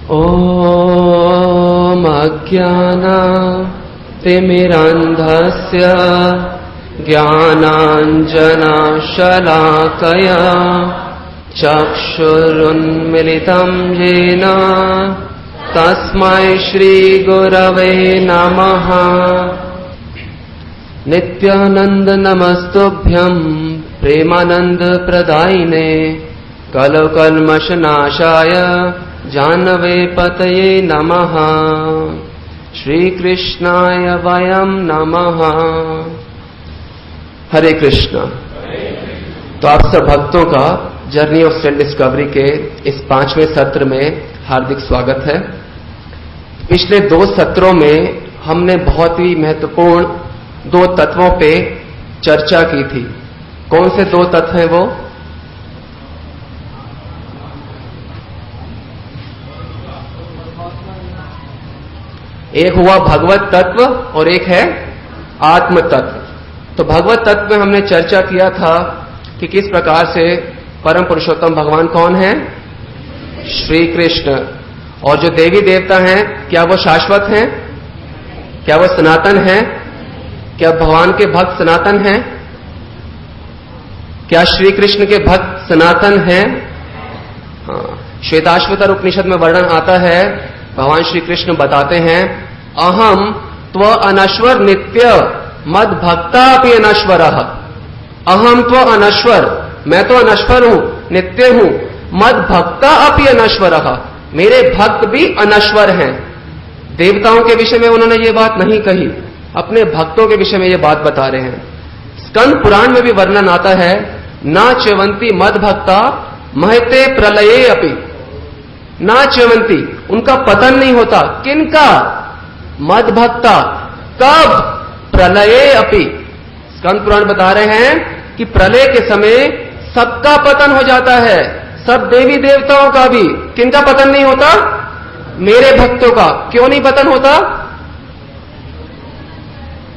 ॐ अज्ञानतिमिरन्धस्य ज्ञानाञ्जनशलाकया चक्षुरुन्मिलितं येन तस्मै श्रीगुरवे नमः। नित्यानन्द नमस्तुभ्यं प्रेमानन्द प्रदायिने कलकल्मषनाशाय जानवे पतये नमः। श्रीकृष्णाय वयं नमः। हरे कृष्णा। तो आप सब भक्तों का जर्नी ऑफ सेल्फ डिस्कवरी के इस 5वें सत्र में हार्दिक स्वागत है। पिछले 2 सत्रों में हमने बहुत ही महत्वपूर्ण 2 तत्वों पे चर्चा की थी। कौन से 2 तत्व हैं वो? एक हुआ भगवत तत्व और एक है आत्म तत्व। तो भगवत तत्व में हमने चर्चा किया था कि किस प्रकार से परम पुरुषोत्तम भगवान कौन है? श्री कृष्ण। और जो देवी देवता हैं क्या वो शाश्वत हैं? क्या वो सनातन हैं? क्या भगवान के भक्त सनातन हैं? क्या श्री कृष्ण के भक्त सनातन हैं? हाँ, श्वेताश्वतर उपनिषद में वर्णन आता है, भगवान श्री कृष्ण बताते हैं, अहम त्व अनश्वर नित्य मद भक्ता अपि अनश्वरः। अहम त्व अनश्वर, मैं तो अनश्वर हूं, नित्य हूं, मद भक्ता अपि अनश्वरः, मेरे भक्त भी अनश्वर हैं। देवताओं के विषय में उन्होंने ये बात नहीं कही, अपने भक्तों के विषय में ये बात बता रहे हैं। स्कंद पुराण में भी वर्णन आता है, न च्यवंती मद भक्ता महते प्रलये अपि। ना च्यवंती, उनका पतन नहीं होता। किनका? मद भक्ता। कब? प्रलये अपि। स्कंद पुराण बता रहे हैं कि प्रलय के समय सबका पतन हो जाता है, सब देवी देवताओं का भी। किनका पतन नहीं होता? मेरे भक्तों का। क्यों नहीं पतन होता?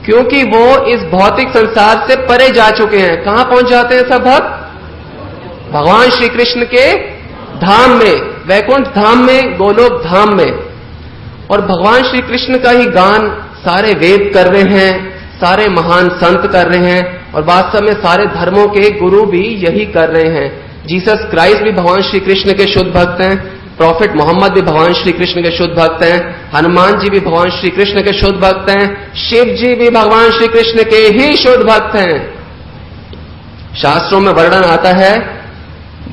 क्योंकि वो इस भौतिक संसार से परे जा चुके हैं। कहां पहुंच जाते हैं सब भक्त? भगवान श्री कृष्ण के धाम में, वैकुंठ धाम में, गोलोक धाम में। और भगवान श्री कृष्ण का ही गान सारे वेद कर रहे हैं, सारे महान संत कर रहे हैं, और वास्तव में सारे धर्मों के गुरु भी यही कर रहे हैं। जीसस क्राइस्ट भी भगवान श्री कृष्ण के शुद्ध भक्त हैं, प्रॉफिट मोहम्मद भी भगवान श्री कृष्ण के शुद्ध भक्त हैं, हनुमान जी भी भगवान श्री कृष्ण के शुद्ध भक्त हैं, शिव जी भी भगवान श्री कृष्ण के ही शुद्ध भक्त हैं। शास्त्रों में वर्णन आता है,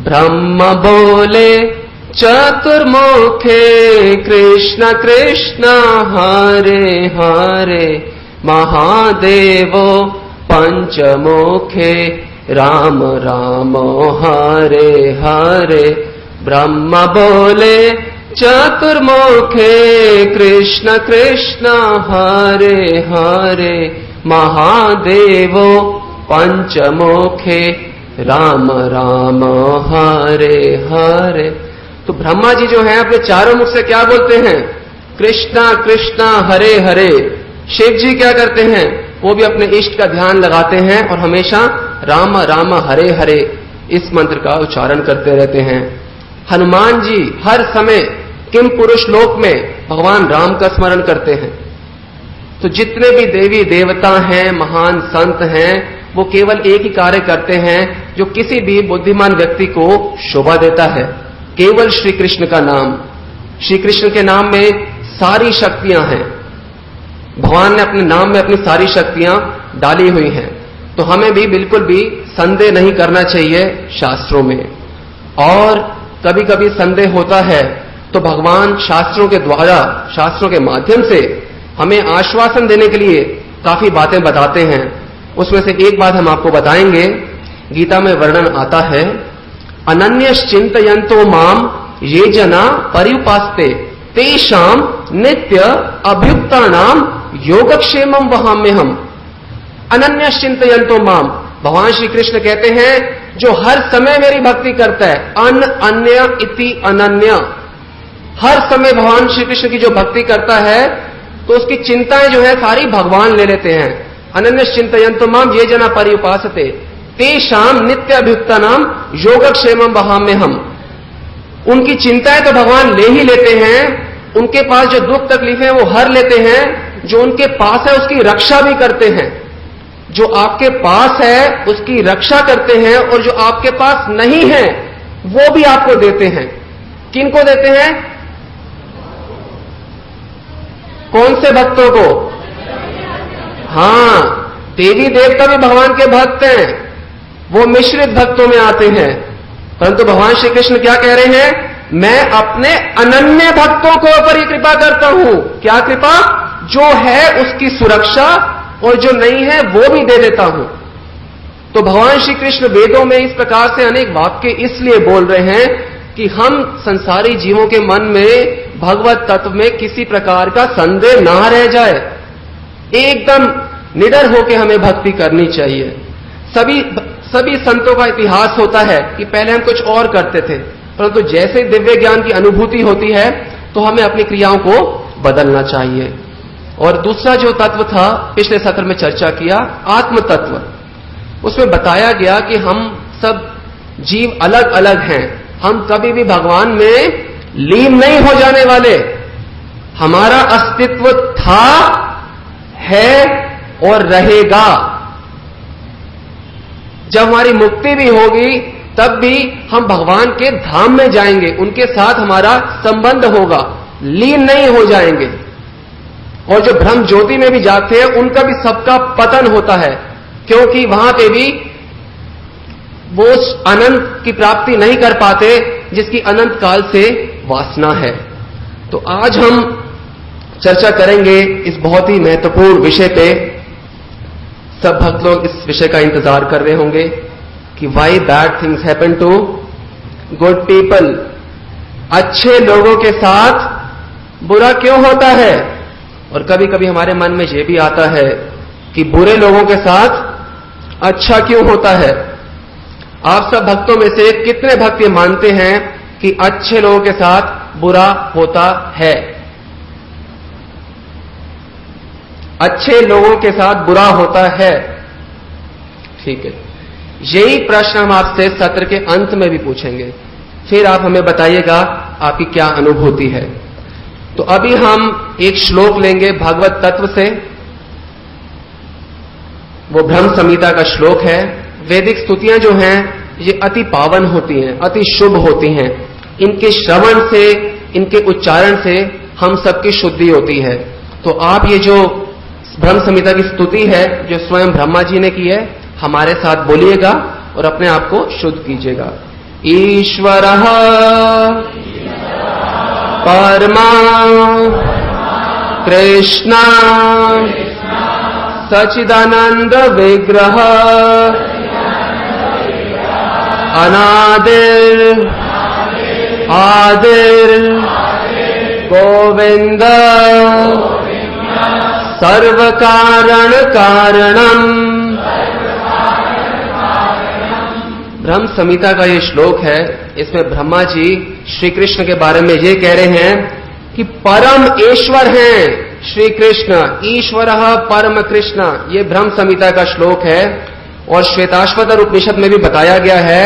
ब्रह्म बोले चतुर्मुखे कृष्ण कृष्ण हरे हरे, महादेवो पंचमुखे राम राम हरे हरे। ब्रह्म बोले चतुर्मुखे कृष्ण कृष्ण हरे हरे, महादेवो पंचमुखे राम राम हरे हरे। तो ब्रह्मा जी जो हैं अपने चारों मुख से क्या बोलते हैं? कृष्णा कृष्णा हरे हरे। शिव जी क्या करते हैं? वो भी अपने इष्ट का ध्यान लगाते हैं और हमेशा राम राम हरे हरे इस मंत्र का उच्चारण करते रहते हैं। हनुमान जी हर समय किम पुरुष लोक में भगवान राम का स्मरण करते हैं। तो जितने भी देवी देवता हैं, महान संत हैं, वो केवल एक ही कार्य करते हैं जो किसी भी बुद्धिमान व्यक्ति को शोभा देता है, केवल श्री कृष्ण का नाम। श्री कृष्ण के नाम में सारी शक्तियां हैं। भगवान ने अपने नाम में अपनी सारी शक्तियां डाली हुई हैं। तो हमें भी बिल्कुल भी संदेह नहीं करना चाहिए शास्त्रों में। और कभी कभी संदेह होता है तो भगवान शास्त्रों के द्वारा, शास्त्रों के माध्यम से हमें आश्वासन देने के लिए काफी बातें बताते हैं। उसमें से एक बात हम आपको बताएंगे। गीता में वर्णन आता है, अनन्यश्चिन्तयन्तो माम ये जना पर्युपास्ते तेषाम नित्य अभ्युक्तानाम योगक्षेमम वहाम्यहम्। अनन्यश्चिन्तयन्तो माम, भगवान श्री कृष्ण कहते हैं जो हर समय मेरी भक्ति करता है, अन्य इति अनन्य, हर समय भगवान श्री कृष्ण की जो भक्ति करता है तो उसकी चिंताएं जो है सारी भगवान ले लेते हैं। अनन्यश्चिन्तयन्तो माम ये जना पर्युपासते तेषाम नित्य अभ्युक्तानाम योगक्षेमम वहाम्यहम्। उनकी चिंताएं तो भगवान ले ही लेते हैं, उनके पास जो दुख तकलीफें हैं वो हर लेते हैं, जो उनके पास है उसकी रक्षा भी करते हैं। जो आपके पास है उसकी रक्षा करते हैं, और जो आपके पास नहीं है वो भी आपको देते हैं। किनको देते हैं? कौन से भक्तों को? हां, देवी देवता भी भगवान के भक्त हैं, वो मिश्रित भक्तों में आते हैं। परंतु भगवान श्री कृष्ण क्या कह रहे हैं? मैं अपने अनन्य भक्तों के ऊपर ही कृपा करता हूं। क्या कृपा? जो है उसकी सुरक्षा, और जो नहीं है वो भी दे देता हूं। तो भगवान श्री कृष्ण वेदों में इस प्रकार से अनेक वाक्य इसलिए बोल रहे हैं कि हम संसारी जीवों के मन में भगवत तत्व में किसी प्रकार का संदेह ना रह जाए। एकदम निडर होकर हमें भक्ति करनी चाहिए। सभी संतों का इतिहास होता है कि पहले हम कुछ और करते थे, परंतु जैसे दिव्य ज्ञान की अनुभूति होती है तो हमें अपनी क्रियाओं को बदलना चाहिए। और दूसरा जो तत्व था, पिछले सत्र में चर्चा किया, आत्म तत्व। उसमें बताया गया कि हम सब जीव अलग अलग हैं, हम कभी भी भगवान में लीन नहीं हो जाने वाले। हमारा अस्तित्व था, है और रहेगा। जब हमारी मुक्ति भी होगी तब भी हम भगवान के धाम में जाएंगे, उनके साथ हमारा संबंध होगा, लीन नहीं हो जाएंगे। और जो ब्रह्म ज्योति में भी जाते हैं उनका भी सबका पतन होता है, क्योंकि वहां पे भी वो अनंत की प्राप्ति नहीं कर पाते जिसकी अनंत काल से वासना है। तो आज हम चर्चा करेंगे इस बहुत ही महत्वपूर्ण विषय पे। सब भक्त लोग इस विषय का इंतजार कर रहे होंगे कि why bad things happen to good people. अच्छे लोगों के साथ बुरा क्यों होता है? और कभी कभी हमारे मन में यह भी आता है कि बुरे लोगों के साथ अच्छा क्यों होता है। आप सब भक्तों में से कितने भक्त ये मानते हैं कि अच्छे लोगों के साथ बुरा होता है? अच्छे लोगों के साथ बुरा होता है। ठीक है, यही प्रश्न हम आपसे सत्र के अंत में भी पूछेंगे, फिर आप हमें बताइएगा आपकी क्या अनुभूति है। तो अभी हम एक श्लोक लेंगे भगवत तत्व से। वो ब्रह्म संहिता का श्लोक है। वैदिक स्तुतियां जो हैं ये अति पावन होती हैं, अति शुभ होती हैं। इनके श्रवण से, इनके उच्चारण से हम सबकी शुद्धि होती है। तो आप ये जो ब्रह्म संहिता की स्तुति है जो स्वयं ब्रह्मा जी ने की है, हमारे साथ बोलिएगा और अपने आप को शुद्ध कीजिएगा। ईश्वरः परमा कृष्ण सच्चिदानंद विग्रह अनादिर आदिर गोविंद सर्व कारण कारणम। ब्रह्म संहिता का ये श्लोक है। इसमें ब्रह्मा जी श्री कृष्ण के बारे में ये कह रहे हैं कि परम ईश्वर हैं श्री कृष्ण। ईश्वरः परम कृष्ण, ये ब्रह्म संहिता का श्लोक है। और श्वेताश्वतर उपनिषद में भी बताया गया है,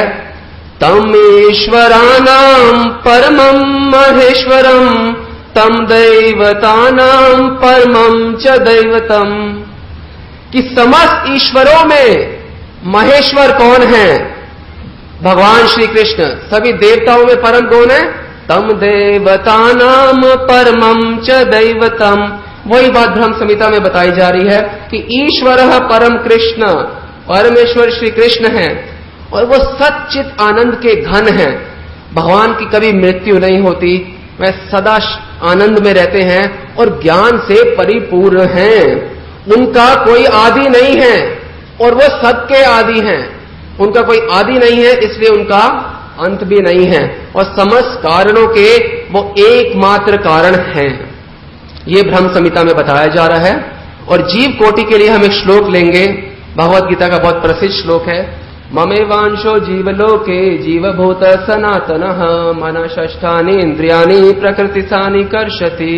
तम ईश्वराणाम परमं महेश्वरम तम दैवतानां परमं च दैवतम। कि समस्त ईश्वरों में महेश्वर कौन है? भगवान श्री कृष्ण। सभी देवताओं में परम कौन है? तम देवतानाम परमं च दैवतम। वही बात ब्रह्म संहिता में बताई जा रही है कि ईश्वरः परम कृष्ण, परमेश्वर श्री कृष्ण है और वो सच्चित आनंद के घन हैं। भगवान की कभी मृत्यु नहीं होती, वह सदा आनंद में रहते हैं और ज्ञान से परिपूर्ण हैं। उनका कोई आदि नहीं है और वो सबके आदि हैं। उनका कोई आदि नहीं है, इसलिए उनका अंत भी नहीं है। और समस्त कारणों के वो एकमात्र कारण हैं। ये ब्रह्म संहिता में बताया जा रहा है। और जीव कोटि के लिए हम एक श्लोक लेंगे। भगवत गीता का बहुत प्रसिद्ध श्लोक है, ममेवांशो जीवलोके जीवभूत सनातनः मनःषष्ठानि इंद्रियाणि प्रकृतिसानि कर्षति।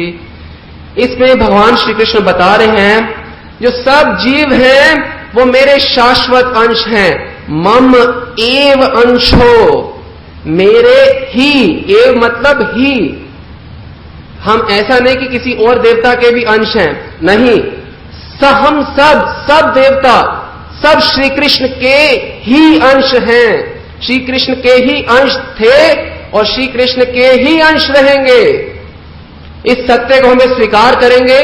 इसमें भगवान श्री कृष्ण बता रहे हैं जो सब जीव हैं वो मेरे शाश्वत अंश हैं। मम एव अंशो, मेरे ही, ये मतलब ही। हम ऐसा नहीं कि किसी और देवता के भी अंश हैं, नहीं, हम सब देवता, सब श्री कृष्ण के ही अंश हैं, श्री कृष्ण के ही अंश थे और श्री कृष्ण के ही अंश रहेंगे। इस सत्य को हमें स्वीकार करेंगे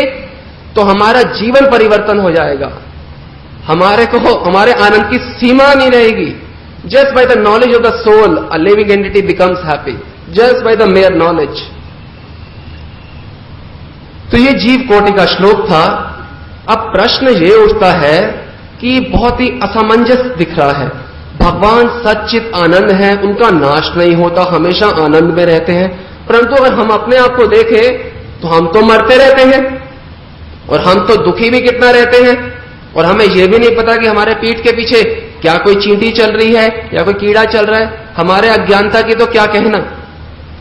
तो हमारा जीवन परिवर्तन हो जाएगा, हमारे आनंद की सीमा नहीं रहेगी। Just by the knowledge of the soul a living entity becomes happy, just by the mere knowledge. तो ये जीव कोटि का श्लोक था। अब प्रश्न ये उठता है कि बहुत ही असमंजस दिख रहा है। भगवान सच्चित आनंद है, उनका नाश नहीं होता, हमेशा आनंद में रहते हैं, परंतु अगर हम अपने आप को देखें तो हम तो मरते रहते हैं और हम तो दुखी भी कितना रहते हैं, और हमें यह भी नहीं पता कि हमारे पीठ के पीछे क्या कोई चींटी चल रही है या कोई कीड़ा चल रहा है। हमारे अज्ञानता की तो क्या कहना।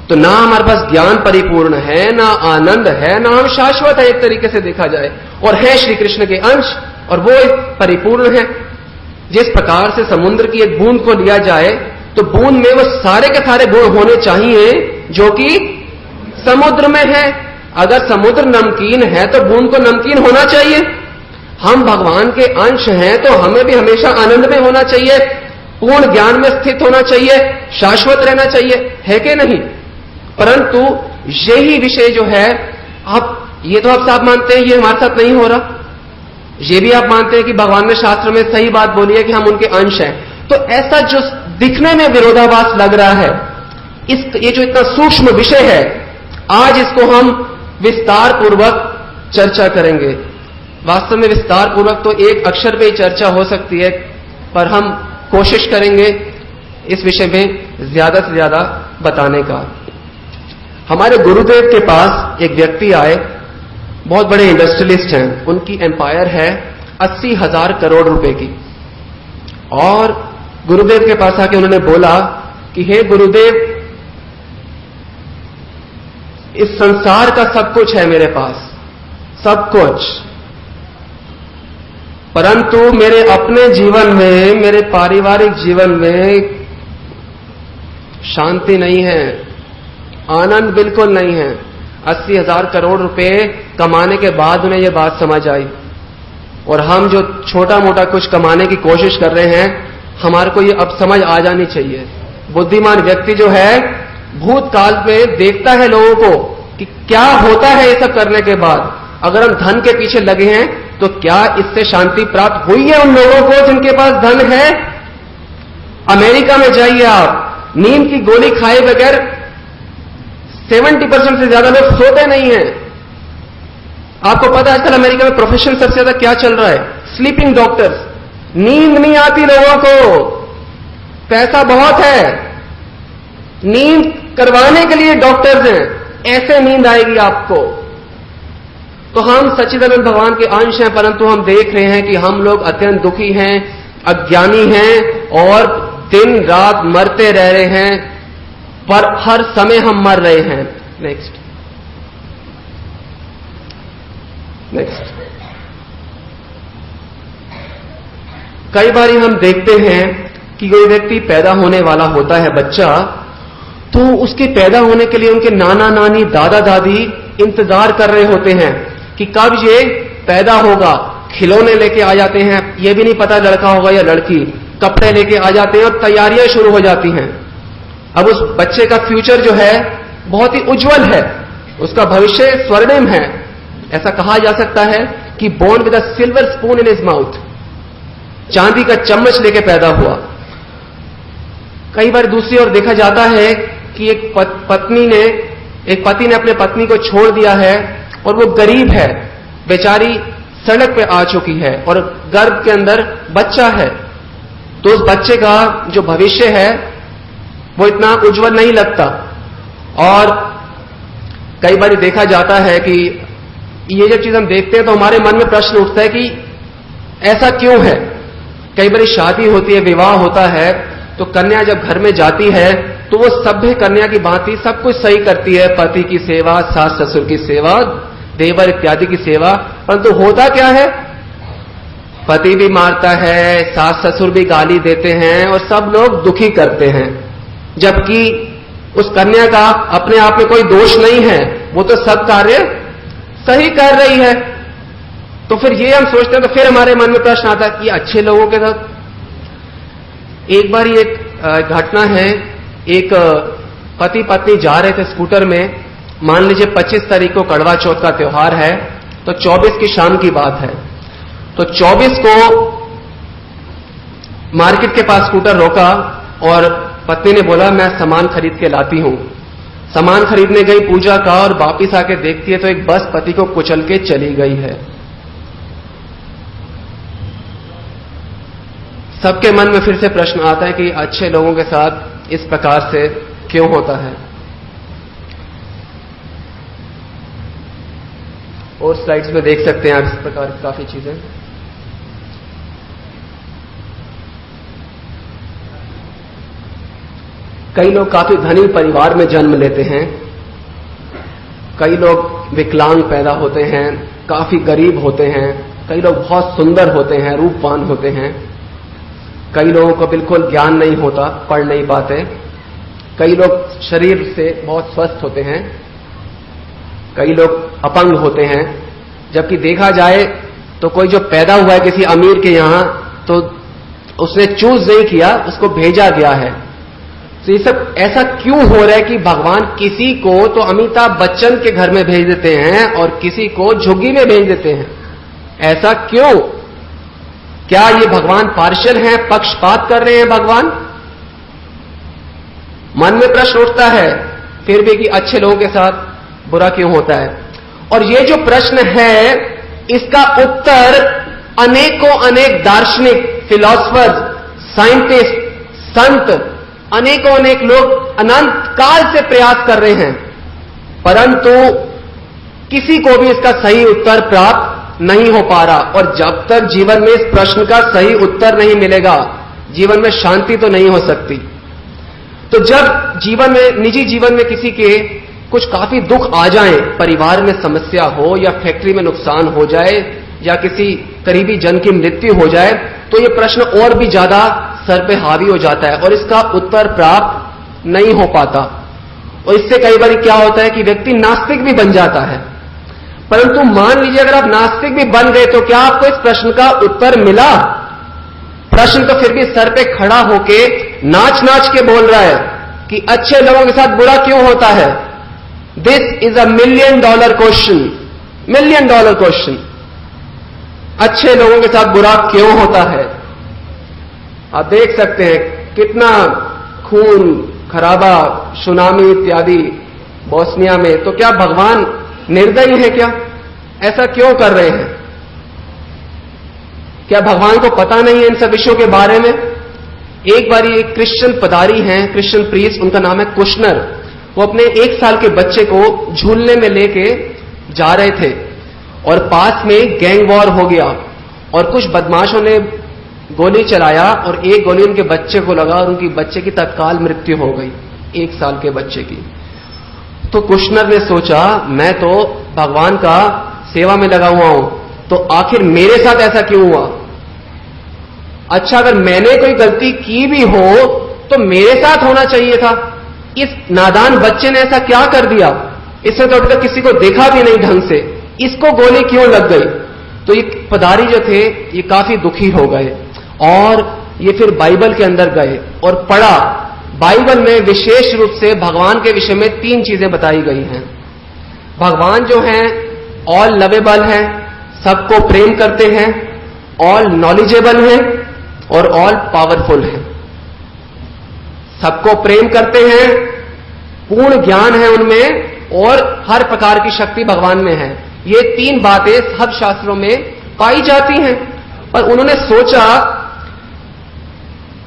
तो ना हमारे पास ज्ञान परिपूर्ण है, ना आनंद है, ना हम शाश्वत है एक तरीके से देखा जाए, और है श्री कृष्ण के अंश, और वो परिपूर्ण है। जिस प्रकार से समुद्र की एक बूंद को लिया जाए तो बूंद में वो सारे के सारे गुण होने चाहिए जो कि समुद्र में है। अगर समुद्र नमकीन है तो बूंद को नमकीन होना चाहिए। हम भगवान के अंश हैं तो हमें भी हमेशा आनंद में होना चाहिए, पूर्ण ज्ञान में स्थित होना चाहिए, शाश्वत रहना चाहिए, है कि नहीं। परंतु यही विषय जो है, आप ये तो आप साफ मानते हैं ये हमारे साथ नहीं हो रहा, ये भी आप मानते हैं कि भगवान ने शास्त्र में सही बात बोली है कि हम उनके अंश हैं। तो ऐसा जो दिखने में विरोधाभास लग रहा है, ये जो इतना सूक्ष्म विषय है, आज इसको हम विस्तार पूर्वक चर्चा करेंगे। वास्तव में विस्तार पूर्वक तो एक अक्षर पे ही चर्चा हो सकती है, पर हम कोशिश करेंगे इस विषय में ज्यादा से ज्यादा बताने का। हमारे गुरुदेव के पास एक व्यक्ति आए, बहुत बड़े इंडस्ट्रियलिस्ट हैं, उनकी एम्पायर है 80,000 करोड़ रुपए की, और गुरुदेव के पास आके उन्होंने बोला कि हे गुरुदेव, इस संसार का सब कुछ है मेरे पास, सब कुछ, परंतु मेरे अपने जीवन में, मेरे पारिवारिक जीवन में शांति नहीं है, आनंद बिल्कुल नहीं है। 80,000 करोड़ रुपए कमाने के बाद उन्हें यह बात समझ आई, और हम जो छोटा मोटा कुछ कमाने की कोशिश कर रहे हैं, हमारे को ये अब समझ आ जानी चाहिए। बुद्धिमान व्यक्ति जो है भूतकाल में देखता है लोगों को कि क्या होता है ये सब करने के बाद। अगर हम धन के पीछे लगे हैं तो क्या इससे शांति प्राप्त हुई है उन लोगों को जिनके पास धन है। अमेरिका में जाइए आप, नींद की गोली खाए बगैर 70% से ज्यादा लोग सोते नहीं हैं। आपको पता है आजकल अमेरिका में प्रोफेशन सबसे ज्यादा क्या चल रहा है? Sleeping doctors. नींद नहीं आती लोगों को, पैसा बहुत है, नींद करवाने के लिए डॉक्टर्स हैं, ऐसे नींद आएगी आपको। तो हम सच्चिदानंद भगवान के अंश हैं, परंतु हम देख रहे हैं कि हम लोग अत्यंत दुखी हैं, अज्ञानी हैं, और दिन रात मरते रह रहे हैं, पर हर समय हम मर रहे हैं। नेक्स्ट। कई बार हम देखते हैं कि कोई व्यक्ति पैदा होने वाला होता है बच्चा, तो उसके पैदा होने के लिए उनके नाना नानी दादा दादी इंतजार कर रहे होते हैं कि कब ये पैदा होगा। खिलौने लेके आ जाते हैं, ये भी नहीं पता लड़का होगा या लड़की, कपड़े लेके आ जाते हैं और तैयारियां शुरू हो जाती हैं। अब उस बच्चे का फ्यूचर जो है बहुत ही उज्जवल है, उसका भविष्य स्वर्णिम है। ऐसा कहा जा सकता है कि born with a silver spoon in his mouth, चांदी का चम्मच लेके पैदा हुआ। कई बार दूसरी ओर देखा जाता है कि एक पति ने अपने पत्नी को छोड़ दिया है और वो गरीब है, बेचारी सड़क पे आ चुकी है और गर्भ के अंदर बच्चा है। तो उस बच्चे का जो भविष्य है वो इतना उज्जवल नहीं लगता। और कई बार देखा जाता है कि ये जब चीज हम देखते हैं तो हमारे मन में प्रश्न उठता है कि ऐसा क्यों है। कई बार शादी होती है, विवाह होता है, तो कन्या जब घर में जाती है तो वो सभ्य कन्या की भांति सब कुछ सही करती है, पति की सेवा, सास ससुर की सेवा, देवर इत्यादि की सेवा। परंतु होता क्या है, पति भी मारता है, सास ससुर भी गाली देते हैं और सब लोग दुखी करते हैं। जबकि उस कन्या का अपने आप में कोई दोष नहीं है, वो तो सब कार्य सही कर रही है। तो फिर ये हम सोचते हैं, तो फिर हमारे मन में प्रश्न आता है कि अच्छे लोगों के साथ। एक बार एक घटना है, एक पति पत्नी जा रहे थे स्कूटर में, मान लीजिए 25 तारीख को करवा चौथ का त्योहार है, तो 24 की शाम की बात है। तो 24 को मार्केट के पास स्कूटर रोका और पत्नी ने बोला मैं सामान खरीद के लाती हूं। सामान खरीदने गई पूजा का, और वापिस आके देखती है तो एक बस पति को कुचल के चली गई है। सबके मन में फिर से प्रश्न आता है कि अच्छे लोगों के साथ इस प्रकार से क्यों होता है। और स्लाइड्स में देख सकते हैं आप इस प्रकार की काफी चीजें। कई लोग काफी धनी परिवार में जन्म लेते हैं, कई लोग विकलांग पैदा होते हैं, काफी गरीब होते हैं, कई लोग बहुत सुंदर होते हैं, रूपवान होते हैं, कई लोगों को बिल्कुल ज्ञान नहीं होता, पढ़ नहीं पाते, कई लोग शरीर से बहुत स्वस्थ होते हैं, कई लोग अपंग होते हैं। जबकि देखा जाए तो कोई जो पैदा हुआ है किसी अमीर के यहां, तो उसने चूज नहीं किया, उसको भेजा गया है। तो ये सब ऐसा क्यों हो रहा है कि भगवान किसी को तो अमिताभ बच्चन के घर में भेज देते हैं और किसी को झुग्गी में भेज देते हैं? ऐसा क्यों? क्या ये भगवान पार्शियल हैं, पक्षपात कर रहे हैं भगवान? मन में प्रश्न उठता है फिर भी कि अच्छे लोगों के साथ बुरा क्यों होता है। और ये जो प्रश्न है, इसका उत्तर अनेकों अनेक दार्शनिक, फिलॉसफर्स, साइंटिस्ट, संत, अनेकों अनेक लोग अनंत काल से प्रयास कर रहे हैं, परंतु किसी को भी इसका सही उत्तर प्राप्त नहीं हो पा रहा। और जब तक जीवन में इस प्रश्न का सही उत्तर नहीं मिलेगा, जीवन में शांति तो नहीं हो सकती। तो जब जीवन में, निजी जीवन में किसी के कुछ काफी दुख आ जाए, परिवार में समस्या हो या फैक्ट्री में नुकसान हो जाए या किसी करीबी जन की मृत्यु हो जाए, तो यह प्रश्न और भी ज्यादा सर पे हावी हो जाता है और इसका उत्तर प्राप्त नहीं हो पाता। और इससे कई बार क्या होता है कि व्यक्ति नास्तिक भी बन जाता है। परंतु मान लीजिए अगर आप नास्तिक भी बन गए, तो क्या आपको इस प्रश्न का उत्तर मिला? प्रश्न तो फिर भी सर पे खड़ा होके नाच नाच के बोल रहा है कि अच्छे लोगों के साथ बुरा क्यों होता है। This is a $1 million question, $1 million question. अच्छे लोगों के साथ बुरा क्यों होता है? आप देख सकते हैं कितना खून खराबा, सुनामी इत्यादि बोस्निया में। तो क्या भगवान निर्दयी है? क्या ऐसा क्यों कर रहे हैं? क्या भगवान को पता नहीं है इन सब विषयों के बारे में? एक बार एक क्रिश्चियन पदारी हैं, क्रिश्चियन प्रीस्ट, उनका नाम है कुशनर। वो अपने 1 साल के बच्चे को झूलने में लेके जा रहे थे और पास में गैंग वॉर हो गया और कुछ बदमाशों ने गोली चलाया और एक गोली उनके बच्चे को लगा और उनकी बच्चे की तत्काल मृत्यु हो गई, 1 साल के बच्चे की। तो कुशनर ने सोचा मैं तो भगवान का सेवा में लगा हुआ हूं, तो आखिर मेरे साथ ऐसा क्यों हुआ? अच्छा, अगर मैंने कोई गलती की भी हो तो मेरे साथ होना चाहिए था। इस नादान बच्चे ने ऐसा क्या कर दिया? इसने तो अभी तक किसी को देखा भी नहीं ढंग से, इसको गोली क्यों लग गई? तो ये पदारी जो थे ये काफी दुखी हो गए और ये फिर बाइबल के अंदर गए और पढ़ा। बाइबल में विशेष रूप से भगवान के विषय में 3 चीजें बताई गई हैं। भगवान जो हैं ऑल लवेबल हैं, सबको प्रेम करते हैं, ऑल नॉलेजेबल हैं और ऑल पावरफुल हैं। सबको प्रेम करते हैं, पूर्ण ज्ञान है उनमें और हर प्रकार की शक्ति भगवान में है। ये 3 बातें सब शास्त्रों में पाई जाती हैं। पर उन्होंने सोचा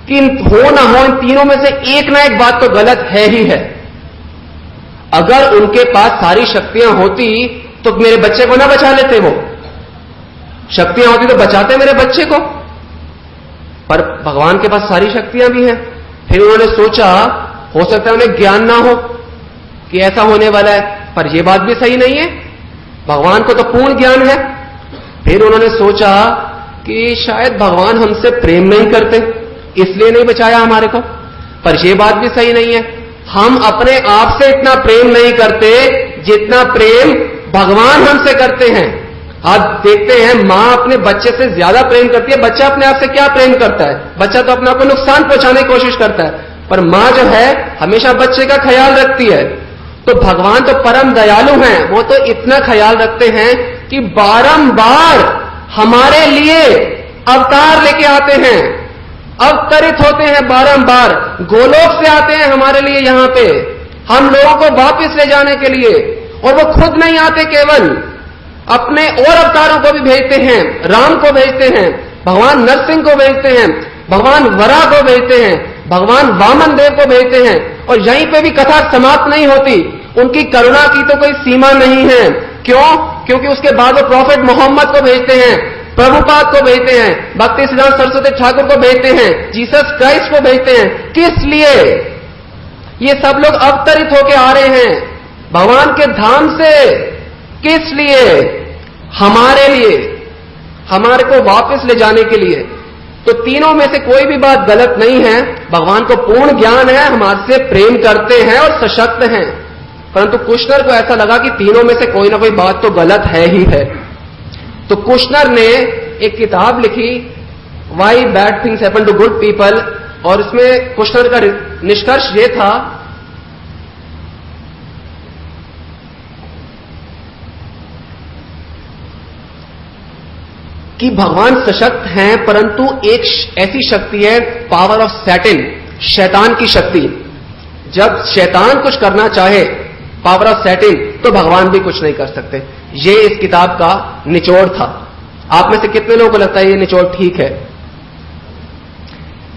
कि हो ना हो इन तीनों में से एक ना एक बात तो गलत है ही है। अगर उनके पास सारी शक्तियां होती तो मेरे बच्चे को ना बचा लेते, वो शक्तियां होती तो बचाते मेरे बच्चे को। पर भगवान के पास सारी शक्तियां भी हैं। फिर उन्होंने सोचा हो सकता है उन्हें ज्ञान ना हो कि ऐसा होने वाला है, पर यह बात भी सही नहीं है, भगवान को तो पूर्ण ज्ञान है। फिर उन्होंने सोचा कि शायद भगवान हमसे प्रेम नहीं करते, इसलिए नहीं बचाया हमारे को। पर यह बात भी सही नहीं है। हम अपने आप से इतना प्रेम नहीं करते जितना प्रेम भगवान हमसे करते हैं। आप देखते हैं मां अपने बच्चे से ज्यादा प्रेम करती है, बच्चा अपने आप से क्या प्रेम करता है? बच्चा तो अपने आप को नुकसान पहुंचाने की कोशिश करता है, पर मां जो है हमेशा बच्चे का ख्याल रखती है। तो भगवान तो परम दयालु हैं, वो तो इतना ख्याल रखते हैं कि बारंबार हमारे लिए अवतार लेके आते हैं, अवतरित होते हैं बारंबार, गोलोक से आते हैं हमारे लिए यहां पे हम लोगों को वापस ले जाने के लिए। और वो खुद नहीं आते, केवल अपने और अवतारों को भी भेजते हैं। राम को भेजते हैं, भगवान नरसिंह को भेजते हैं, भगवान वराह को भेजते हैं, भगवान वामन देव को भेजते हैं। और यहीं पे भी कथा समाप्त नहीं होती, उनकी करुणा की तो कोई सीमा नहीं है। क्यों? क्योंकि उसके बाद वो प्रॉफेट मोहम्मद को भेजते हैं, प्रभुपाद को भेजते हैं, भक्ति सिद्धांत सरस्वती ठाकुर को भेजते हैं, जीसस क्राइस्ट को भेजते हैं। किस लिए? ये सब लोग अवतरित होके आ रहे हैं भगवान के धाम से। किस लिए? हमारे लिए, हमारे को वापस ले जाने के लिए। तो तीनों में से कोई भी बात गलत नहीं है। भगवान को पूर्ण ज्ञान है, हमारे से प्रेम करते हैं और सशक्त हैं। परंतु कुशनर को ऐसा लगा कि तीनों में से कोई ना कोई बात तो गलत है ही है। तो कुशनर ने एक किताब लिखी, why bad things happen to good people, और इसमें कुशनर का निष्कर्ष यह था कि भगवान सशक्त हैं, परंतु एक ऐसी शक्ति है, पावर ऑफ सैटन, शैतान की शक्ति। जब शैतान कुछ करना चाहे, पावर ऑफ सैटन, तो भगवान भी कुछ नहीं कर सकते। ये इस किताब का निचोड़ था। आप में से कितने लोगों को लगता है ये निचोड़ ठीक है?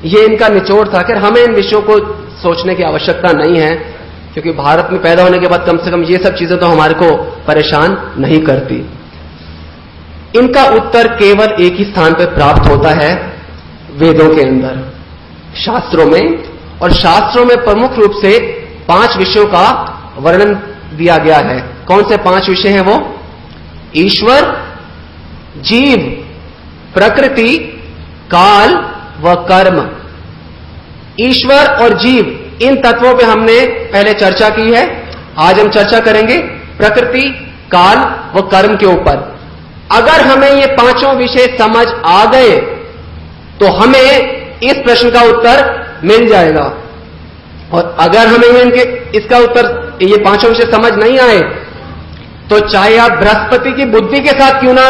ये इनका निचोड़ था। खैर, हमें इन विषयों को सोचने की आवश्यकता नहीं है, क्योंकि भारत में पैदा होने के बाद कम से कम ये सब चीजें तो हमारे को परेशान नहीं करती। इनका उत्तर केवल एक ही स्थान पर प्राप्त होता है, वेदों के अंदर, शास्त्रों में। और शास्त्रों में प्रमुख रूप से 5 विषयों का वर्णन दिया गया है। कौन से 5 विषय हैं वो? ईश्वर, जीव, प्रकृति, काल व कर्म। ईश्वर और जीव, इन तत्वों पे हमने पहले चर्चा की है। आज हम चर्चा करेंगे प्रकृति, काल व कर्म के ऊपर। अगर हमें ये 5 विषय समझ आ गए तो हमें इस प्रश्न का उत्तर मिल जाएगा। और अगर हमें इसका उत्तर, ये 5 विषय समझ नहीं आए, तो चाहे आप बृहस्पति की बुद्धि के साथ क्यों ना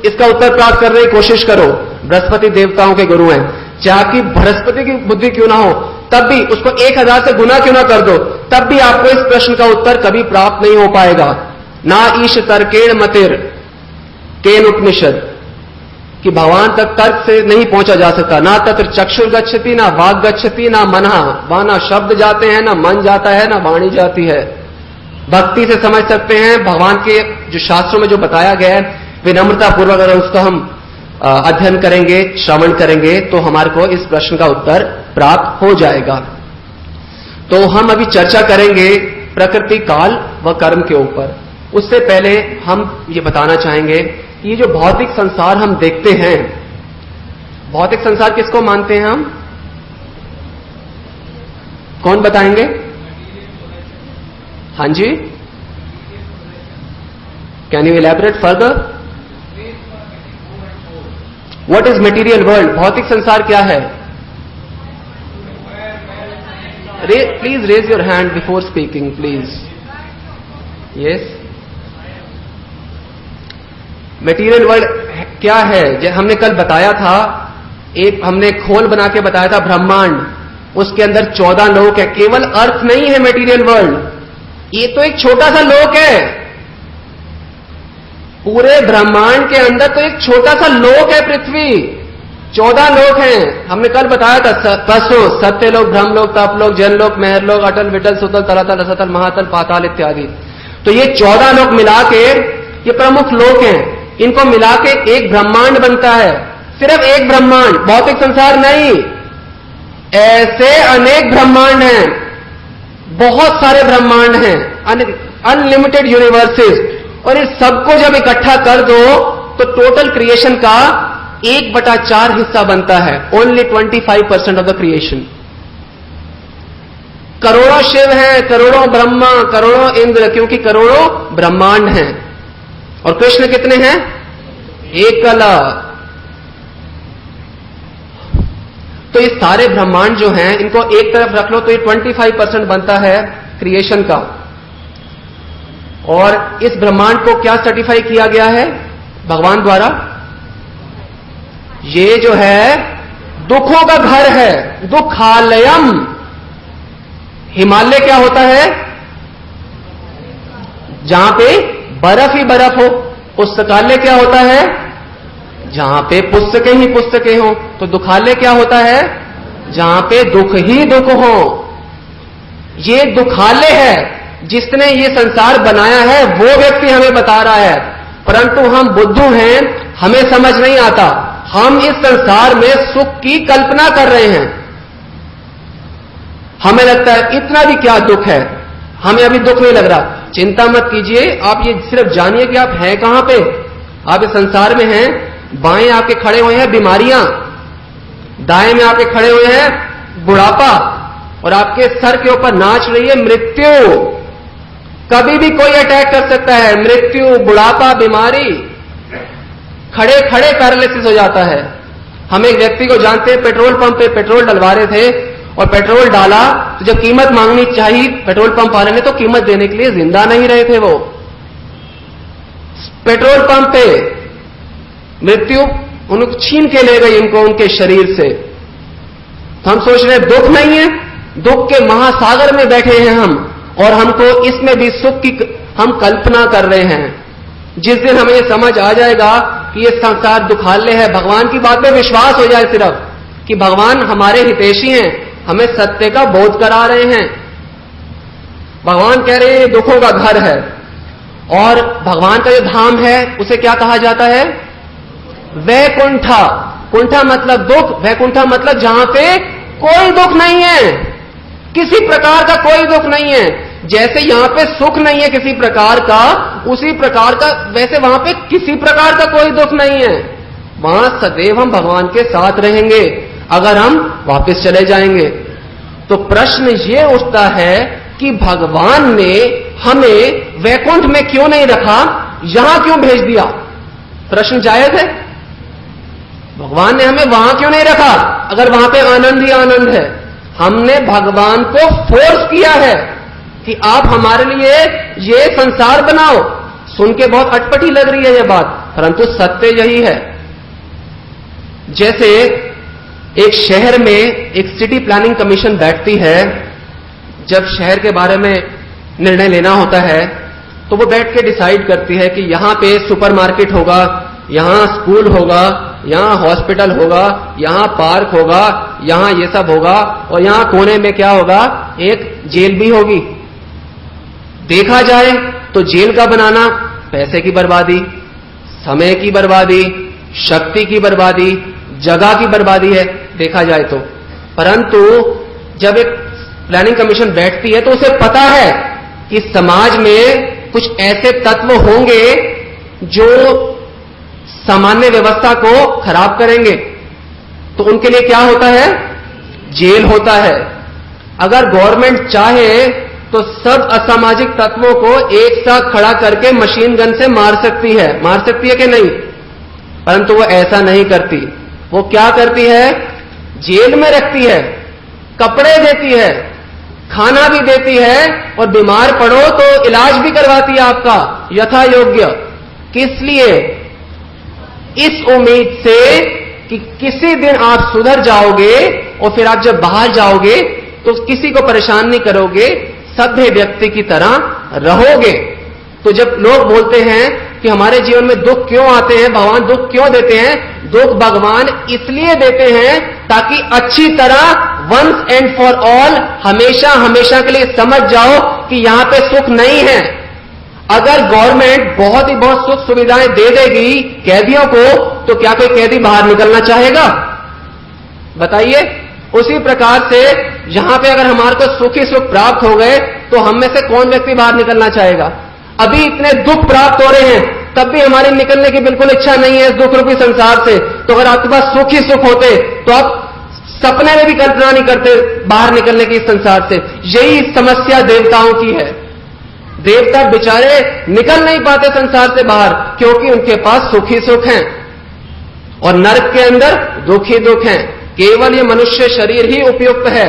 इसका उत्तर प्राप्त करने की कोशिश करो, बृहस्पति देवताओं के गुरु हैं, चाहे आपकी बृहस्पति की बुद्धि क्यों ना हो, तब भी उसको 1000 से गुना क्यों ना कर दो, तब भी आपको इस प्रश्न का उत्तर कभी प्राप्त नहीं हो पाएगा। ना ईश तर्केण मतिर केन उपनिषद, कि भगवान तक तर्क से नहीं पहुंचा जा सकता। ना तत्र चक्षुर गच्छति, ना वाग गच्छति, ना मनः, वहां ना शब्द जाते हैं, ना मन जाता है, ना वाणी जाती है। भक्ति से समझ सकते हैं। भगवान के जो शास्त्रों में जो बताया गया है, विनम्रता पूर्वक अगर उसका हम अध्ययन करेंगे, श्रवण करेंगे, तो हमारे को इस प्रश्न का उत्तर प्राप्त हो जाएगा। तो हम अभी चर्चा करेंगे प्रकृति, काल व कर्म के ऊपर। उससे पहले हम ये बताना चाहेंगे, ये जो भौतिक संसार हम देखते हैं, भौतिक संसार किसको मानते हैं हम? कौन बताएंगे? हाँ जी, can you elaborate further? What is material world? भौतिक संसार क्या है? Please raise your hand before speaking, please. Yes, material world क्या है? हमने कल बताया था, एक हमने खोल बना के बताया था ब्रह्मांड, उसके अंदर 14 लोक है। केवल अर्थ नहीं है मटेरियल वर्ल्ड, ये तो एक छोटा सा लोक है। पूरे ब्रह्मांड के अंदर तो एक छोटा सा लोक है पृथ्वी। 14 लोक हैं। हमने कल बताया था, परसों, सत्यलोक, ब्रह्मलोक, तपलोक, जनलोक, मेहरलोक, अटल, विटल, सुतल, तलातल, रसतल, महातल, पाताल इत्यादि। तो ये 14 लोक मिला के ये प्रमुख लोक हैं। इनको मिला के एक ब्रह्मांड बनता है। सिर्फ एक ब्रह्मांड, भौतिक संसार नहीं, ऐसे अनेक ब्रह्मांड हैं, बहुत सारे ब्रह्मांड हैं, अनलिमिटेड यूनिवर्सेस। और इस सबको जब इकट्ठा कर दो तो टोटल क्रिएशन का 1/4 हिस्सा बनता है। Only 25% of the creation. करोड़ों शिव हैं, करोड़ों ब्रह्मा, करोड़ों इंद्र, क्योंकि करोड़ों ब्रह्मांड हैं। और कृष्ण कितने हैं? एकला। तो ये सारे ब्रह्मांड जो हैं, इनको एक तरफ रख लो तो ये 25% बनता है क्रिएशन का। और इस ब्रह्मांड को क्या सर्टिफाई किया गया है भगवान द्वारा? ये जो है दुखों का घर है, दुखालयम। हिमालय क्या होता है? जहां पे बर्फ ही बर्फ हो। पुस्तकालय क्या होता है? जहां पे पुस्तकें ही पुस्तकें हो। तो दुखालय क्या होता है? जहां पे दुख ही दुख हो। ये दुखालय है। जिसने ये संसार बनाया है वो व्यक्ति हमें बता रहा है, परंतु हम बुद्धू हैं, हमें समझ नहीं आता। हम इस संसार में सुख की कल्पना कर रहे हैं। हमें लगता है इतना भी क्या दुख है, हमें अभी दुख नहीं लग रहा। चिंता मत कीजिए, आप ये सिर्फ जानिए कि आप हैं कहां पे। आप इस संसार में हैं, बाएं आपके खड़े हुए हैं बीमारियां, दाएं में आपके खड़े हुए हैं बुढ़ापा, और आपके सर के ऊपर नाच रही है मृत्यु। कभी भी कोई अटैक कर सकता है। मृत्यु, बुढ़ापा, बीमारी, खड़े खड़े पैरालिसिस हो जाता है। हम एक व्यक्ति को जानते हैं, पेट्रोल पंप पे पेट्रोल डलवा रहे थे और पेट्रोल डाला तो जब कीमत मांगनी चाहिए पेट्रोल पंप वाले ने, तो कीमत देने के लिए जिंदा नहीं रहे थे। वो पेट्रोल पंप पे मृत्यु उनको छीन के ले गई, उनको उनके शरीर से। तो हम सोच रहे दुख नहीं है, दुख के महासागर में बैठे हैं हम, और हमको इसमें भी सुख की हम कल्पना कर रहे हैं। जिस दिन हमें यह समझ आ जाएगा कि ये संसार दुखालय है, भगवान की बात में विश्वास हो जाए सिर्फ कि भगवान हमारे हितैषी हैं, हमें सत्य का बोध करा रहे हैं। भगवान कह रहे हैं ये दुखों का घर है, और भगवान का जो धाम है उसे क्या कहा जाता है? वैकुंठा। कुंठा मतलब दुख, वैकुंठा मतलब जहां पे कोई दुख नहीं है, किसी प्रकार का कोई दुख नहीं है। जैसे यहां पे सुख नहीं है किसी प्रकार का, उसी प्रकार का वैसे वहां पे किसी प्रकार का कोई दुख नहीं है। वहां सदैव हम भगवान के साथ रहेंगे अगर हम वापस चले जाएंगे। तो प्रश्न ये उठता है कि भगवान ने हमें वैकुंठ में क्यों नहीं रखा, यहां क्यों भेज दिया? प्रश्न जायज है। भगवान ने हमें वहां क्यों नहीं रखा अगर वहां पे आनंद ही आनंद है? हमने भगवान को फोर्स किया है कि आप हमारे लिए ये संसार बनाओ। सुन के बहुत अटपटी लग रही है यह बात, परंतु सत्य यही है। जैसे एक शहर में एक सिटी प्लानिंग कमीशन बैठती है, जब शहर के बारे में निर्णय लेना होता है तो वो बैठ के डिसाइड करती है कि यहां पे सुपरमार्केट होगा, यहां स्कूल होगा, यहां हॉस्पिटल होगा, यहां पार्क होगा, यहां ये सब होगा, और यहां कोने में क्या होगा? एक जेल भी होगी। देखा जाए तो जेल का बनाना पैसे की बर्बादी, समय की बर्बादी, शक्ति की बर्बादी, जगह की बर्बादी है देखा जाए तो। परंतु जब एक प्लानिंग कमीशन बैठती है तो उसे पता है कि समाज में कुछ ऐसे तत्व होंगे जो सामान्य व्यवस्था को खराब करेंगे, तो उनके लिए क्या होता है? जेल होता है। अगर गवर्नमेंट चाहे तो सब असामाजिक तत्वों को एक साथ खड़ा करके मशीन गन से मार सकती है कि नहीं? परंतु वो ऐसा नहीं करती। वो क्या करती है? जेल में रखती है, कपड़े देती है, खाना भी देती है, और बीमार पड़ो तो इलाज भी करवाती है आपका यथा योग्य। किस लिए? इस उम्मीद से कि किसी दिन आप सुधर जाओगे और फिर आप जब बाहर जाओगे तो किसी को परेशान नहीं करोगे, सभ्य व्यक्ति की तरह रहोगे। तो जब लोग बोलते हैं कि हमारे जीवन में दुख क्यों आते हैं, भगवान दुख क्यों देते हैं, दुख भगवान इसलिए देते हैं ताकि अच्छी तरह वंस एंड फॉर ऑल हमेशा हमेशा के लिए समझ जाओ कि यहां पे सुख नहीं है। अगर गवर्नमेंट बहुत ही बहुत सुख सुविधाएं दे देगी कैदियों को, तो क्या कोई कैदी बाहर निकलना चाहेगा? बताइए। उसी प्रकार से यहां पे अगर हमारे को सुख ही सुख प्राप्त हो गए तो हम में से कौन व्यक्ति बाहर निकलना चाहेगा? अभी इतने दुख प्राप्त हो रहे हैं तब भी हमारी निकलने की बिल्कुल इच्छा नहीं है इस दुख रूपी संसार से। तो अगर आपके पास सुख ही सुख होते तो आप सपने में भी कल्पना नहीं करते बाहर निकलने की इस संसार से। यही समस्या देवताओं की है। देवता बेचारे निकल नहीं पाते संसार से बाहर, क्योंकि उनके पास सुख ही सुख हैं और नरक के अंदर दुख ही दुख हैं। केवल ये मनुष्य शरीर ही उपयुक्त है,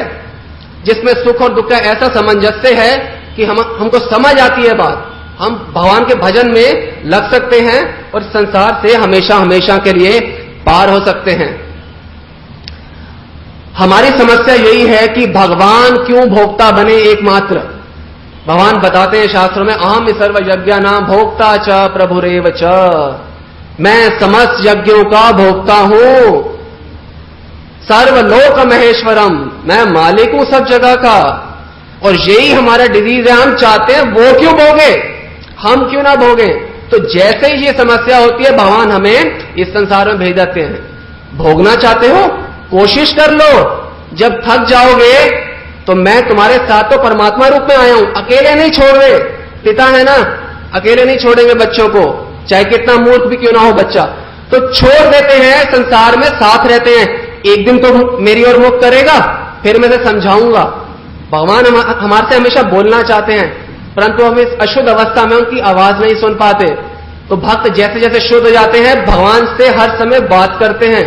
जिसमें सुख और दुख का ऐसा सामंजस्य है कि हमको समझ आती है बात। हम भगवान के भजन में लग सकते हैं और संसार से हमेशा हमेशा के लिए पार हो सकते हैं। हमारी समस्या यही है कि भगवान क्यों भोक्ता बने एकमात्र। भगवान बताते हैं शास्त्रों में, अहम सर्व यज्ञानां भोक्ता च प्रभुरेव च, मैं समस्त यज्ञों का भोक्ता हूं। सर्वलोक महेश्वरम, मैं मालिक हूं सब जगह का। और यही हमारा डिजीज है, हम चाहते हैं वो क्यों भोगे, हम क्यों ना भोगे। तो जैसे ही ये समस्या होती है भगवान हमें इस संसार में भेज देते हैं। भोगना चाहते हो, कोशिश कर लो, जब थक जाओगे तो मैं तुम्हारे साथ तो परमात्मा रूप में आया हूं, अकेले नहीं छोड़ रहे। पिता है ना, अकेले नहीं छोड़ेंगे बच्चों को, चाहे कितना मूर्ख भी क्यों ना हो बच्चा, तो छोड़ देते हैं, संसार में साथ रहते हैं। एक दिन तो मेरी ओर मुख करेगा, फिर मैं समझाऊंगा। भगवान हमारे से हमेशा बोलना चाहते हैं, परंतु हम इस अशुद्ध अवस्था में उनकी आवाज नहीं सुन पाते। तो भक्त जैसे जैसे शुद्ध हो जाते हैं भगवान से हर समय बात करते हैं।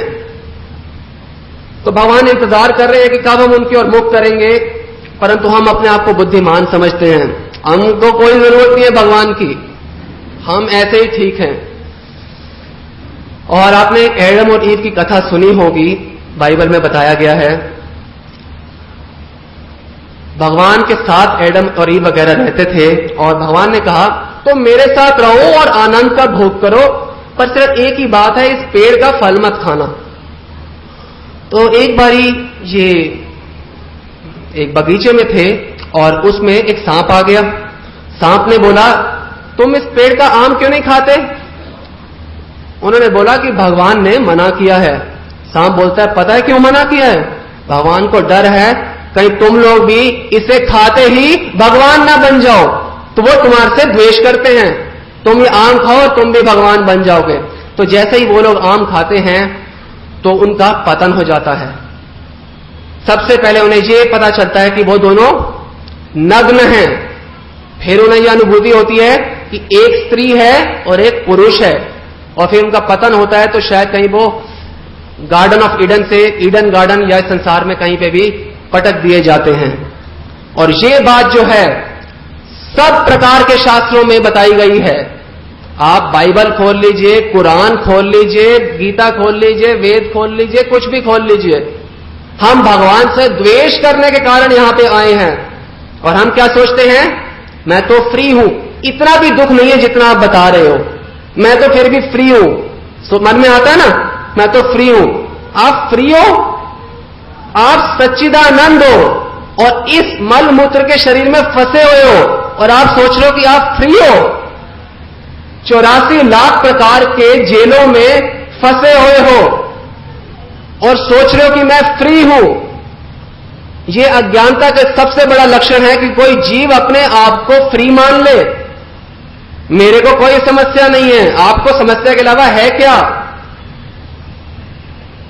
तो भगवान इंतजार कर रहे हैं कि कब हम उनकी ओर मुख करेंगे, परंतु हम अपने आप को बुद्धिमान समझते हैं। हमको कोई जरूरत नहीं है भगवान की, हम ऐसे ही ठीक हैं। और आपने एडम और ईव की कथा सुनी होगी, बाइबल में बताया गया है भगवान के साथ एडम और ईव वगैरह रहते थे और भगवान ने कहा तो मेरे साथ रहो और आनंद का भोग करो, पर सिर्फ एक ही बात है, इस पेड़ का फल मत खाना। तो एक बारी ये एक बगीचे में थे और उसमें एक सांप आ गया। सांप ने बोला तुम इस पेड़ का आम क्यों नहीं खाते। उन्होंने बोला कि भगवान ने मना किया है। सांप बोलता है पता है क्यों मना किया है, भगवान को डर है कहीं तुम लोग भी इसे खाते ही भगवान ना बन जाओ, तो वो तुम्हारे से द्वेष करते हैं। तुम ये आम खाओ तुम भी भगवान बन जाओगे। तो जैसे ही वो लोग आम खाते हैं तो उनका पतन हो जाता है। सबसे पहले उन्हें ये पता चलता है कि वो दोनों नग्न हैं। फिर उन्हें यह अनुभूति होती है कि एक स्त्री है और एक पुरुष है, और फिर उनका पतन होता है। तो शायद कहीं वो गार्डन ऑफ ईडन से ईडन गार्डन या संसार में कहीं पे भी पटक दिए जाते हैं। और ये बात जो है सब प्रकार के शास्त्रों में बताई गई है। आप बाइबल खोल लीजिए, कुरान खोल लीजिए, गीता खोल लीजिए, वेद खोल लीजिए, कुछ भी खोल लीजिए। हम भगवान से द्वेष करने के कारण यहां पे आए हैं और हम क्या सोचते हैं, मैं तो फ्री हूं, इतना भी दुख नहीं है जितना आप बता रहे हो, मैं तो फिर भी फ्री हूं। तो मन में आता है ना, मैं तो फ्री हूं। आप फ्री हो, आप सच्चिदानंद हो और इस मल मूत्र के शरीर में फंसे हुए हो और आप सोच रहे हो कि आप फ्री हो। 84 लाख प्रकार के जेलों में फंसे हुए हो और सोच रहे हो कि मैं फ्री हूं। यह अज्ञानता का सबसे बड़ा लक्षण है कि कोई जीव अपने आप को फ्री मान ले। मेरे को कोई समस्या नहीं है, आपको समस्या के अलावा है क्या।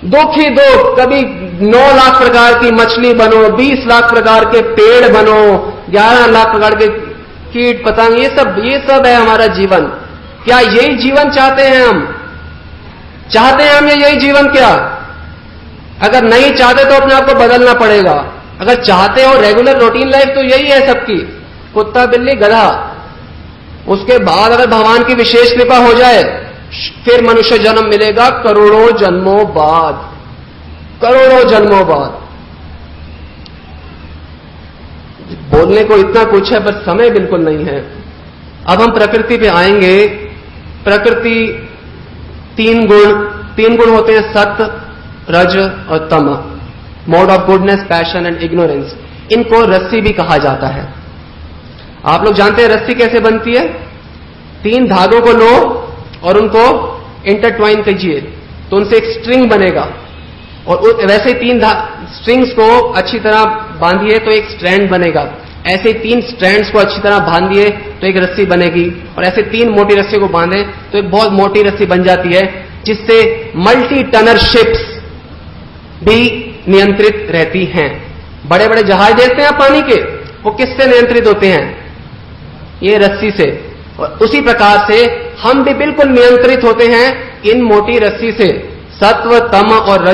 दुख ही दुख, कभी 9 लाख प्रकार की मछली बनो, 20 लाख प्रकार के पेड़ बनो, 11 लाख प्रकार के कीट पतंग, ये सब है हमारा जीवन। क्या यही जीवन चाहते हैं हम? चाहते हैं हम यही जीवन क्या? अगर नहीं चाहते तो अपने आप को बदलना पड़ेगा। अगर चाहते हो रेगुलर रूटीन लाइफ तो यही है सबकी, कुत्ता बिल्ली गधा। उसके बाद अगर भगवान की विशेष कृपा हो जाए फिर मनुष्य जन्म मिलेगा करोड़ों जन्मों बाद, करोड़ों जन्मों बाद। बोलने को इतना कुछ है पर समय बिल्कुल नहीं है। अब हम प्रकृति पे आएंगे। प्रकृति तीन गुण होते हैं, सत्य, रज और तम, mode of goodness, passion and ignorance. इनको रस्सी भी कहा जाता है। आप लोग जानते हैं रस्सी कैसे बनती है? 3 धागों को लो और उनको इंटरट्वाइन कीजिए तो उनसे एक स्ट्रिंग बनेगा, और वैसे ही 3 स्ट्रिंग्स को अच्छी तरह बांधिए तो एक स्ट्रैंड बनेगा। ऐसे 3 स्ट्रैंड्स को अच्छी तरह बांधिए तो एक रस्सी बनेगी, और ऐसे 3 मोटी रस्सी को बांधे तो एक बहुत मोटी रस्सी बन जाती है, जिससे मल्टी टनर शिप्स भी नियंत्रित रहती हैं। बड़े बड़े जहाज देखते हैं आप पानी के, वो किससे नियंत्रित होते हैं? ये रस्सी से। और उसी प्रकार से हम भी बिल्कुल नियंत्रित होते हैं इन मोटी रस्सी से। सत्व, तम और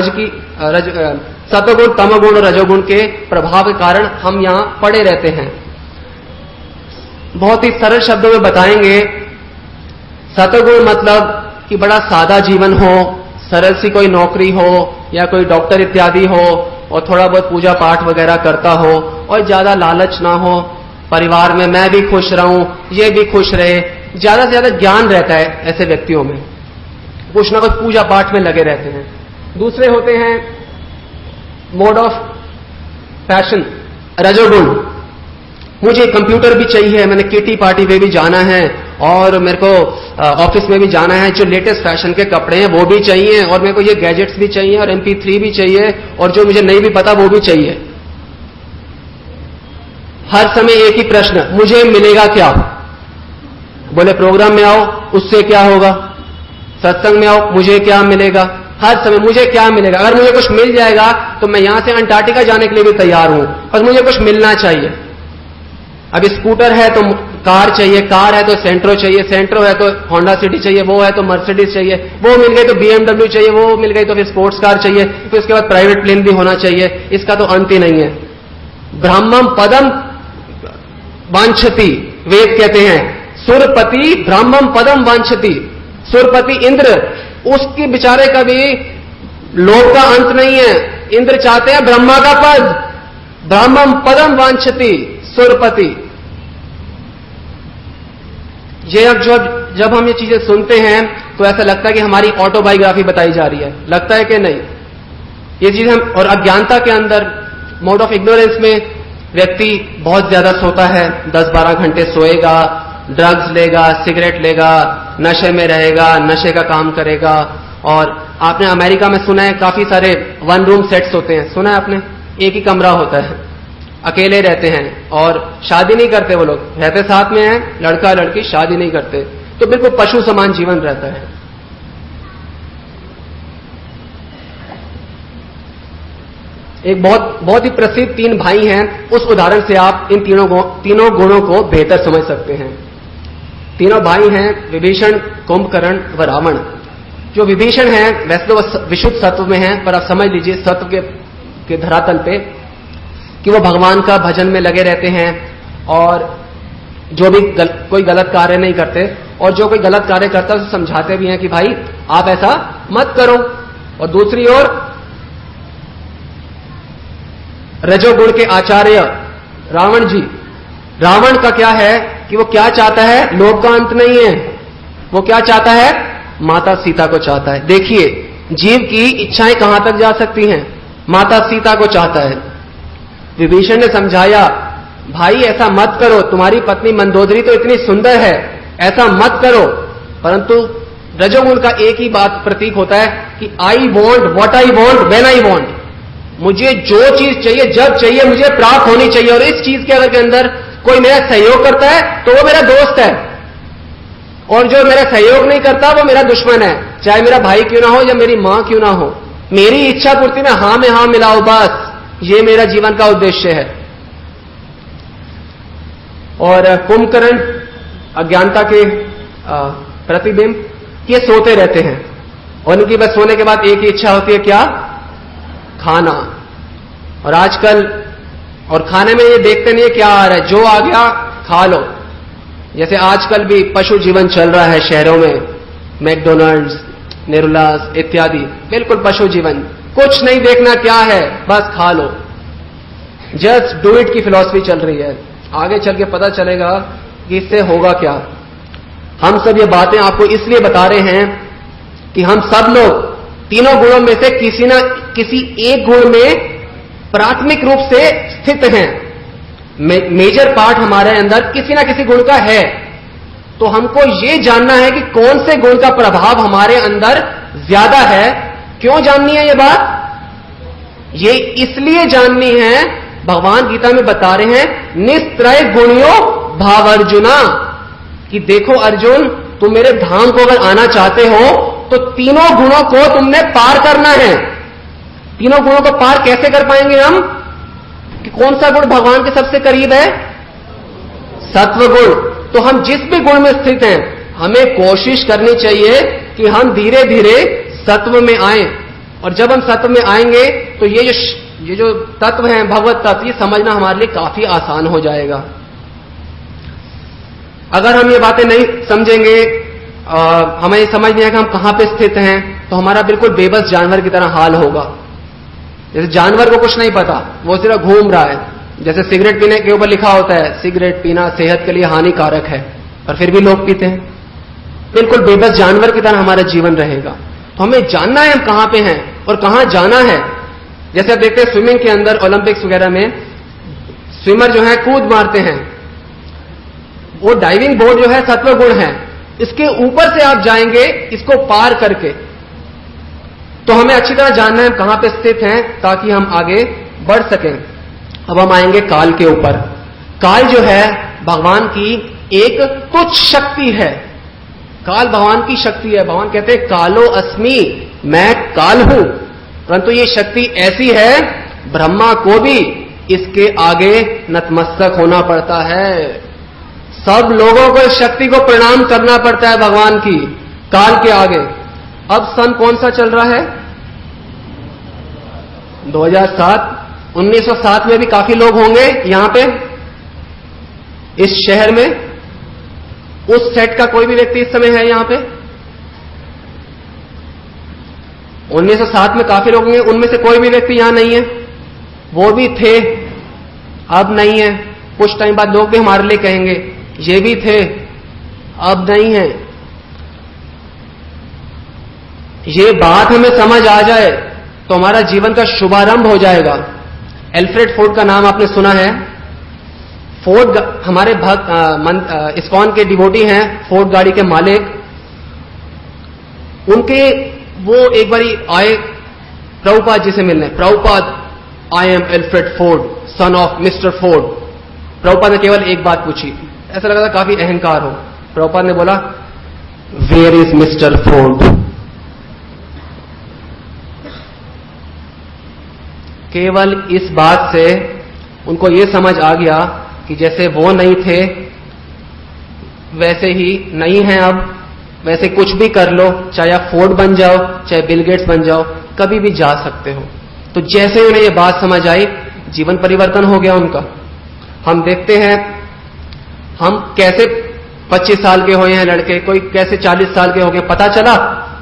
सत्वगुण, तमगुण और रजोगुण के प्रभाव के कारण हम यहां पड़े रहते हैं। बहुत ही सरल शब्दों में बताएंगे, सत्वगुण मतलब कि बड़ा सादा जीवन हो, सरल सी कोई नौकरी हो या कोई डॉक्टर इत्यादि हो और थोड़ा बहुत पूजा पाठ वगैरह करता हो और ज्यादा लालच ना हो, परिवार में मैं भी खुश रहूं, ये भी खुश रहे, ज्यादा से ज्यादा ज्ञान रहता है ऐसे व्यक्तियों में, कुछ ना कुछ पूजा पाठ में लगे रहते हैं। दूसरे होते हैं मोड ऑफ पैशन, रजोगुण। मुझे कंप्यूटर भी चाहिए, मैंने किटी पार्टी पे भी जाना है और मेरे को ऑफिस में भी जाना है, जो लेटेस्ट फैशन के कपड़े हैं वो भी चाहिए और मेरे को ये गैजेट्स भी चाहिए और MP3 भी चाहिए और जो मुझे नहीं भी पता वो भी चाहिए। हर समय एक ही प्रश्न, मुझे मिलेगा क्या? बोले प्रोग्राम में आओ, उससे क्या होगा? सत्संग में आओ, मुझे क्या मिलेगा? हर समय मुझे क्या मिलेगा? अगर मुझे कुछ मिल जाएगा तो मैं यहां से अंटार्कटिका जाने के लिए भी तैयार हूं, और मुझे कुछ मिलना चाहिए। अब स्कूटर है तो कार चाहिए, कार है तो सेंट्रो चाहिए, सेंट्रो है तो होंडा सिटी चाहिए, वो है तो मर्सिडीज चाहिए, वो मिल गई तो BMW चाहिए, वो मिल गई तो फिर स्पोर्ट्स कार चाहिए, फिर उसके बाद प्राइवेट प्लेन भी होना चाहिए। इसका तो अंत ही नहीं है। ब्रह्मम पदम वांछति, वेद कहते हैं सुरपति ब्रह्मम पदम वांछति। सुरपति इंद्र, उसकी बेचारे का भी लोभ का अंत नहीं है। इंद्र चाहते हैं ब्रह्मा का पद, ब्रह्मम पदम वांछति सुरपति। ये अब जब हम ये चीजें सुनते हैं तो ऐसा लगता है कि हमारी ऑटोबायोग्राफी बताई जा रही है, लगता है कि नहीं? ये चीजें हम, और अज्ञानता के अंदर, मोड ऑफ इग्नोरेंस में व्यक्ति बहुत ज्यादा सोता है, 10-12 घंटे सोएगा, ड्रग्स लेगा, सिगरेट लेगा, नशे में रहेगा, नशे का काम करेगा। और आपने अमेरिका में सुना है काफी सारे 1 रूम सेट्स होते हैं, सुना है आपने? एक ही कमरा होता है, अकेले रहते हैं और शादी नहीं करते। वो लोग रहते साथ में हैं, लड़का लड़की, शादी नहीं करते, तो बिल्कुल पशु समान जीवन रहता है। एक बहुत ही प्रसिद्ध 3 भाई हैं, उस उदाहरण से आप इन तीनों गुणों को बेहतर समझ सकते हैं। तीनों भाई हैं विभीषण, कुंभकर्ण व रावण। जो विभीषण हैं वैसे तो विशुद्ध सत्व में हैं, पर आप समझ लीजिए सत्व के धरातल पे कि वो भगवान का भजन में लगे रहते हैं और जो भी कोई गलत कार्य नहीं करते, और जो कोई गलत कार्य करता है उसे समझाते भी हैं कि भाई आप ऐसा मत करो। और दूसरी ओर रजोगुण के आचार्य रावण जी, रावण का क्या है कि वो क्या चाहता है? लोभ का अंत नहीं है। वो क्या चाहता है? माता सीता को चाहता है। देखिए जीव की इच्छाएं कहां तक जा सकती हैं। माता सीता को चाहता है। विभीषण ने समझाया, भाई ऐसा मत करो, तुम्हारी पत्नी मंदोदरी तो इतनी सुंदर है, ऐसा मत करो। परंतु रजोगुण का एक ही बात प्रतीक होता है कि I want what I want when I want. मुझे जो चीज चाहिए जब चाहिए मुझे प्राप्त होनी चाहिए, और इस चीज के अगर के अंदर कोई मेरा सहयोग करता है तो वो मेरा दोस्त है, और जो मेरा सहयोग नहीं करता वो मेरा दुश्मन है, चाहे मेरा भाई क्यों ना हो या मेरी मां क्यों ना हो। मेरी इच्छा पूर्ति में हां में हां मिलाओ, बस ये मेरा जीवन का उद्देश्य है। और कुंभकर्ण अज्ञानता के प्रतिबिंब, ये सोते रहते हैं और उनकी बस सोने के बाद एक ही इच्छा होती है, क्या? खाना। और आजकल और खाने में ये देखते नहीं है क्या आ रहा है, जो आ गया खा लो। जैसे आजकल भी पशु जीवन चल रहा है शहरों में, मैकडोनल्ड्स, नेरुलास इत्यादि, बिल्कुल पशु जीवन, कुछ नहीं देखना क्या है, बस खा लो। जस्ट डू इट की फिलॉसफी चल रही है। आगे चल के पता चलेगा कि इससे होगा क्या। हम सब ये बातें आपको इसलिए बता रहे हैं कि हम सब लोग तीनों गुणों में से किसी न किसी एक गुण में प्राथमिक रूप से स्थित हैं। मेजर पार्ट हमारे अंदर किसी ना किसी गुण का है। तो हमको ये जानना है कि कौन से गुण का प्रभाव हमारे अंदर ज्यादा है। क्यों जाननी है ये बात? ये इसलिए जाननी है, भगवान गीता में बता रहे हैं, निस्त्रय गुणियो भाव अर्जुना, कि देखो अर्जुन, तुम मेरे धाम को अगर आना चाहते हो तो तीनों गुणों को तुमने पार करना है। तीनों गुणों को पार कैसे कर पाएंगे हम? कि कौन सा गुण भगवान के सबसे करीब है? सत्व गुण। तो हम जिस भी गुण में स्थित हैं, हमें कोशिश करनी चाहिए कि हम धीरे धीरे सत्व में आए। और जब हम सत्व में आएंगे तो ये जो तत्व हैं, भगवत तत्व, ये समझना हमारे लिए काफी आसान हो जाएगा। अगर हम ये बातें नहीं समझेंगे, हमें ये समझ नहीं आएगा हम कहां पे स्थित हैं, तो हमारा बिल्कुल बेबस जानवर की तरह हाल होगा। जैसे जानवर को कुछ नहीं पता, वो सिर्फ घूम रहा है। जैसे सिगरेट पीने के ऊपर लिखा होता है सिगरेट पीना सेहत के लिए हानिकारक है, पर फिर भी लोग पीते हैं। बिल्कुल बेबस जानवर की तरह हमारा जीवन रहेगा। तो हमें जानना है हम कहां पे हैं और कहां जाना है। जैसे आप देखते हैं स्विमिंग के अंदर, ओलंपिक्स वगैरह में स्विमर जो है कूद मारते हैं, वो डाइविंग बोर्ड जो है सत्व गुण है, इसके ऊपर से आप जाएंगे इसको पार करके। तो हमें अच्छी तरह जानना है हम कहां पे स्थित हैं ताकि हम आगे बढ़ सकें। अब हम आएंगे काल के ऊपर। काल जो है भगवान की एक तुच्छ शक्ति है। काल भगवान की शक्ति है। भगवान कहते हैं कालो अस्मि, मैं काल हूं। परंतु ये शक्ति ऐसी है, ब्रह्मा को भी इसके आगे नतमस्तक होना पड़ता है। सब लोगों को इस शक्ति को प्रणाम करना पड़ता है भगवान की, काल के आगे। अब सन कौन सा चल रहा है? 2007। 1907 में भी काफी लोग होंगे यहां पे इस शहर में। उस सेट का कोई भी व्यक्ति इस समय है यहां पे? 1907 में काफी लोग होंगे, उनमें से कोई भी व्यक्ति यहां नहीं है? वो भी थे, अब नहीं है। कुछ टाइम बाद लोग भी हमारे लिए कहेंगे ये भी थे, अब नहीं है। ये बात हमें समझ आ जाए तो हमारा जीवन का शुभारंभ हो जाएगा। एल्फ्रेड फोर्ड का नाम आपने सुना है? फोर्ड हमारे भक्त इस्कॉन के डिवोटी हैं, फोर्ड गाड़ी के मालिक। उनके वो एक बारी आए प्रभुपाद जी से मिलने। Prabhupada, I am Alfred Ford, son of mister Ford. Prabhupada ने केवल एक बात पूछी, ऐसा लगा था काफी अहंकार हो। प्रभुपाद ने बोला, वेयर इज मिस्टर फोर्ड? केवल इस बात से उनको यह समझ आ गया कि जैसे वो नहीं थे वैसे ही नहीं है अब। वैसे कुछ भी कर लो, चाहे आप फोर्ड बन जाओ, चाहे बिल गेट्स बन जाओ, कभी भी जा सकते हो। तो जैसे उन्हें यह बात समझ आई, जीवन परिवर्तन हो गया उनका। हम देखते हैं हम कैसे 25 साल के हुए हैं लड़के, कोई कैसे 40 साल के हो गए। पता चला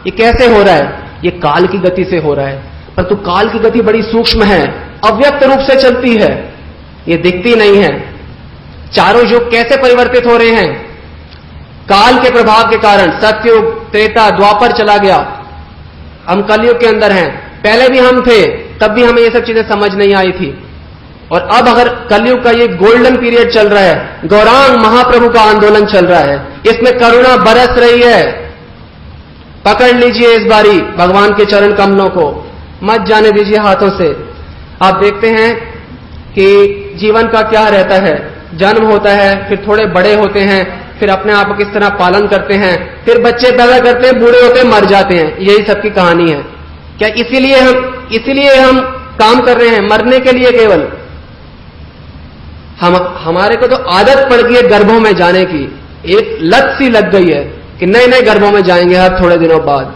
ये कैसे हो रहा है? ये काल की गति से हो रहा है। परंतु काल की गति बड़ी सूक्ष्म है, अव्यक्त रूप से चलती है, ये दिखती नहीं है। चारों युग कैसे परिवर्तित हो रहे हैं? काल के प्रभाव के कारण। सतयुग, त्रेता, द्वापर चला गया, हम कलयुग के अंदर हैं। पहले भी हम थे, तब भी हमें ये सब चीजें समझ नहीं आई थी। और अब अगर कलयुग का ये गोल्डन पीरियड चल रहा है, गौरांग महाप्रभु का आंदोलन चल रहा है, इसमें करुणा बरस रही है। पकड़ लीजिए इस बारी भगवान के चरण कमलों को, मत जाने दीजिए हाथों से। आप देखते हैं कि जीवन का क्या रहता है, जन्म होता है, फिर थोड़े बड़े होते हैं, फिर अपने आप को किस तरह पालन करते हैं, फिर बच्चे पैदा करते हैं, बूढ़े होते हैं, मर जाते हैं। यही सबकी कहानी है। क्या इसीलिए हम काम कर रहे हैं? मरने के लिए केवल? हमारे को तो आदत पड़ गई है गर्भों में जाने की, एक लत सी लग गई है कि नए नए गर्भों में जाएंगे हर थोड़े दिनों बाद।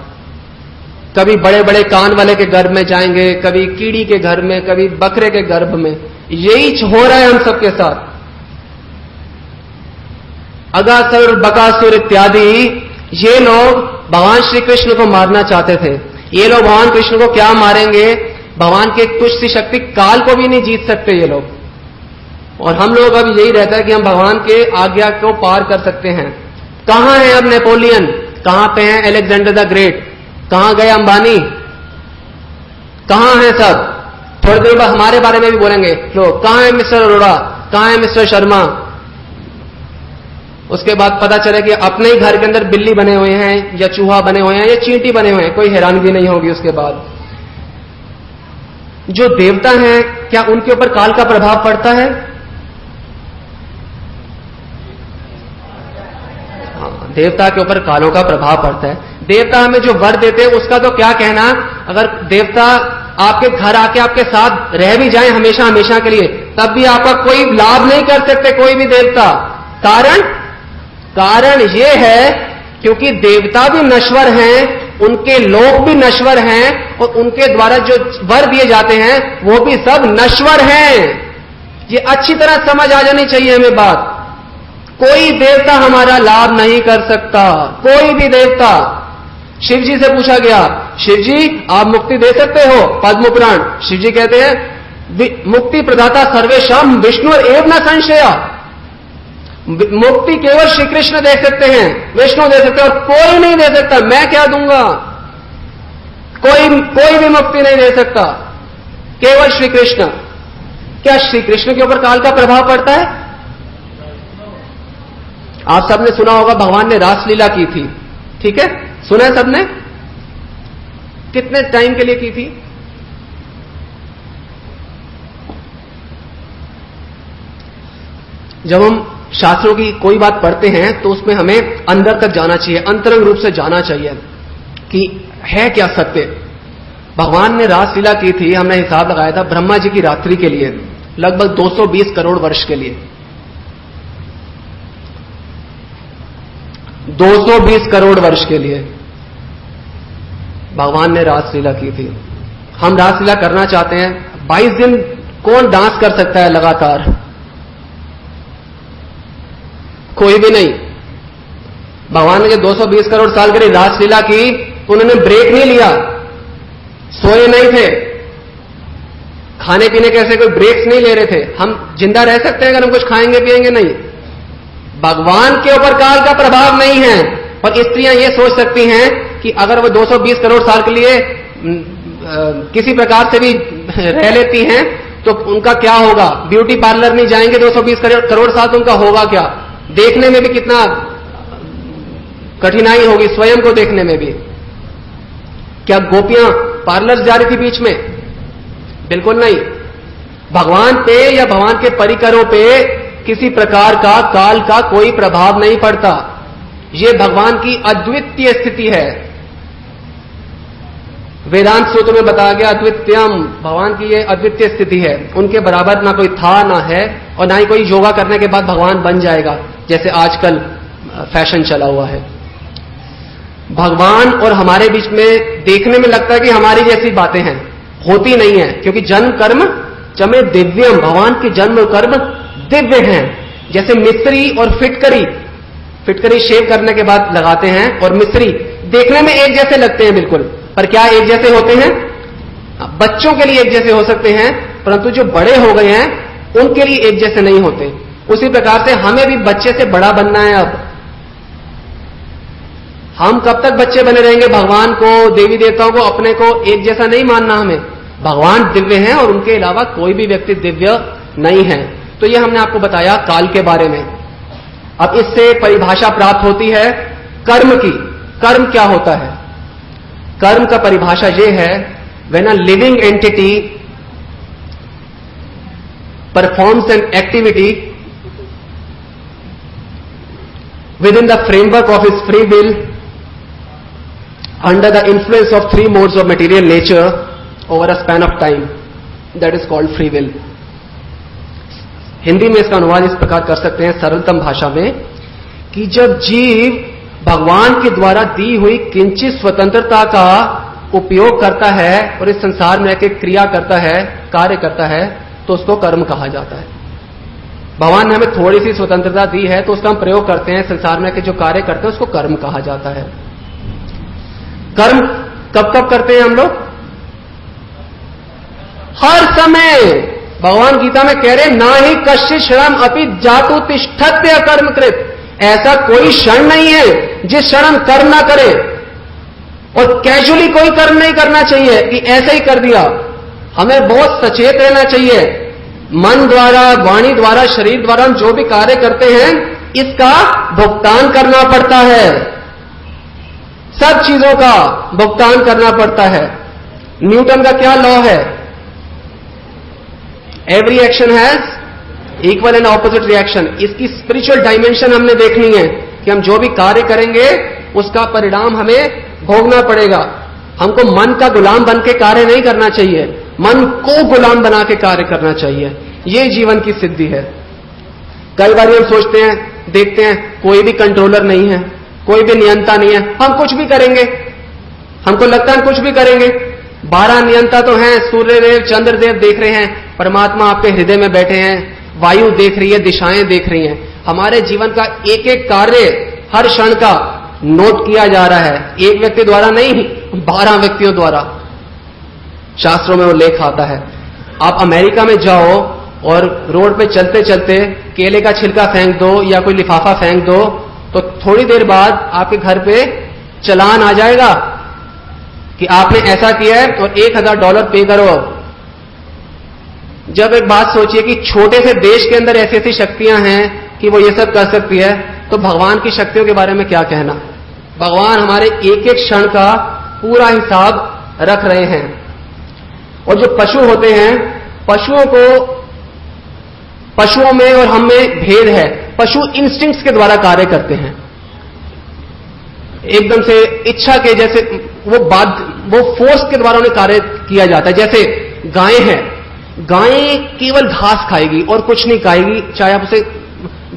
कभी बड़े बड़े कान वाले के गर्भ में जाएंगे, कभी कीड़ी के घर में, कभी बकरे के गर्भ में। यही हो रहा है हम सबके साथ। अगासुर, बकासुर इत्यादि ये लोग भगवान श्री कृष्ण को मारना चाहते थे। ये लोग भगवान कृष्ण को क्या मारेंगे? भगवान की तुच्छ सी शक्ति काल को भी नहीं जीत सकते ये लोग। और हम लोग अब यही रहता है कि हम भगवान के आज्ञा को पार कर सकते हैं। कहां है अब नेपोलियन? कहां पे है अलेक्जेंडर द ग्रेट? कहां गए अंबानी? कहां है सब? थोड़ी देर बाद हमारे बारे में भी बोलेंगे लोग, कहां है मिस्टर अरोड़ा, कहां है मिस्टर शर्मा? उसके बाद पता चले कि अपने ही घर के अंदर बिल्ली बने हुए हैं, या चूहा बने हुए हैं, या चींटी बने हुए हैं। कोई हैरानगी नहीं होगी उसके बाद। जो देवता हैं, क्या उनके ऊपर काल का प्रभाव पड़ता है? हाँ, देवता के ऊपर कालों का प्रभाव पड़ता है। देवता हमें जो वर देते हैं उसका तो क्या कहना। अगर देवता आपके घर आके आपके साथ रह भी जाएं हमेशा हमेशा के लिए, तब भी आपका कोई लाभ नहीं कर सकते कोई भी देवता। कारण यह है क्योंकि देवता भी नश्वर हैं, उनके लोग भी नश्वर हैं, और उनके द्वारा जो वर दिए जाते हैं वो भी सब नश्वर हैं। ये अच्छी तरह समझ आ जानी चाहिए हमें बात। कोई देवता हमारा लाभ नहीं कर सकता, कोई भी देवता। शिव जी से पूछा गया, शिव जी आप मुक्ति दे सकते हो? पद्म पुराण, शिव जी कहते हैं मुक्ति प्रदाता सर्वेशम विष्णु एव न संशया। मुक्ति केवल श्री कृष्ण दे सकते हैं, विष्णु दे सकते हैं, और कोई नहीं दे सकता। मैं क्या दूंगा? कोई भी मुक्ति नहीं दे सकता, केवल श्री कृष्ण। क्या श्री कृष्ण के ऊपर काल का प्रभाव पड़ता है? आप सबने सुना होगा भगवान ने रासलीला की थी, ठीक है, सुना है सबने? कितने टाइम के लिए की थी? जब हम शास्त्रों की कोई बात पढ़ते हैं तो उसमें हमें अंदर तक जाना चाहिए, अंतरंग रूप से जाना चाहिए कि है क्या सत्य। भगवान ने रासलीला की थी, हमने हिसाब लगाया था ब्रह्मा जी की रात्रि के लिए, लगभग 220 करोड़ वर्ष के लिए। 220 करोड़ वर्ष के लिए भगवान ने रासलीला की थी। हम रासलीला करना चाहते हैं, 22 दिन कौन डांस कर सकता है लगातार? कोई भी नहीं। भगवान ने जब 220 करोड़ साल के लिए रासलीला की तो उन्होंने ब्रेक नहीं लिया, सोए नहीं थे, खाने पीने के ऐसे कोई ब्रेक्स नहीं ले रहे थे। हम जिंदा रह सकते हैं अगर हम कुछ खाएंगे पिएंगे? नहीं। भगवान के ऊपर काल का प्रभाव नहीं है। और स्त्रियां ये सोच सकती हैं कि अगर वो 220 करोड़ साल के लिए किसी प्रकार से भी रह लेती हैं तो उनका क्या होगा? ब्यूटी पार्लर नहीं जाएंगे 220 करोड़ साल, तो उनका होगा क्या? देखने में भी कितना कठिनाई होगी, स्वयं को देखने में भी। क्या गोपियां पार्लर जा रही थी बीच में? बिल्कुल नहीं। भगवान पे या भगवान के परिकरों पे किसी प्रकार का काल का कोई प्रभाव नहीं पड़ता। यह भगवान की अद्वितीय स्थिति है। वेदांत सूत्र में बताया गया अद्वितीयम, भगवान की यह अद्वितीय स्थिति है। उनके बराबर ना कोई था ना है, और ना ही कोई योगा करने के बाद भगवान बन जाएगा जैसे आजकल फैशन चला हुआ है। भगवान और हमारे बीच में देखने में लगता है कि हमारी जैसी बातें हैं, होती नहीं है, क्योंकि जन्म कर्म चमे दिव्यम, भगवान के जन्म कर्म दिव्य हैं। जैसे मिस्री और फिटकरी शेव करने के बाद लगाते हैं, और मिस्री देखने में एक जैसे लगते हैं बिल्कुल, पर क्या एक जैसे होते हैं? बच्चों के लिए एक जैसे हो सकते हैं, परंतु जो बड़े हो गए हैं उनके लिए एक जैसे नहीं होते। उसी प्रकार से हमें भी बच्चे से बड़ा बनना है। अब हम कब तक बच्चे बने रहेंगे? भगवान को, देवी देवताओं को, अपने को एक जैसा नहीं मानना हमें। भगवान दिव्य हैं और उनके अलावा कोई भी व्यक्ति दिव्य नहीं है। तो यह हमने आपको बताया काल के बारे में। अब इससे परिभाषा प्राप्त होती है कर्म की। कर्म क्या होता है? कर्म का परिभाषा यह है, when a living entity performs an activity within the framework of his free will under the influence of three modes of material nature over a span of time, that is called free will. Hindi में इसका अनुवाद इस प्रकार कर सकते हैं सरलतम भाषा में कि जब जीव भगवान के द्वारा दी हुई किंचित स्वतंत्रता का उपयोग करता है और इस संसार में एक क्रिया करता है, कार्य करता है, तो उसको कर्म कहा जाता है। भगवान ने हमें थोड़ी सी स्वतंत्रता दी है तो उसका हम प्रयोग करते हैं, संसार में के जो कार्य करते हैं उसको कर्म कहा जाता है। कर्म कब कब करते हैं हम लोग? हर समय। भगवान गीता में कह रहे ना ही कश्चित् क्षणम अपि जातु तिष्ठत्य कर्मकृत। ऐसा कोई क्षण नहीं है जिस क्षण हम कर्म ना करें, और कैजुअली कोई कर्म नहीं करना चाहिए कि ऐसे ही कर दिया। हमें बहुत सचेत रहना चाहिए। मन द्वारा, वाणी द्वारा, शरीर द्वारा हम जो भी कार्य करते हैं इसका भुगतान करना पड़ता है। सब चीजों का भुगतान करना पड़ता है। न्यूटन का क्या लॉ है? Every action has equal and opposite reaction. इसकी स्पिरिचुअल डायमेंशन हमने देखनी है कि हम जो भी कार्य करेंगे उसका परिणाम हमें भोगना पड़ेगा। हमको मन का गुलाम बन के कार्य नहीं करना चाहिए, मन को गुलाम बना के कार्य करना चाहिए। ये जीवन की सिद्धि है। कई बार हम सोचते हैं, देखते हैं, कोई भी कंट्रोलर नहीं है, कोई भी नियंता नहीं है, हम कुछ भी करेंगे, हमको लगता है हम कुछ भी करेंगे। 12 नियंता तो हैं, सूर्यदेव, चंद्रदेव देख रहे हैं, परमात्मा आपके हृदय में बैठे हैं, वायु देख रही है, दिशाएं देख रही हैं। हमारे जीवन का एक एक कार्य हर क्षण का नोट किया जा रहा है, एक व्यक्ति द्वारा नहीं, 12 व्यक्तियों द्वारा। शास्त्रों में वो लेख आता है। आप अमेरिका में जाओ और रोड पे चलते चलते केले का छिलका फेंक दो या कोई लिफाफा फेंक दो, तो थोड़ी देर बाद आपके घर पे चालान आ जाएगा कि आपने ऐसा किया है और $1000 पे करो। जब एक बात सोचिए कि छोटे से देश के अंदर ऐसी ऐसी शक्तियां हैं कि वो ये सब कर सकती है, तो भगवान की शक्तियों के बारे में क्या कहना। भगवान हमारे एक एक क्षण का पूरा हिसाब रख रहे हैं। और जो पशु होते हैं, पशुओं में और हम में भेद है। पशु इंस्टिंक्ट्स के द्वारा कार्य करते हैं, एकदम से इच्छा के जैसे वो फोर्स के द्वारा उन्हें कार्य किया जाता है। जैसे गायें हैं, गायें केवल घास खाएगी और कुछ नहीं खाएगी, चाहे आप उसे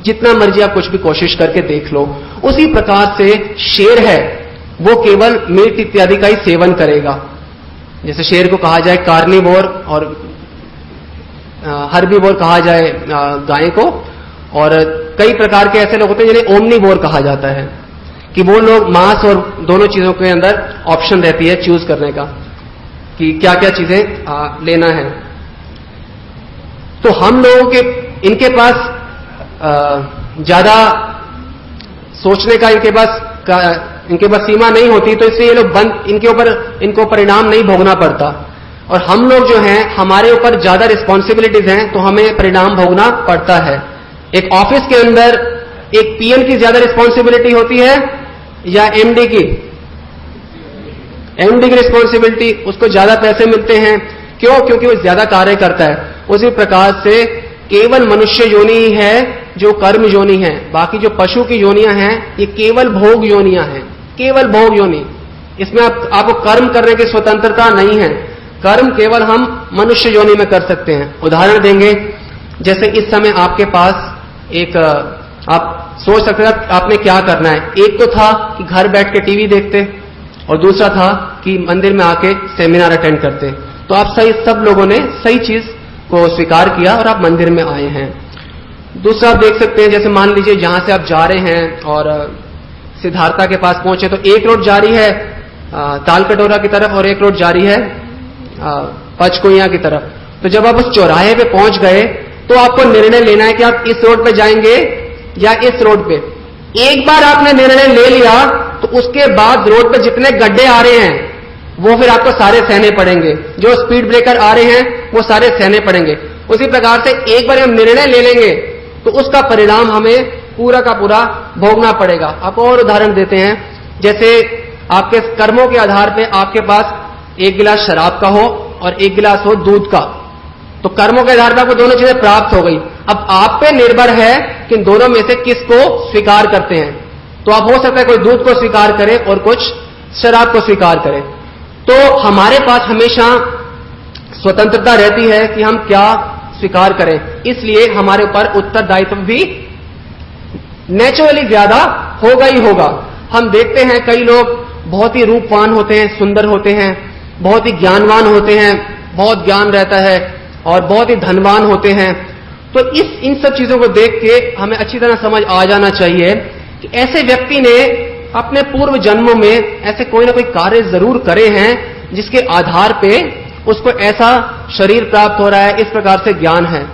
जितना मर्जी आप कुछ भी कोशिश करके देख लो। उसी प्रकार से शेर है, वो केवल मीट इत्यादि का ही सेवन करेगा। जैसे शेर को कहा जाए कार्निवोर और हर्बीवोर कहा जाए गाय को, और कई प्रकार के ऐसे लोग होते हैं जिन्हें ओमनीवोर कहा जाता है, कि वो लोग मांस और दोनों चीजों के अंदर ऑप्शन रहती है चूज करने का कि क्या क्या चीजें लेना है। तो हम लोगों के इनके पास ज्यादा सोचने का इनके पास सीमा नहीं होती, तो इसलिए ये लोग इनको परिणाम नहीं भोगना पड़ता। और हम लोग जो हैं, हमारे ऊपर ज्यादा रिस्पॉन्सिबिलिटीज हैं, तो हमें परिणाम भोगना पड़ता है। एक ऑफिस के अंदर एक पीएम की ज्यादा रिस्पॉन्सिबिलिटी होती है या एमडी की? एमडी की रिस्पॉन्सिबिलिटी, उसको ज्यादा पैसे मिलते हैं। क्यों? क्योंकि वो ज्यादा कार्य करता है। उसी प्रकार से केवल मनुष्य योनि ही है जो कर्म योनि है। बाकी जो पशु की योनियां हैं, ये केवल भोग योनियां हैं, केवल भोग योनि। इसमें आपको कर्म करने की स्वतंत्रता नहीं है। कर्म केवल हम मनुष्य योनि में कर सकते हैं। उदाहरण देंगे, जैसे इस समय आपके पास आप सोच सकते हैं आपने क्या करना है। एक तो था कि घर बैठ के टीवी देखते, और दूसरा था कि मंदिर में आके सेमिनार अटेंड करते। तो आप सब लोगों ने सही चीज को स्वीकार किया और आप मंदिर में आए हैं। दूसरा आप देख सकते हैं, जैसे मान लीजिए जहां से आप जा रहे हैं और सिद्धार्था के पास पहुंचे, तो एक रोड जा रही है तालकटोरा की तरफ और एक रोड जा रही है पचकुइया की तरफ। तो जब आप उस चौराहे पे पहुंच गए, तो आपको निर्णय लेना है कि आप इस रोड पे जाएंगे या इस रोड पे। एक बार आपने निर्णय ले लिया, तो उसके बाद रोड पे जितने गड्ढे आ रहे हैं वो फिर आपको सारे सहने पड़ेंगे। जो स्पीड ब्रेकर आ रहे हैं वो सारे सहने पड़ेंगे। उसी प्रकार से एक बार हम निर्णय ले लेंगे तो उसका परिणाम हमें पूरा का पूरा भोगना पड़ेगा। आपको और उदाहरण देते हैं, जैसे आपके कर्मों के आधार पे आपके पास एक गिलास शराब का हो और एक गिलास हो दूध का, तो कर्मों के आधार पर आपको दोनों चीजें प्राप्त हो गई। अब आप पे निर्भर है कि इन दोनों में से किसको स्वीकार करते हैं। तो आप हो सकता है कोई दूध को स्वीकार करे और कुछ शराब को स्वीकार करे। तो हमारे पास हमेशा स्वतंत्रता रहती है कि हम क्या स्वीकार करें, इसलिए हमारे ऊपर उत्तरदायित्व भी नेचुरली ज्यादा होगा ही होगा। हम देखते हैं कई लोग बहुत ही रूपवान होते हैं, सुंदर होते हैं, बहुत ही ज्ञानवान होते हैं, बहुत ज्ञान रहता है और बहुत ही धनवान होते हैं। तो इन सब चीजों को देख के हमें अच्छी तरह समझ आ जाना चाहिए कि ऐसे व्यक्ति ने अपने पूर्व जन्मों में ऐसे कोई ना कोई कार्य जरूर करे हैं जिसके आधार पे उसको ऐसा शरीर प्राप्त हो रहा है, इस प्रकार से ज्ञान है।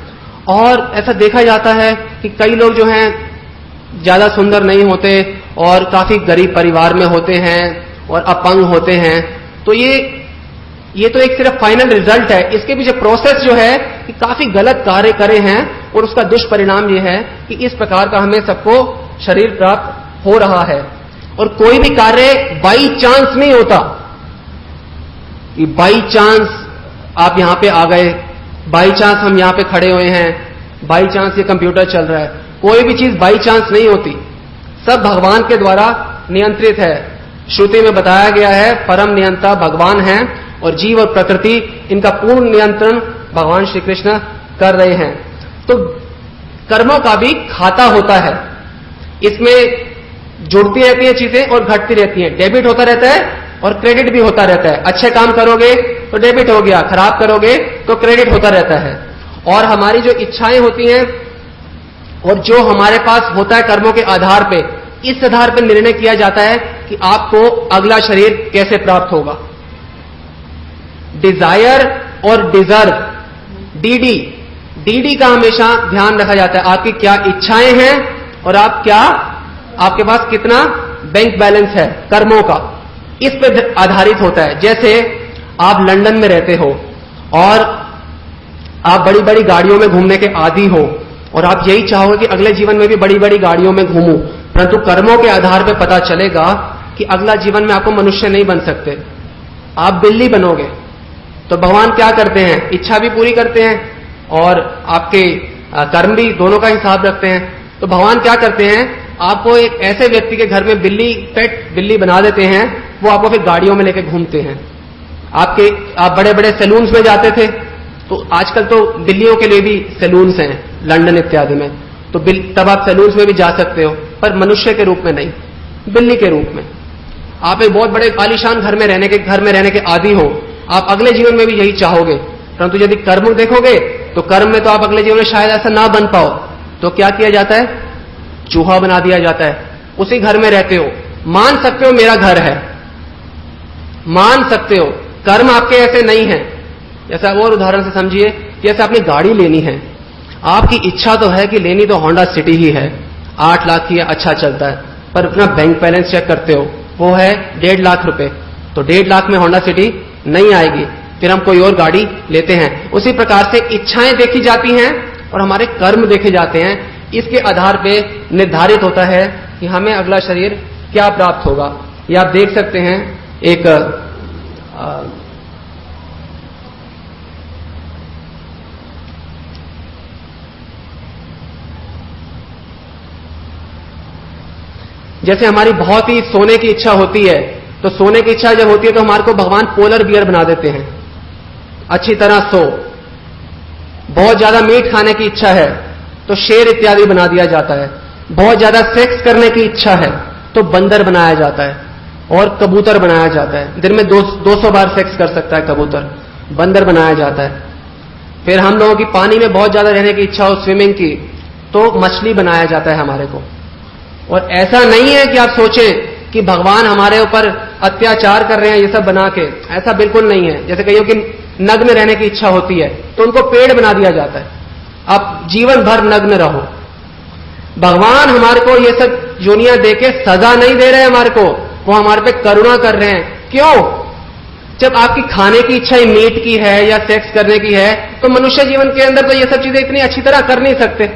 और ऐसा देखा जाता है कि कई लोग जो हैं ज्यादा सुंदर नहीं होते और काफी गरीब परिवार में होते हैं और अपंग होते हैं। तो ये तो एक सिर्फ फाइनल रिजल्ट है। इसके पीछे प्रोसेस जो है कि काफी गलत कार्य करे हैं और उसका दुष्परिणाम ये है कि इस प्रकार का हमें सबको शरीर प्राप्त हो रहा है। और कोई भी कार्य बाई चांस नहीं होता कि बाई चांस आप यहां पे आ गए, बाई चांस हम यहां पे खड़े हुए हैं, बाई चांस ये कंप्यूटर चल रहा है। कोई भी चीज बाई चांस नहीं होती, सब भगवान के द्वारा नियंत्रित है। श्रुति में बताया गया है परम नियंता भगवान हैं और जीव और प्रकृति इनका पूर्ण नियंत्रण भगवान श्री कृष्ण कर रहे हैं। तो कर्मों का भी खाता होता है, इसमें जुड़ती रहती हैं चीजें और घटती रहती हैं। डेबिट होता रहता है और क्रेडिट भी होता रहता है। अच्छे काम करोगे तो डेबिट हो गया, खराब करोगे तो क्रेडिट होता रहता है। और हमारी जो इच्छाएं होती हैं और जो हमारे पास होता है कर्मों के आधार पे, इस आधार पर निर्णय किया जाता है कि आपको अगला शरीर कैसे प्राप्त होगा। डिजायर और डिजर्व, डीडी का हमेशा ध्यान रखा जाता है। आपकी क्या इच्छाएं हैं और आपके पास कितना बैंक बैलेंस है कर्मों का, इस पर आधारित होता है। जैसे आप लंदन में रहते हो और आप बड़ी बड़ी गाड़ियों में घूमने के आदी हो और आप यही चाहोगे कि अगले जीवन में भी बड़ी बड़ी गाड़ियों में घूमूं, परंतु कर्मों के आधार पर पता चलेगा कि अगला जीवन में आपको मनुष्य नहीं बन सकते, आप बिल्ली बनोगे। तो भगवान क्या करते हैं, इच्छा भी पूरी करते हैं और आपके कर्म भी, दोनों का हिसाब रखते हैं। तो भगवान क्या करते हैं, आपको एक ऐसे व्यक्ति के घर में पेट बिल्ली बना देते हैं, वो आपको फिर गाड़ियों में लेकर घूमते हैं। आप बड़े बड़े सैलून्स में जाते थे, तो आजकल तो बिल्लियों के लिए भी सैलून्स हैं लंदन इत्यादि में, तो तब आप सैलून्स में भी जा सकते हो, पर मनुष्य के रूप में नहीं, बिल्ली के रूप में। आप एक बहुत बड़े आलीशान घर में रहने के आदी हो, आप अगले जीवन में भी यही चाहोगे, परंतु यदि कर्म देखोगे तो कर्म में तो आप अगले जीवन में शायद ऐसा ना बन पाओ, तो क्या किया जाता है, चूहा बना दिया जाता है। उसी घर में रहते हो, मान सकते हो मेरा घर है, मान सकते हो, कर्म आपके ऐसे नहीं है। जैसा और उदाहरण से समझिए, जैसे आपने गाड़ी लेनी है, आपकी इच्छा तो है कि लेनी तो होंडा सिटी ही है, 8 लाख की है, अच्छा चलता है, पर अपना बैंक बैलेंस चेक करते हो, वो है 1.5 लाख रुपए, तो 1.5 लाख में होंडा सिटी नहीं आएगी, फिर हम कोई और गाड़ी लेते हैं। उसी प्रकार से इच्छाएं देखी जाती हैं और हमारे कर्म देखे जाते हैं, इसके आधार पे निर्धारित होता है कि हमें अगला शरीर क्या प्राप्त होगा। ये आप देख सकते हैं एक जैसे हमारी बहुत ही सोने की इच्छा होती है, तो सोने की इच्छा जब होती है तो हमारे को भगवान पोलर बियर बना देते हैं, अच्छी तरह सो। बहुत ज्यादा मीट खाने की इच्छा है तो शेर इत्यादि बना दिया जाता है। बहुत ज्यादा सेक्स करने की इच्छा है तो बंदर बनाया जाता है और कबूतर बनाया जाता है। दिन में 200 बार सेक्स कर सकता है कबूतर, बंदर बनाया जाता है। फिर हम लोगों की पानी में बहुत ज्यादा रहने की इच्छा हो, स्विमिंग की, तो मछली बनाया जाता है हमारे को। और ऐसा नहीं है कि आप सोचें कि भगवान हमारे ऊपर अत्याचार कर रहे हैं ये सब बना के, ऐसा बिल्कुल नहीं है। जैसे कईयों की नग्न रहने की इच्छा होती है तो उनको पेड़ बना दिया जाता है, आप जीवन भर नग्न रहो। भगवान हमारे को ये सब योनियां देके सजा नहीं दे रहे हमारे को, वो हमारे पे करुणा कर रहे हैं। क्यों? जब आपकी खाने की इच्छा मीट की है या सेक्स करने की है, तो मनुष्य जीवन के अंदर तो ये सब चीजें इतनी अच्छी तरह कर नहीं सकते।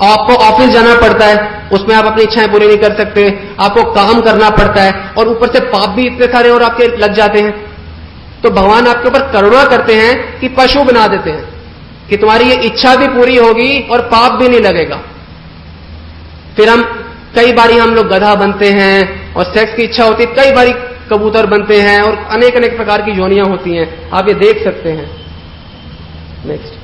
आपको ऑफिस जाना पड़ता है, उसमें आप अपनी इच्छाएं पूरी नहीं कर सकते, आपको काम करना पड़ता है और ऊपर से पाप भी इतने सारे और आपके लग जाते हैं। तो भगवान आपके ऊपर करुणा करते हैं कि पशु बना देते हैं कि तुम्हारी ये इच्छा भी पूरी होगी और पाप भी नहीं लगेगा। फिर कई बारी हम लोग गधा बनते हैं और सेक्स की इच्छा होती है, कई बारी कबूतर बनते हैं और अनेक अनेक प्रकार की योनियां होती हैं, आप ये देख सकते हैं। नेक्स्ट,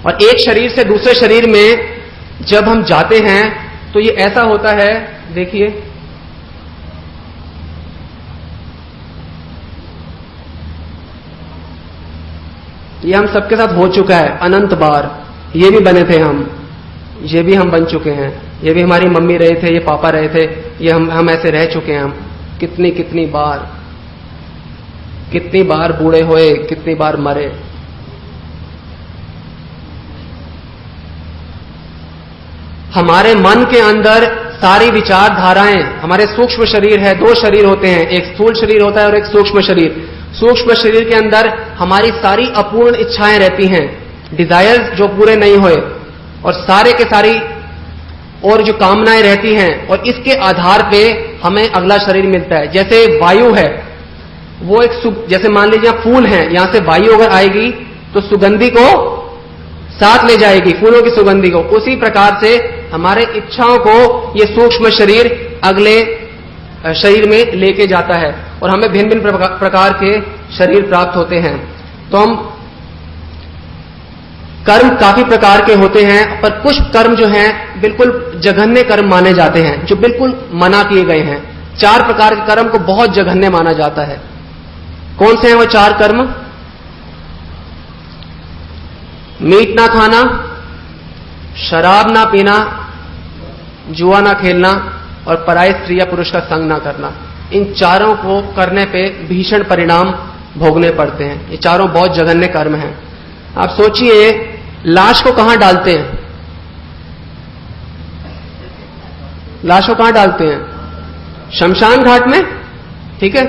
और एक शरीर से दूसरे शरीर में जब हम जाते हैं तो ये ऐसा होता है, देखिए ये हम सबके साथ हो चुका है अनंत बार। ये भी बने थे हम, ये भी हम बन चुके हैं, ये भी हमारी मम्मी रहे थे, ये पापा रहे थे, ये हम ऐसे रह चुके हैं। हम कितनी बार बूढ़े हुए, कितनी बार मरे। हमारे मन के अंदर सारी विचारधाराएं, हमारे सूक्ष्म शरीर है, 2 शरीर होते हैं, एक स्थूल शरीर होता है और एक सूक्ष्म शरीर। सूक्ष्म शरीर के अंदर हमारी सारी अपूर्ण इच्छाएं रहती हैं, डिजायर्स जो पूरे नहीं हुए, और सारे के सारी और जो कामनाएं रहती हैं, और इसके आधार पे हमें अगला शरीर मिलता है। जैसे वायु है, वो एक जैसे मान लीजिए फूल है, यहां से वायु अगर आएगी तो सुगंधी को साथ ले जाएगी फूलों की सुगंधी को। उसी प्रकार से हमारे इच्छाओं को ये सूक्ष्म शरीर अगले शरीर में लेके जाता है और हमें भिन्न भिन्न प्रकार के शरीर प्राप्त होते हैं। तो हम कर्म काफी प्रकार के होते हैं, पर कुछ कर्म जो हैं बिल्कुल जघन्य कर्म माने जाते हैं, जो बिल्कुल मना किए गए हैं। 4 प्रकार के कर्म को बहुत जघन्य माना जाता है। कौन से हैं वो 4 कर्म? मीट ना खाना, शराब ना पीना, जुआ ना खेलना और पराई स्त्री या पुरुष का संग ना करना। इन चारों को करने पे भीषण परिणाम भोगने पड़ते हैं। ये चारों बहुत जघन्य कर्म हैं। आप सोचिए, लाश को कहां डालते हैं? लाश को कहां डालते हैं? शमशान घाट में, ठीक है।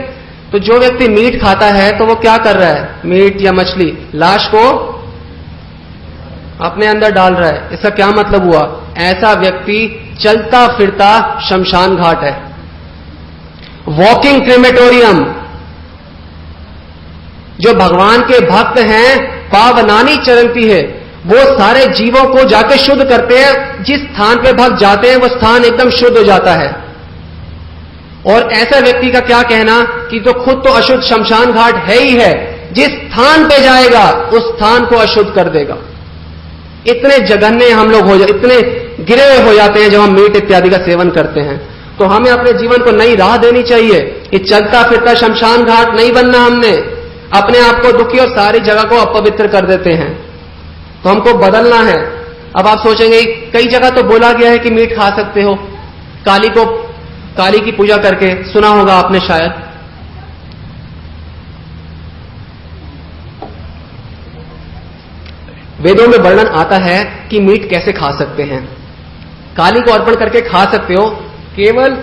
तो जो व्यक्ति मीट खाता है तो वो क्या कर रहा है? मीट या मछली लाश को अपने अंदर डाल रहा है। इसका क्या मतलब हुआ? ऐसा व्यक्ति चलता फिरता शमशान घाट है, वॉकिंग क्रेमेटोरियम। जो भगवान के भक्त हैं, पावनानी चरंती है, वो सारे जीवों को जाके शुद्ध करते हैं। जिस स्थान पे भक्त जाते हैं वो स्थान एकदम शुद्ध हो जाता है। और ऐसा व्यक्ति का क्या कहना कि तो खुद तो अशुद्ध शमशान घाट है ही है, जिस स्थान पे जाएगा उस स्थान को अशुद्ध कर देगा। इतने जघन्य हम लोग इतने गिरे हुए हो जाते हैं जब हम मीट इत्यादि का सेवन करते हैं। तो हमें अपने जीवन को नई राह देनी चाहिए कि चलता फिरता शमशान घाट नहीं बनना। हमने अपने आप को दुखी और सारी जगह को अपवित्र कर देते हैं, तो हमको बदलना है। अब आप सोचेंगे, कई जगह तो बोला गया है कि मीट खा सकते हो, काली की पूजा करके, सुना होगा आपने शायद। वेदों में वर्णन आता है कि मीट कैसे खा सकते हैं। काली को अर्पण करके खा सकते हो, केवल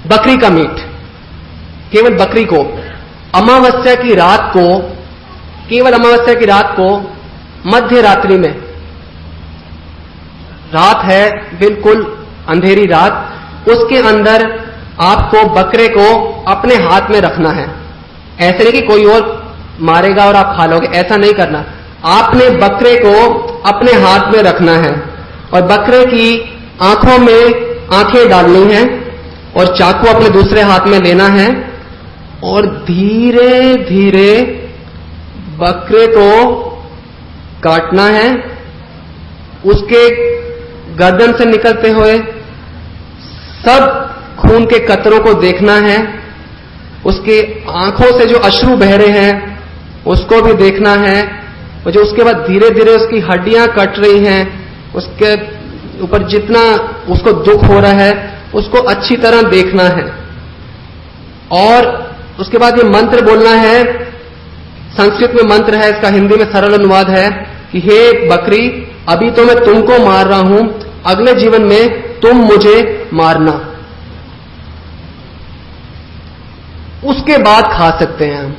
बकरी का मीट, केवल बकरी को अमावस्या की रात को, केवल अमावस्या की रात को, मध्य रात्रि में, रात है बिल्कुल अंधेरी रात, उसके अंदर आपको बकरे को अपने हाथ में रखना है। ऐसे नहीं कि कोई और मारेगा और आप खा लोगे, ऐसा नहीं करना। आपने बकरे को अपने हाथ में रखना है और बकरे की आंखों में आंखें डालनी है और चाकू अपने दूसरे हाथ में लेना है और धीरे धीरे बकरे को काटना है। उसके गर्दन से निकलते हुए सब खून के कतरों को देखना है। उसके आंखों से जो अश्रु बह रहे हैं उसको भी देखना है। और जो उसके बाद धीरे धीरे उसकी हड्डियां कट रही हैं, उसके ऊपर जितना उसको दुख हो रहा है उसको अच्छी तरह देखना है। और उसके बाद ये मंत्र बोलना है। संस्कृत में मंत्र है, इसका हिंदी में सरल अनुवाद है कि हे बकरी, अभी तो मैं तुमको मार रहा हूं, अगले जीवन में तुम मुझे मारना। उसके बाद खा सकते हैं हम।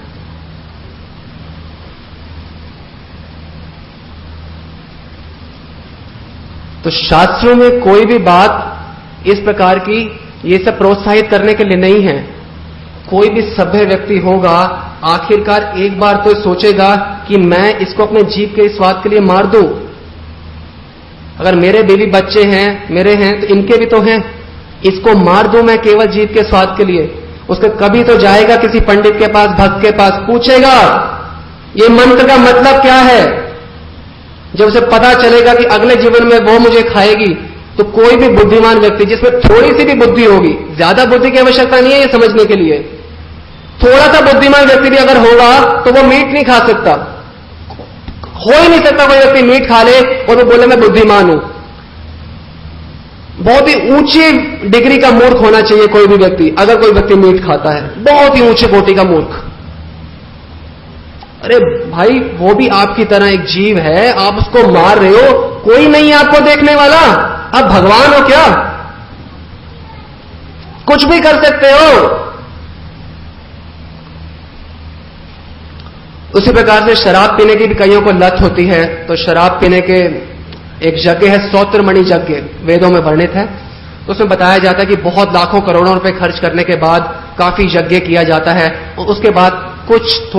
तो शास्त्रों में कोई भी बात इस प्रकार की ये सब प्रोत्साहित करने के लिए नहीं है। कोई भी सभ्य व्यक्ति होगा आखिरकार एक बार तो सोचेगा कि मैं इसको अपने जीभ के स्वाद के लिए मार दूं। अगर मेरे बेबी बच्चे हैं, मेरे हैं, तो इनके भी तो हैं, इसको मार दूं मैं केवल जीभ के स्वाद के लिए। उसका कभी तो जाएगा किसी पंडित के पास, भक्त के पास, पूछेगा ये मंत्र का मतलब क्या है। जब उसे पता चलेगा कि अगले जीवन में वो मुझे खाएगी, तो कोई भी बुद्धिमान व्यक्ति जिसमें थोड़ी सी भी बुद्धि होगी, ज्यादा बुद्धि की आवश्यकता नहीं है ये समझने के लिए, थोड़ा सा बुद्धिमान व्यक्ति भी अगर होगा तो वो मीट नहीं खा सकता। हो ही नहीं सकता कोई व्यक्ति मीट खा ले और वो बोले मैं बुद्धिमान हूं। बहुत ही ऊंची डिग्री का मूर्ख होना चाहिए कोई भी व्यक्ति, अगर कोई व्यक्ति मीट खाता है, बहुत ही ऊंचे कोटि का मूर्ख। अरे भाई, वो भी आपकी तरह एक जीव है, आप उसको मार रहे हो, कोई नहीं आपको देखने वाला, आप भगवान हो क्या? कुछ भी कर सकते हो। उसी प्रकार से शराब पीने की भी कईयों को लत होती है। तो शराब पीने के एक यज्ञ है, सौत्रमणि यज्ञ, वेदों में वर्णित है। तो उसमें बताया जाता है कि बहुत लाखों करोड़ों रुपए खर्च करने के बाद काफी यज्ञ किया जाता है और उसके बाद कुछ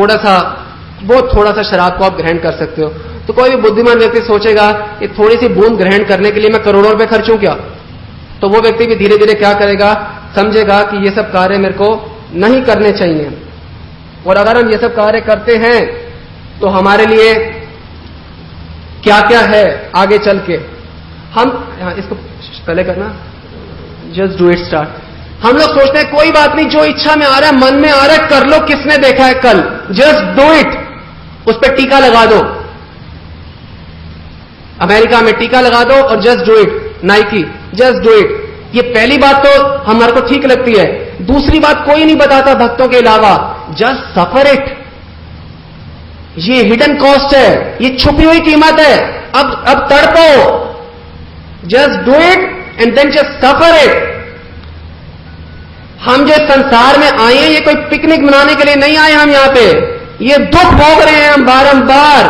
बहुत थोड़ा सा शराब को आप ग्रहण कर सकते हो। तो कोई भी बुद्धिमान व्यक्ति सोचेगा कि थोड़ी सी बूंद ग्रहण करने के लिए मैं करोड़ों रुपए खर्चूं क्या? तो वो व्यक्ति भी धीरे धीरे क्या करेगा, समझेगा कि ये सब कार्य मेरे को नहीं करने चाहिए। और अगर हम ये सब कार्य करते हैं तो हमारे लिए क्या क्या है आगे चल के, हम इसको पहले करना, जस्ट डू इट स्टार्ट। हम लोग सोचते हैं कोई बात नहीं, जो इच्छा में आ रहा है, मन में आ रहा है, कर लो, किसने देखा है कल, जस्ट डू इट। उस पर टीका लगा दो, अमेरिका में टीका लगा दो और just do it, Nike, just do it. ये पहली बात तो हमारे को ठीक लगती है। दूसरी बात कोई नहीं बताता भक्तों के अलावा, जस्ट सफर इट। ये हिडन कॉस्ट है, ये छुपी हुई कीमत है। अब तड़पो, just do it and then just suffer it. हम जो संसार में आए हैं, ये कोई पिकनिक मनाने के लिए नहीं आए हम यहां पे, ये दुख भोग रहे हैं हम बारंबार।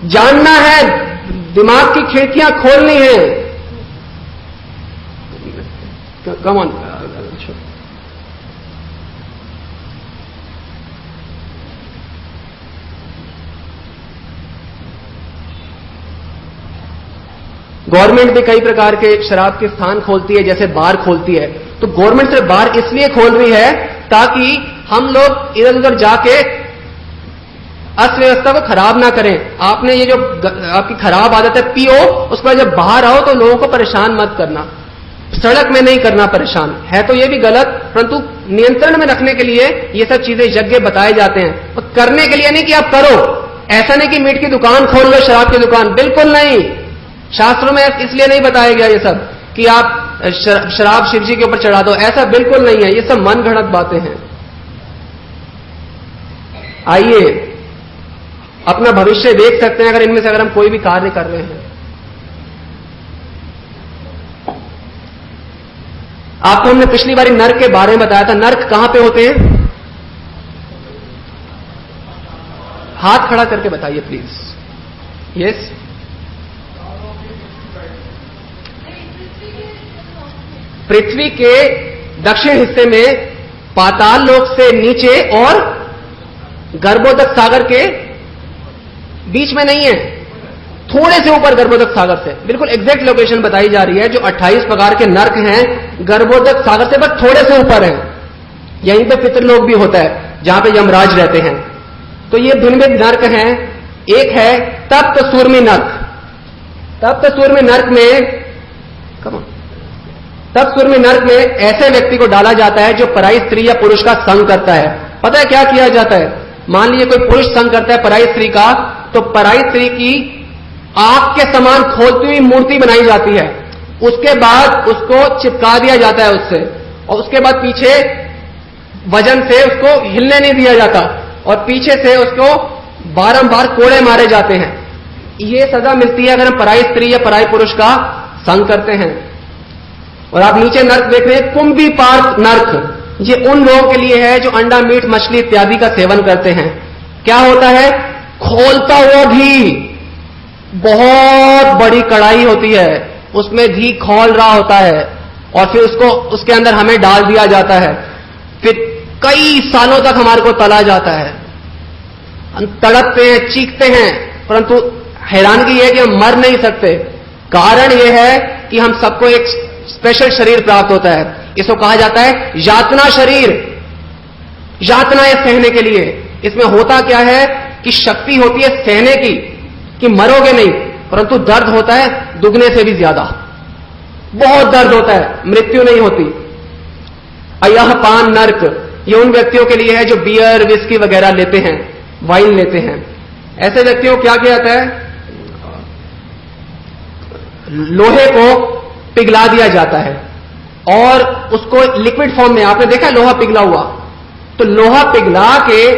जानना है, दिमाग की खिड़कियां खोलनी है। Come on. गवर्नमेंट भी कई प्रकार के शराब के स्थान खोलती है, जैसे बार खोलती है। तो गवर्नमेंट सिर्फ बार इसलिए खोल रही है ताकि हम लोग इधर उधर जाके अर्थव्यवस्था को खराब ना करें। आपने ये जो आपकी खराब आदत है, पियो, उसके बाद जब बाहर आओ तो लोगों को परेशान मत करना, सड़क में नहीं करना परेशान। है तो ये भी गलत, परंतु नियंत्रण में रखने के लिए ये सब चीजें यज्ञ बताए जाते हैं। और करने के लिए नहीं कि आप करो, ऐसा नहीं कि मीट की दुकान खोल लो, शराब की दुकान, बिल्कुल नहीं। शास्त्रों में इसलिए नहीं बताया गया ये सब कि आप शराब शिव जी के ऊपर चढ़ा दो, ऐसा बिल्कुल नहीं है। ये सब मन गढ़ंत बातें हैं। आइए अपना भविष्य देख सकते हैं अगर इनमें से अगर हम कोई भी कार्य कर रहे हैं। आपको हमने पिछली बारी नर्क के बारे में बताया था। नर्क कहां पे होते हैं? हाथ खड़ा करके बताइए प्लीज। यस, पृथ्वी के दक्षिण हिस्से में, पाताल लोक से नीचे और गर्भोदक सागर के बीच में नहीं है, थोड़े से ऊपर गर्भोदक सागर से। बिल्कुल एग्जैक्ट लोकेशन बताई जा रही है। जो 28 प्रकार के नर्क हैं, गर्भोदक सागर से बस थोड़े से ऊपर हैं। यहीं पे पितृलोक भी होता है जहां पे यमराज रहते हैं। तो ये भिन्न भिन्न नर्क हैं। एक है तप्त सूर्मी नर्क। तप्त सूर्मी नर्क में तप्त सूर्मी नर्क में ऐसे व्यक्ति को डाला जाता है जो पराई स्त्री या पुरुष का संग करता है। पता है क्या किया जाता है? मान लीजिए कोई पुरुष संग करता है पराई स्त्री का, तो पराई स्त्री की आंख के समान खोलती हुई मूर्ति बनाई जाती है। उसके बाद उसको चिपका दिया जाता है उससे, और उसके बाद पीछे वजन से उसको हिलने नहीं दिया जाता, और पीछे से उसको बारंबार कोड़े मारे जाते हैं। ये सजा मिलती है अगर हम पराई स्त्री या पराई पुरुष का संग करते हैं। और आप नीचे नर्क देख रहे हैं, कुंभी पार्थ नर्क। ये उन लोगों के लिए है जो अंडा, मीट, मछली इत्यादि का सेवन करते हैं। क्या होता है? खोलता हुआ घी, बहुत बड़ी कढ़ाई होती है, उसमें घी खौल रहा होता है, और फिर उसको उसके अंदर हमें डाल दिया जाता है। फिर कई सालों तक हमारे को तला जाता है। हम तड़पते हैं, चीखते हैं, परंतु हैरानगी यह है कि हम मर नहीं सकते। कारण यह है कि हम सबको एक स्पेशल शरीर प्राप्त होता है। इसको कहा जाता है यातना शरीर। यातनाएं सहने के लिए। इसमें होता क्या है कि शक्ति होती है सहने की, कि मरोगे नहीं, परंतु दर्द होता है दुगने से भी ज्यादा। बहुत दर्द होता है, मृत्यु नहीं होती। अयह पान नर्क, ये उन व्यक्तियों के लिए है जो बियर, विस्की वगैरह लेते हैं, वाइन लेते हैं। ऐसे व्यक्तियों को क्या किया जाता है? लोहे को पिघला दिया जाता है और उसको लिक्विड फॉर्म में, आपने देखा लोहा पिघला हुआ, तो लोहा पिघला के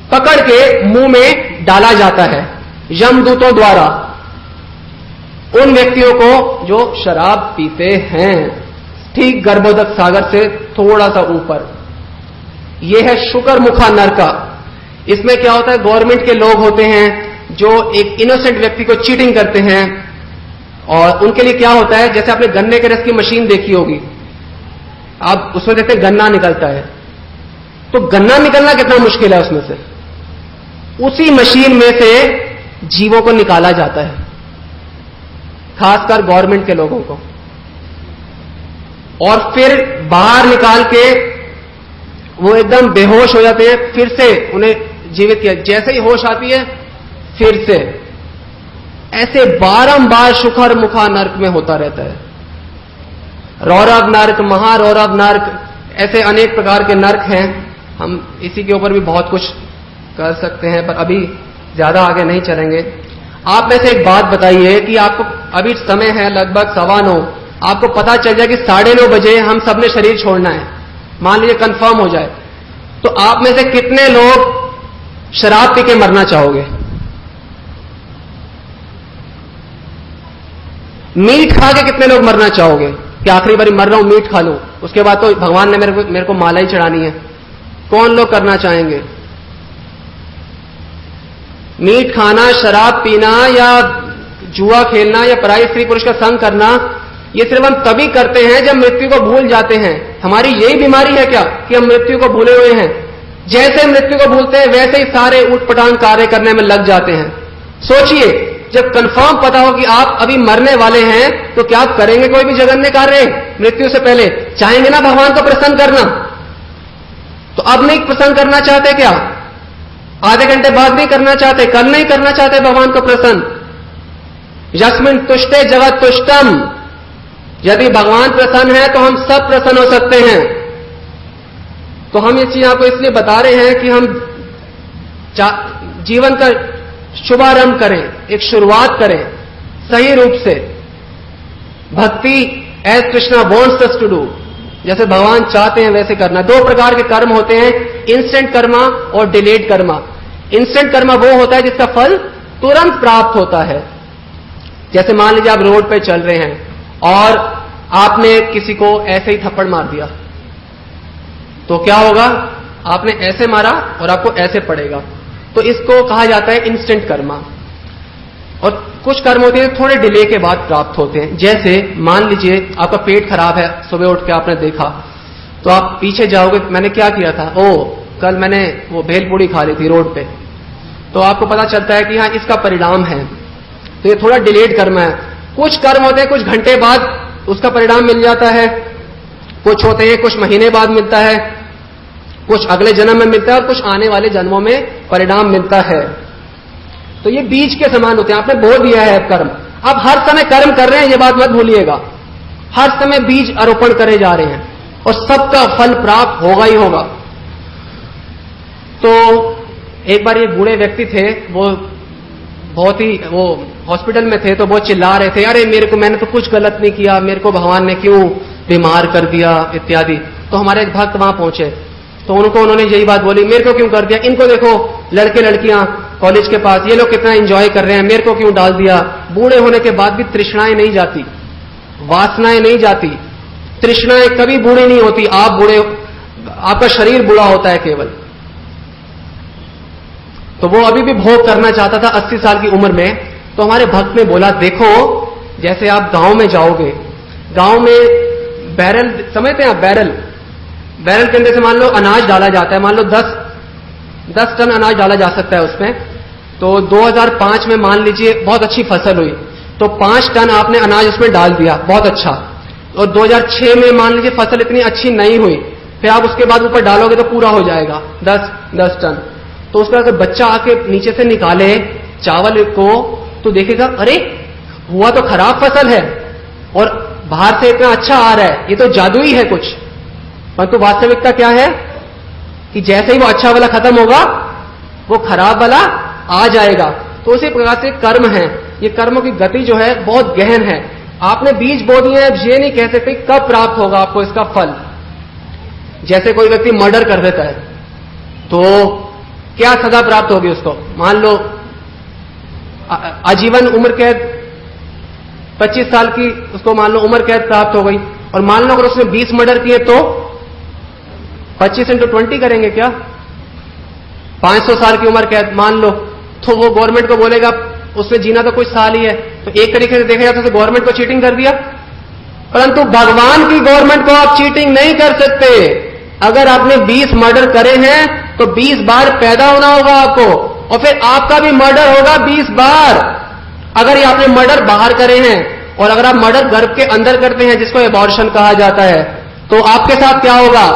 पकड़ के मुंह में डाला जाता है यमदूतों द्वारा उन व्यक्तियों को जो शराब पीते हैं, ठीक गर्भोदक सागर से थोड़ा सा ऊपर। यह है शुकरमुखा नरका। इसमें क्या होता है? गवर्नमेंट के लोग होते हैं जो एक इनोसेंट व्यक्ति को चीटिंग करते हैं, और उनके लिए क्या होता है, जैसे आपने गन्ने के रस की मशीन देखी होगी, आप उसमें देखते हैं गन्ना निकलता है, तो गन्ना निकलना कितना मुश्किल है उसमें से। उसी मशीन में से जीवों को निकाला जाता है, खासकर गवर्नमेंट के लोगों को, और फिर बाहर निकाल के वो एकदम बेहोश हो जाते हैं, फिर से उन्हें जीवित किया, जैसे ही होश आती है फिर से। ऐसे बारंबार शुखर मुखा नर्क में होता रहता है। रौरव नर्क, महारौरव नर्क, ऐसे अनेक प्रकार के नर्क हैं। हम इसी के ऊपर भी बहुत कुछ कर सकते हैं, पर अभी ज्यादा आगे नहीं चलेंगे। आप में से एक बात बताइए कि आपको अभी समय है लगभग 9:15, आपको पता चल जाए कि 9:30 बजे हम सबने शरीर छोड़ना है, मान लीजिए कंफर्म हो जाए, तो आप में से कितने लोग शराब पी के मरना चाहोगे? मीट खा के कितने लोग मरना चाहोगे कि आखिरी बारी मर रहा हूं, मीट खा लूं, उसके बाद तो भगवान ने मेरे को माला ही चढ़ानी है? कौन लोग करना चाहेंगे? मीट खाना, शराब पीना, या जुआ खेलना, या पराई स्त्री पुरुष का संग करना, ये सिर्फ हम तभी करते हैं जब मृत्यु को भूल जाते हैं। हमारी यही बीमारी है क्या कि हम मृत्यु को भूले हुए हैं? जैसे मृत्यु को भूलते हैं वैसे ही सारे उटपटांग कार्य करने में लग जाते हैं। सोचिए, जब कंफर्म पता हो कि आप अभी मरने वाले हैं, तो क्या आप करेंगे कोई भी जघन्य कार्य मृत्यु से पहले? चाहेंगे ना भगवान को प्रसन्न करना? तो अब नहीं प्रसन्न करना चाहते क्या? आधे घंटे बाद नहीं करना चाहते? कल नहीं करना चाहते भगवान को प्रसन्न? यस्मिन् तुष्टे जगत तुष्टम, यदि भगवान प्रसन्न है तो हम सब प्रसन्न हो सकते हैं। तो हम इस चीज आपको इसलिए बता रहे हैं कि हम जीवन का शुभारंभ करें, एक शुरुआत करें सही रूप से। भक्ति as Krishna wants us to do, जैसे भगवान चाहते हैं वैसे करना। 2 प्रकार के कर्म होते हैं, इंस्टेंट कर्मा और डिलेड कर्मा। इंस्टेंट कर्मा वो होता है जिसका फल तुरंत प्राप्त होता है। जैसे मान लीजिए आप रोड पे चल रहे हैं और आपने किसी को ऐसे ही थप्पड़ मार दिया, तो क्या होगा? आपने ऐसे मारा और आपको ऐसे पड़ेगा, तो इसको कहा जाता है इंस्टेंट कर्मा। और कुछ कर्म होते हैं थोड़े डिले के बाद प्राप्त होते हैं। जैसे मान लीजिए आपका पेट खराब है, सुबह उठ के आपने देखा, तो आप पीछे जाओगे, मैंने क्या किया था? कल मैंने वो भेलपूड़ी खा ली थी रोड पे, तो आपको पता चलता है कि हाँ इसका परिणाम है। तो ये थोड़ा डिलेड कर्म है। कुछ कर्म होते हैं कुछ घंटे बाद उसका परिणाम मिल जाता है, कुछ होते हैं कुछ महीने बाद मिलता है, कुछ अगले जन्म में मिलता है और कुछ आने वाले जन्मों में परिणाम मिलता है। तो ये बीज के समान होते हैं। आपने बो दिया है कर्म, अब हर समय कर्म कर रहे हैं, ये बात मत भूलिएगा। हर समय बीज आरोपण करे जा रहे हैं और सबका फल प्राप्त होगा ही होगा। तो एक बार ये बूढ़े व्यक्ति थे, वो हॉस्पिटल में थे, तो बहुत चिल्ला रहे थे, अरे मैंने तो कुछ गलत नहीं किया, मेरे को भगवान ने क्यों बीमार कर दिया इत्यादि। तो हमारे एक भक्त वहां पहुंचे, तो उन्होंने यही बात बोली, मेरे को क्यों कर दिया? इनको देखो, लड़के लड़कियां कॉलेज के पास, ये लोग कितना एंजॉय कर रहे हैं, मेरे को क्यों डाल दिया? बूढ़े होने के बाद भी तृष्णाएं नहीं जाती, वासनाएं नहीं जाती। तृष्णाएं कभी बूढ़ी नहीं होती। आप बूढ़े, आपका शरीर बूढ़ा होता है केवल। तो वो अभी भी भोग करना चाहता था 80 साल की उम्र में। तो हमारे भक्त ने बोला, देखो जैसे आप गांव में जाओगे, गांव में बैरल समझते हैं आप? बैरल के अंदर से मान लो अनाज डाला जाता है, मान लो 10 टन अनाज डाला जा सकता है उसमें। तो 2005 में मान लीजिए बहुत अच्छी फसल हुई, तो 5 टन आपने अनाज उसमें डाल दिया, बहुत अच्छा। और 2006 में मान लीजिए फसल इतनी अच्छी नहीं हुई, फिर आप उसके बाद ऊपर डालोगे तो पूरा हो जाएगा 10 टन। तो उसका अगर बच्चा आके नीचे से निकाले चावल को, तो देखेगा अरे हुआ तो खराब फसल है और बाहर से इतना अच्छा आ रहा है, ये तो जादू ही है कुछ। परंतु वास्तविकता क्या है कि जैसे ही वो अच्छा वाला खत्म होगा, वो खराब वाला आ जाएगा। तो उसी प्रकार से कर्म है, ये कर्मों की गति जो है बहुत गहन है। आपने बीज बो दिए हैं, ये नहीं कह सकते कब प्राप्त होगा आपको इसका फल। जैसे कोई व्यक्ति मर्डर कर देता है, तो क्या सजा प्राप्त होगी उसको? मान लो आजीवन उम्र कैद, 25 साल की उसको मान लो उम्र कैद प्राप्त हो गई। और मान लो अगर उसने 20 मर्डर किए तो 25 × 20 करेंगे क्या? 500 साल की उम्र कैद मान लो। तो वो गवर्नमेंट को बोलेगा उसने जीना तो कुछ साल ही है। तो एक तरीके से देखा जाए तो गवर्नमेंट को चीटिंग कर दिया। परंतु भगवान की गवर्नमेंट को आप चीटिंग नहीं कर सकते। अगर आपने 20 मर्डर करे हैं तो 20 बार पैदा होना होगा आपको, और फिर आपका भी मर्डर होगा 20 बार। अगर ये आपने मर्डर बाहर करे हैं और अगर आप मर्डर गर्भ के अंदर करते हैं, जिसको एबॉर्शन कहा जाता है, तो आपके साथ क्या होगा?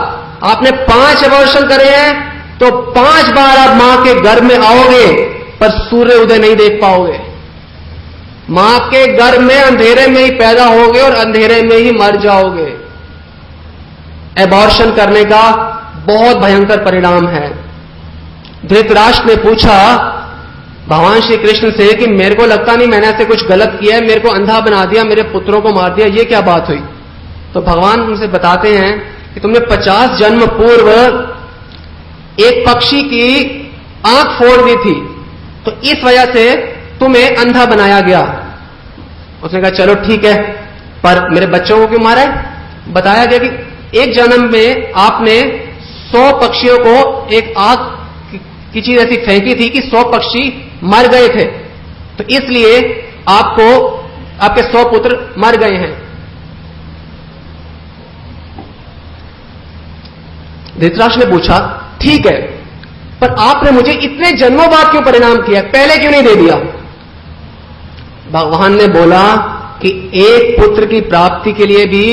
आपने 5 एबॉर्शन करे हैं तो 5 बार आप मां के गर्भ में आओगे पर सूर्य उदय नहीं देख पाओगे। मां के गर्भ में अंधेरे में ही पैदा होगे और अंधेरे में ही मर जाओगे। एबॉर्शन करने का बहुत भयंकर परिणाम है। धृतराष्ट्र ने पूछा भगवान श्री कृष्ण से कि मेरे को लगता नहीं मैंने ऐसे कुछ गलत किया है, मेरे को अंधा बना दिया, मेरे पुत्रों को मार दिया, ये क्या बात हुई? तो भगवान उनसे बताते हैं कि तुमने 50 जन्म पूर्व एक पक्षी की आंख फोड़ दी थी, तो इस वजह से तुम्हें अंधा बनाया गया। उसने कहा चलो ठीक है, पर मेरे बच्चों को क्यों मारा है? बताया गया कि एक जन्म में आपने 100 पक्षियों को एक आग की चीज ऐसी फेंकी थी कि 100 पक्षी मर गए थे, तो इसलिए आपको आपके 100 पुत्र मर गए हैं। धृतराष्ट्र ने पूछा ठीक है, पर आपने मुझे इतने जन्मों बाद क्यों परिणाम किया, पहले क्यों नहीं दे दिया? भगवान ने बोला कि एक पुत्र की प्राप्ति के लिए भी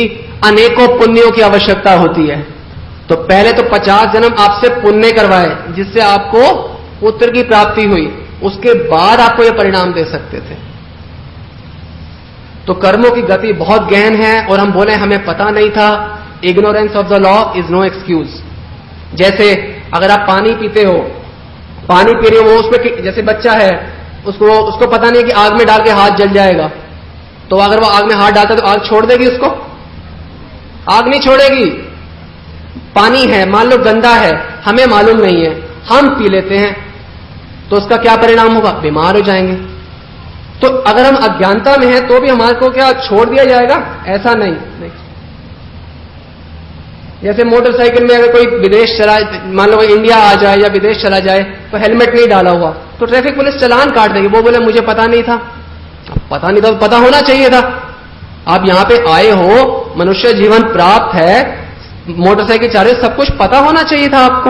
अनेकों पुण्यों की आवश्यकता होती है। तो पहले तो 50 जन्म आपसे पुण्य करवाए जिससे आपको पुत्र की प्राप्ति हुई, उसके बाद आपको यह परिणाम दे सकते थे। तो कर्मों की गति बहुत गहन है और हम बोले हमें पता नहीं था। Ignorance of the law is no excuse. जैसे अगर आप पानी पीते हो, पानी पी रहे हो, वो उसमें जैसे बच्चा है, उसको पता नहीं कि आग में डाल के हाथ जल जाएगा, तो अगर वो आग में हाथ डालता है तो आग छोड़ देगी उसको? आग नहीं छोड़ेगी। पानी है, मान लो गंदा है, हमें मालूम नहीं है, हम पी लेते हैं, तो उसका क्या परिणाम होगा? बीमार हो जाएंगे। तो अगर हम अज्ञानता में हैं तो भी हमारे को क्या छोड़ दिया जाएगा? ऐसा नहीं। जैसे मोटरसाइकिल में अगर कोई विदेश चला, मान लो इंडिया आ जाए या विदेश चला जाए, तो हेलमेट नहीं डाला हुआ तो ट्रैफिक पुलिस चालान काट देगी। वो बोले मुझे पता नहीं था। पता नहीं था तो पता होना चाहिए था। आप यहां पे आए हो, मनुष्य जीवन प्राप्त है, मोटरसाइकिल चला रहे, सब कुछ पता होना चाहिए था आपको।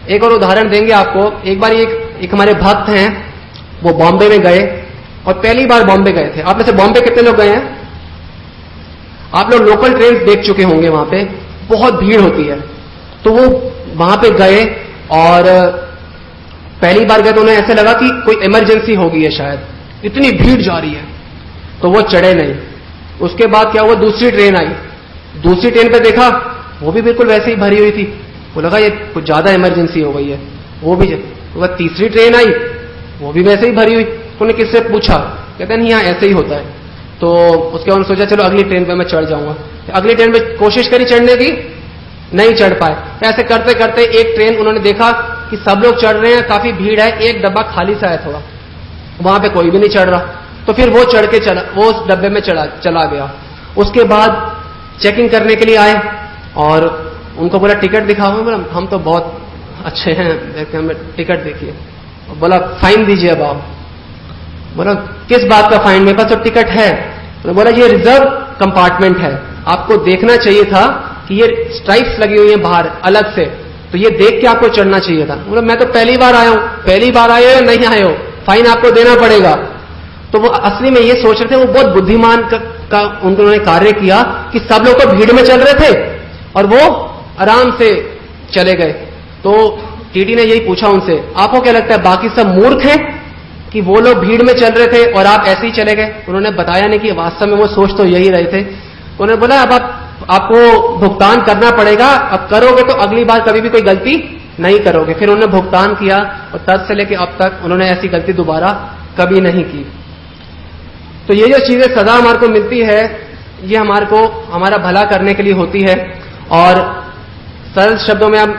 एक और उदाहरण देंगे आपको। एक बार एक हमारे भक्त हैं, वो बॉम्बे में गए और पहली बार बॉम्बे गए थे। आप में से बॉम्बे कितने लोग गए हैं? आप लोग लोकल ट्रेन देख चुके होंगे, वहां पे बहुत भीड़ होती है। तो वो वहां पे गए और पहली बार गए तो उन्हें ऐसे लगा कि कोई इमरजेंसी हो गई है शायद, इतनी भीड़ जा रही है, तो वो चढ़े नहीं। उसके बाद क्या हुआ, दूसरी ट्रेन आई, दूसरी ट्रेन पे देखा वो भी बिल्कुल वैसे ही भरी हुई थी, वो लगा ये कुछ ज्यादा इमरजेंसी हो गई है, वो भी। तीसरी ट्रेन आई, वो भी वैसे ही भरी हुई। उन्होंने किससे पूछा, कहते नहीं यहाँ ऐसे ही होता है। तो उसके बाद सोचा चलो अगली ट्रेन पे मैं चढ़ जाऊंगा। अगली ट्रेन पे कोशिश करी चढ़ने की, नहीं चढ़ पाए। ऐसे करते करते एक ट्रेन उन्होंने देखा कि सब लोग चढ़ रहे हैं, काफी भीड़ है, एक डब्बा खाली सा है थोड़ा, वहां पे कोई भी नहीं चढ़ रहा। तो फिर वो चढ़ के चला, वो उस डब्बे में चला गया। उसके बाद चेकिंग करने के लिए आए और उनको बोला टिकट दिखाओ। बोला हम तो बहुत अच्छे हैं, हमें टिकट देखिए। बोला फाइन दीजिए अब आप। बोला किस बात का फाइन, मेरे पास तो टिकट है। बोला ये रिजर्व कंपार्टमेंट है, आपको देखना चाहिए था कि ये स्ट्राइप्स लगी हुई हैं बाहर अलग से, तो ये देख के आपको चढ़ना चाहिए था। बोला मैं तो पहली बार आया हूं। पहली बार आए हो नहीं आए हो, फाइन आपको देना पड़ेगा। तो वो असली में ये सोच रहे थे, वो बहुत बुद्धिमान का उन्होंने कार्य किया कि सब लोग तो भीड़ में चल रहे थे और वो आराम से चले गए। तो टीटी ने यही पूछा उनसे, आपको क्या लगता है बाकी सब मूर्ख हैं कि वो लोग भीड़ में चल रहे थे और आप ऐसे ही चले गए? उन्होंने बताया नहीं कि वास्तव में वो सोच तो यही रहे थे। उन्होंने बोला अब आपको भुगतान करना पड़ेगा, अब करोगे तो अगली बार कभी भी कोई गलती नहीं करोगे। फिर उन्होंने भुगतान किया और तब से लेकर अब तक उन्होंने ऐसी गलती दोबारा कभी नहीं की। तो ये जो चीजें सदा हमारे को मिलती है, ये हमारे को हमारा भला करने के लिए होती है। और सरल शब्दों में हम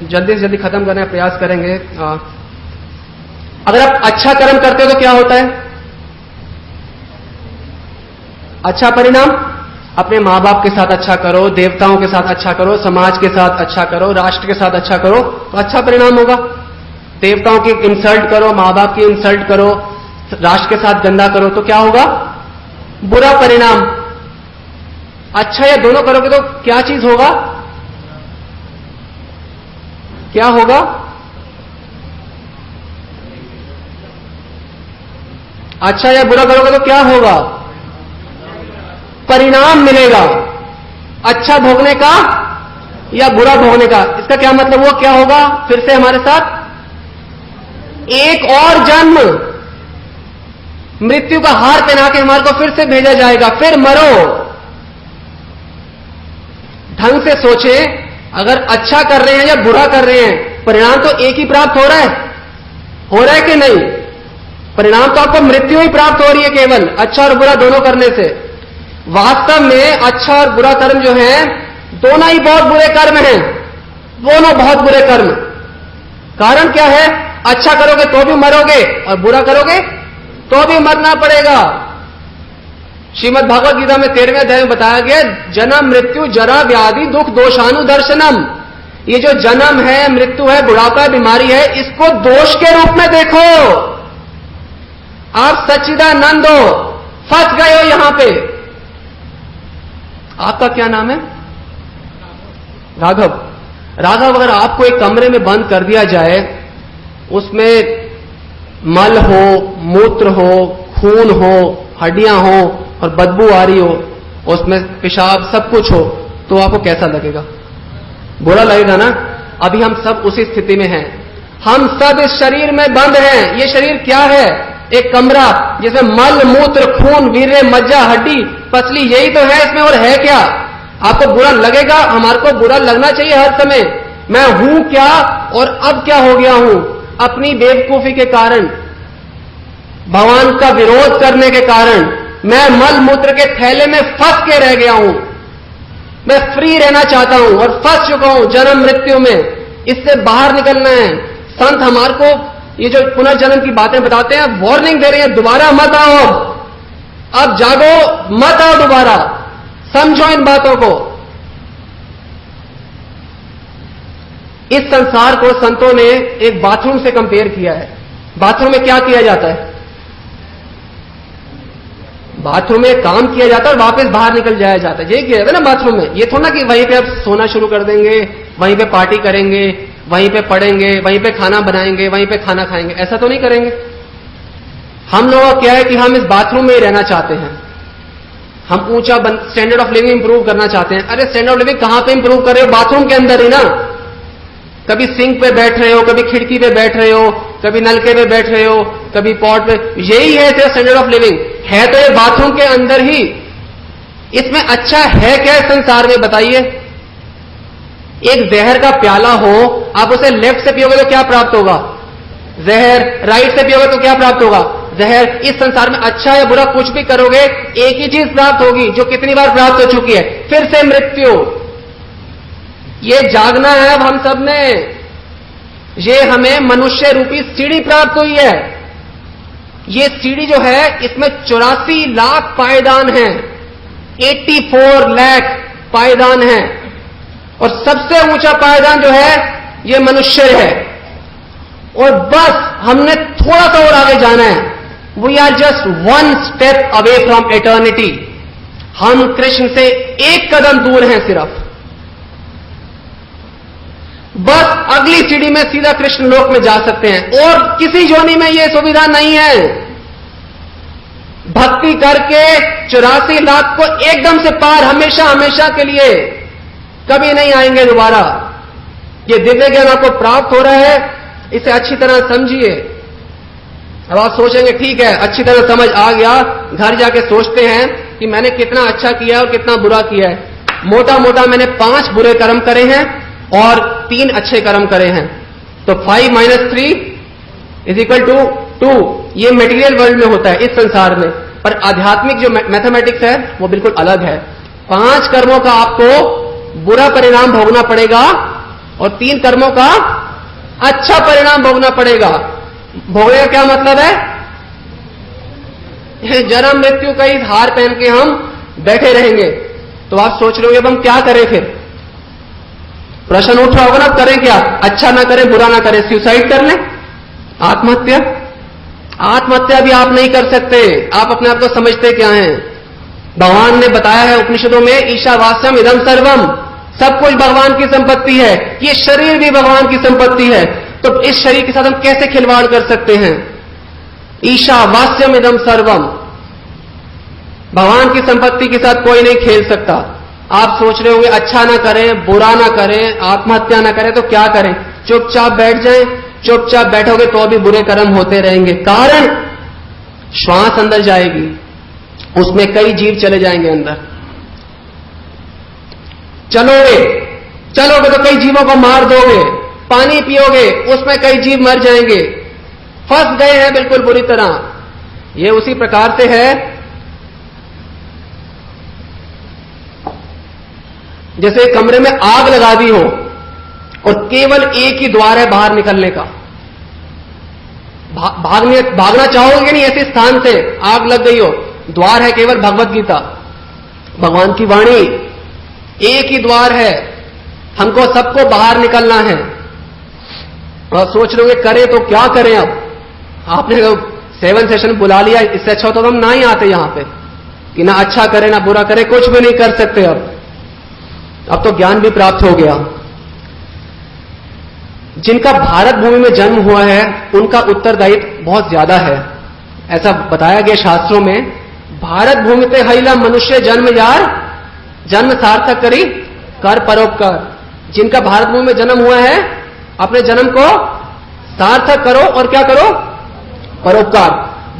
जल्दी से जल्दी खत्म करने का प्रयास करेंगे। अगर आप अच्छा कर्म करते हो तो क्या होता है? अच्छा परिणाम। अपने मां बाप के साथ अच्छा करो, देवताओं के साथ अच्छा करो, समाज के साथ अच्छा करो, राष्ट्र के साथ अच्छा करो तो अच्छा परिणाम होगा। देवताओं की इंसल्ट करो, मां बाप की इंसल्ट करो, राष्ट्र के साथ गंदा करो तो क्या होगा? बुरा परिणाम। अच्छा या दोनों करोगे तो क्या चीज होगा? क्या होगा? अच्छा या बुरा करोगे तो क्या होगा? परिणाम मिलेगा। अच्छा भोगने का या बुरा भोगने का, इसका क्या मतलब हुआ? क्या होगा फिर से हमारे साथ? एक और जन्म, मृत्यु का हार पहना के हमारे को फिर से भेजा जाएगा, फिर मरो। ढंग से सोचे, अगर अच्छा कर रहे हैं या बुरा कर रहे हैं, परिणाम तो एक ही प्राप्त हो रहा है कि नहीं? परिणाम तो आपको मृत्यु ही प्राप्त हो रही है केवल, अच्छा और बुरा दोनों करने से। वास्तव में अच्छा और बुरा कर्म जो है, दोनों ही बहुत बुरे कर्म हैं, दोनों बहुत बुरे कर्म। कारण क्या है? अच्छा करोगे तो भी मरोगे और बुरा करोगे तो भी मरना पड़ेगा। श्रीमद् भागवत गीता में 13वें अध्याय में बताया गया, जन्म मृत्यु जरा व्याधि दुख दोषानुदर्शनम। ये जो जन्म है, मृत्यु है, बुढ़ापा है, बीमारी है, इसको दोष के रूप में देखो। आप सच्चिदानंद हो, फंस गए हो यहां पे। आपका क्या नाम है? राघव। राघव, अगर आपको एक कमरे में बंद कर दिया जाए, उसमें मल हो, मूत्र हो, खून हो, हड्डियां हो और बदबू आ रही हो, उसमें पेशाब सब कुछ हो, तो आपको कैसा लगेगा? बुरा लगेगा ना। अभी हम सब उसी स्थिति में हैं। हम सब इस शरीर में बंद हैं। ये शरीर क्या है? एक कमरा जिसमें मल मूत्र खून वीर्य मज्जा हड्डी पसली, यही तो है इसमें, और है क्या? आपको बुरा लगेगा? हमारे को बुरा लगना चाहिए हर समय। मैं हूं क्या और अब क्या हो गया हूं? अपनी बेवकूफी के कारण, भगवान का विरोध करने के कारण मैं मल मूत्र के थैले में फंस के रह गया हूं। मैं फ्री रहना चाहता हूं और फंस चुका हूं जन्म मृत्यु में। इससे बाहर निकलना है। संत हमारे को ये जो पुनर्जन्म की बातें बताते हैं, वार्निंग दे रहे हैं, दोबारा मत आओ, अब जागो, मत आओ दोबारा, समझो इन बातों को। इस संसार को संतों ने एक बाथरूम से कंपेयर किया है। बाथरूम में क्या किया जाता है? बाथरूम में काम किया जाता है और वापस बाहर निकल जाया जाता है। यही किया जाता है ना बाथरूम में। ये थोड़ा ना कि वहीं पे अब सोना शुरू कर देंगे, वहीं पे पार्टी करेंगे, वहीं पे पढ़ेंगे, वहीं पे खाना बनाएंगे, वहीं पे खाना खाएंगे, ऐसा तो नहीं करेंगे। हम लोगों का क्या है कि हम इस बाथरूम में ही रहना चाहते हैं। हम ऊंचा स्टैंडर्ड ऑफ लिविंग इंप्रूव करना चाहते हैं। अरे स्टैंडर्ड ऑफ लिविंग कहां पे इंप्रूव कर रहे हो? बाथरूम के अंदर ही ना। कभी सिंक पे बैठ रहे हो, कभी खिड़की पे बैठ रहे हो, कभी नलके पे बैठ रहे हो, कभी पॉट पे। यही है तेरा स्टैंडर्ड ऑफ लिविंग। है तो ये बाथरूम के अंदर ही। इसमें अच्छा है क्या संसार में? बताइए। एक जहर का प्याला हो, आप उसे लेफ्ट से पियोगे तो क्या प्राप्त होगा? जहर। राइट से पियोगे तो क्या प्राप्त होगा? जहर। इस संसार में अच्छा या बुरा कुछ भी करोगे, एक ही चीज प्राप्त होगी जो कितनी बार प्राप्त हो चुकी है, फिर से मृत्यु। ये जागना है अब हम सब ने। ये हमें मनुष्य रूपी सीढ़ी प्राप्त हुई है। ये सीढ़ी जो है, इसमें 84 लाख पायदान हैं, 84 लाख पायदान हैं, और सबसे ऊंचा पायदान जो है ये मनुष्य है। और बस हमने थोड़ा सा और आगे जाना है। We are just one step away from eternity. हम कृष्ण से एक कदम दूर हैं सिर्फ। बस अगली सीढ़ी में सीधा कृष्ण लोक में जा सकते हैं, और किसी जोनी में यह सुविधा नहीं है। भक्ति करके 84 लाख को एकदम से पार, हमेशा हमेशा के लिए कभी नहीं आएंगे दोबारा। ये दिव्य ज्ञान आपको प्राप्त हो रहा है, इसे अच्छी तरह समझिए। अब आप सोचेंगे ठीक है, अच्छी तरह समझ आ गया, घर जाके सोचते हैं कि मैंने कितना अच्छा किया और कितना बुरा किया है। मोटा मोटा मैंने 5 बुरे कर्म करे हैं और 3 अच्छे कर्म करे हैं, तो 5 - 3 = 2। ये मटेरियल वर्ल्ड में होता है, इस संसार में। पर आध्यात्मिक जो मैथमेटिक्स है वो बिल्कुल अलग है। 5 कर्मों का आपको बुरा परिणाम भोगना पड़ेगा और 3 कर्मों का अच्छा परिणाम भोगना पड़ेगा। भोगने का क्या मतलब है? जन्म मृत्यु का ही हार पहन के हम बैठे रहेंगे। तो आप सोच रहे हो अब हम क्या करें? फिर प्रश्न उठ रहा होगा ना, अब करें क्या? अच्छा ना करें, बुरा ना करें, सुसाइड कर लें, आत्महत्या। आत्महत्या भी आप नहीं कर सकते। आप अपने आप को समझते क्या हैं? भगवान ने बताया है उपनिषदों में, ईशावास्यम इदम सर्वम, सब कुछ भगवान की संपत्ति है। ये शरीर भी भगवान की संपत्ति है। तो इस शरीर के साथ हम कैसे खिलवाड़ कर सकते हैं? ईशावास्यम इदम सर्वम। भगवान की संपत्ति के साथ कोई नहीं खेल सकता। आप सोच रहे होंगे अच्छा ना करें, बुरा ना करें, आत्महत्या ना करें, तो क्या करें? चुपचाप बैठ जाएं। चुपचाप बैठोगे तो भी बुरे कर्म होते रहेंगे। कारण श्वास अंदर जाएगी, उसमें कई जीव चले जाएंगे अंदर। चलोगे तो कई जीवों को मार दोगे। पानी पियोगे, उसमें कई जीव मर जाएंगे। फंस गए हैं बिल्कुल बुरी तरह। ये उसी प्रकार से है जैसे कमरे में आग लगा दी हो और केवल एक ही द्वार है बाहर निकलने का। भागना चाहोगे नहीं ऐसे स्थान से, आग लग गई हो। द्वार है केवल भगवत गीता, भगवान की वाणी, एक ही द्वार है। हमको सबको बाहर निकलना है। और सोच रहे हो करें तो क्या करें? अब आपने 7 सेशन बुला लिया, इससे अच्छा तो हम ना ही आते यहां पे कि ना अच्छा करें ना बुरा करें, कुछ भी नहीं कर सकते। अब तो ज्ञान भी प्राप्त हो गया। जिनका भारत भूमि में जन्म हुआ है उनका उत्तरदायित्व बहुत ज्यादा है। ऐसा बताया गया शास्त्रों में, भारत भूमि पे हईला मनुष्य जन्म यार, जन्म सार्थक करी कर परोपकार। जिनका भारत भूमि में जन्म हुआ है अपने जन्म को सार्थक करो और क्या करो? परोपकार।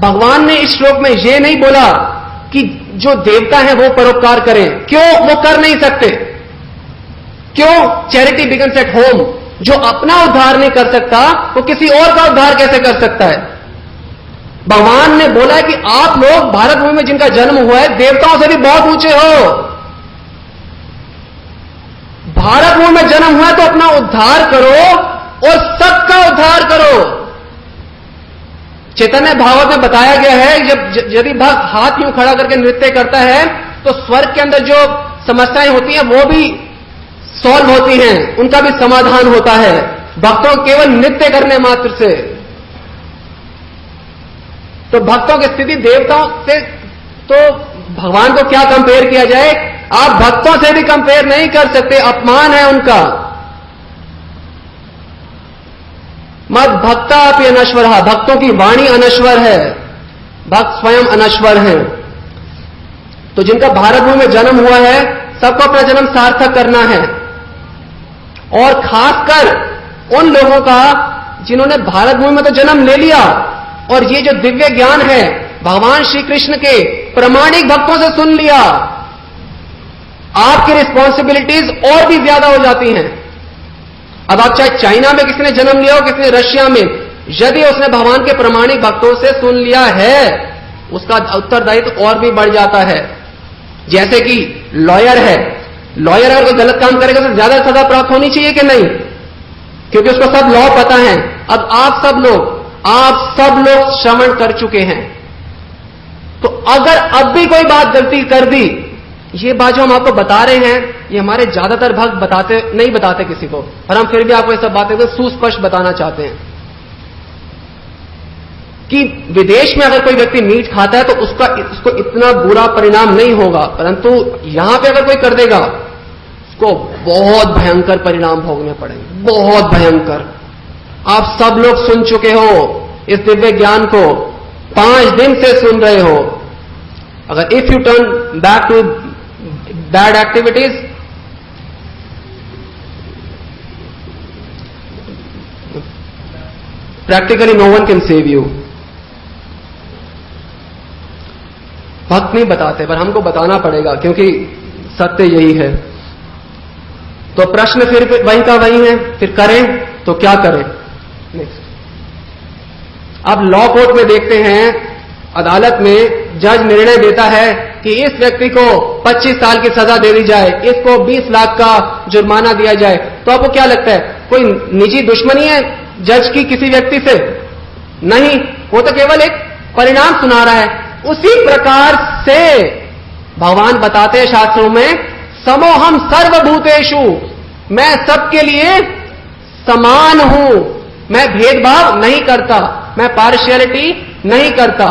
भगवान ने इस श्लोक में यह नहीं बोला कि जो देवता है वो परोपकार करें। क्यों? वो कर नहीं सकते। क्यों? Charity begins at home. जो अपना उद्धार नहीं कर सकता वो किसी और का उद्धार कैसे कर सकता है? भगवान ने बोला कि आप लोग भारत भूमि में जिनका जन्म हुआ है देवताओं से भी बहुत ऊंचे हो। भारत भूमि में जन्म हुआ है तो अपना उद्धार करो और सबका उद्धार करो। चैतन्य भागवत में बताया गया है जब यदि भक्त हाथ यूं खड़ा करके नृत्य करता है तो स्वर्ग के अंदर जो समस्याएं होती हैं वो भी सॉल्व होती हैं, उनका भी समाधान होता है भक्तों केवल नृत्य करने मात्र से। तो भक्तों की स्थिति देवताओं से तो भगवान को क्या कंपेयर किया जाए? आप भक्तों से भी कंपेयर नहीं कर सकते, अपमान है उनका। मद भक्ता अपि अनश्वर, भक्तों की वाणी अनश्वर है, भक्त स्वयं अनश्वर है। तो जिनका भारत भूमि में जन्म हुआ है सबको अपना जन्म सार्थक करना है। और खासकर उन लोगों का जिन्होंने भारत भूमि में तो जन्म ले लिया और ये जो दिव्य ज्ञान है भगवान श्री कृष्ण के प्रामाणिक भक्तों से सुन लिया, आपकी रिस्पॉन्सिबिलिटीज और भी ज्यादा हो जाती हैं। अब आप चाहे चाइना में किसी ने जन्म लिया हो, किसी ने रशिया में, यदि उसने भगवान के प्रामाणिक भक्तों से सुन लिया है उसका उत्तरदायित्व और भी बढ़ जाता है। जैसे कि लॉयर है, लॉयर अगर कोई गलत काम करेगा तो ज्यादा सजा प्राप्त होनी चाहिए कि नहीं? क्योंकि उसको सब लॉ पता है। अब आप सब लोग श्रवण कर चुके हैं, तो अगर अब भी कोई बात गलती कर दी, ये बात जो हम आपको बता रहे हैं ये हमारे ज्यादातर भक्त नहीं बताते किसी को, और हम फिर भी आपको ये सब बातें सुस्पष्ट बताना चाहते हैं कि विदेश में अगर कोई व्यक्ति मीट खाता है तो उसको इतना बुरा परिणाम नहीं होगा, परंतु यहां पे अगर कोई कर देगा उसको बहुत भयंकर परिणाम भोगने पड़ेंगे, बहुत भयंकर। आप सब लोग सुन चुके हो इस दिव्य ज्ञान को, 5 दिन से सुन रहे हो। अगर if you turn back to bad activities, practically no one can save you. भक्त नहीं बताते पर हमको बताना पड़ेगा क्योंकि सत्य यही है। तो प्रश्न फिर वही का वही है, फिर करें तो क्या करें? नेक्स्ट, अब लॉ कोर्ट में देखते हैं, अदालत में जज निर्णय देता है कि इस व्यक्ति को 25 साल की सजा दे दी जाए, इसको 20 लाख का जुर्माना दिया जाए। तो आपको क्या लगता है कोई निजी दुश्मनी है जज की किसी व्यक्ति से? नहीं, वो तो केवल एक परिणाम सुना रहा है। उसी प्रकार से भगवान बताते हैं शास्त्रों में, समोहम सर्वभूतेषु, मैं सबके लिए समान हूं, मैं भेदभाव नहीं करता, मैं पार्शियलिटी नहीं करता।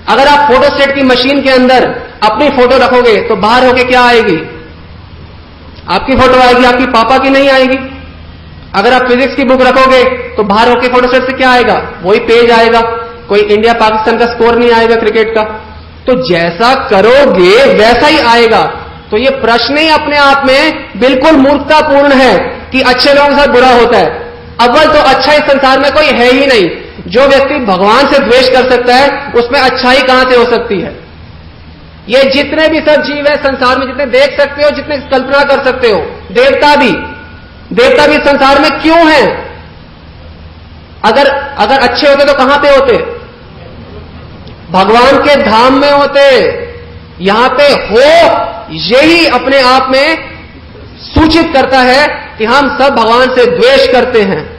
अगर आप फोटोस्टेट की मशीन के अंदर अपनी फोटो रखोगे तो बाहर होके क्या आएगी? आपकी फोटो आएगी, आपकी पापा की नहीं आएगी। अगर आप फिजिक्स की बुक रखोगे तो बाहर होके फोटोस्टेट से क्या आएगा? वही पेज आएगा। कोई इंडिया पाकिस्तान का स्कोर नहीं आएगा क्रिकेट का। तो जैसा करोगे वैसा ही आएगा। तो ये प्रश्न ही अपने आप में बिल्कुल मूर्खतापूर्ण है कि अच्छे लोगों के साथ बुरा होता है। अव्वल तो अच्छा इस संसार में कोई है ही नहीं। जो व्यक्ति भगवान से द्वेष कर सकता है उसमें अच्छाई कहां से हो सकती है? ये जितने भी सब जीव है संसार में, जितने देख सकते हो, जितने कल्पना कर सकते हो, देवता भी संसार में क्यों हैं? अगर अच्छे होते तो कहां पे होते? भगवान के धाम में होते। यहां पे हो यही अपने आप में सूचित करता है कि हम सब भगवान से द्वेष करते हैं।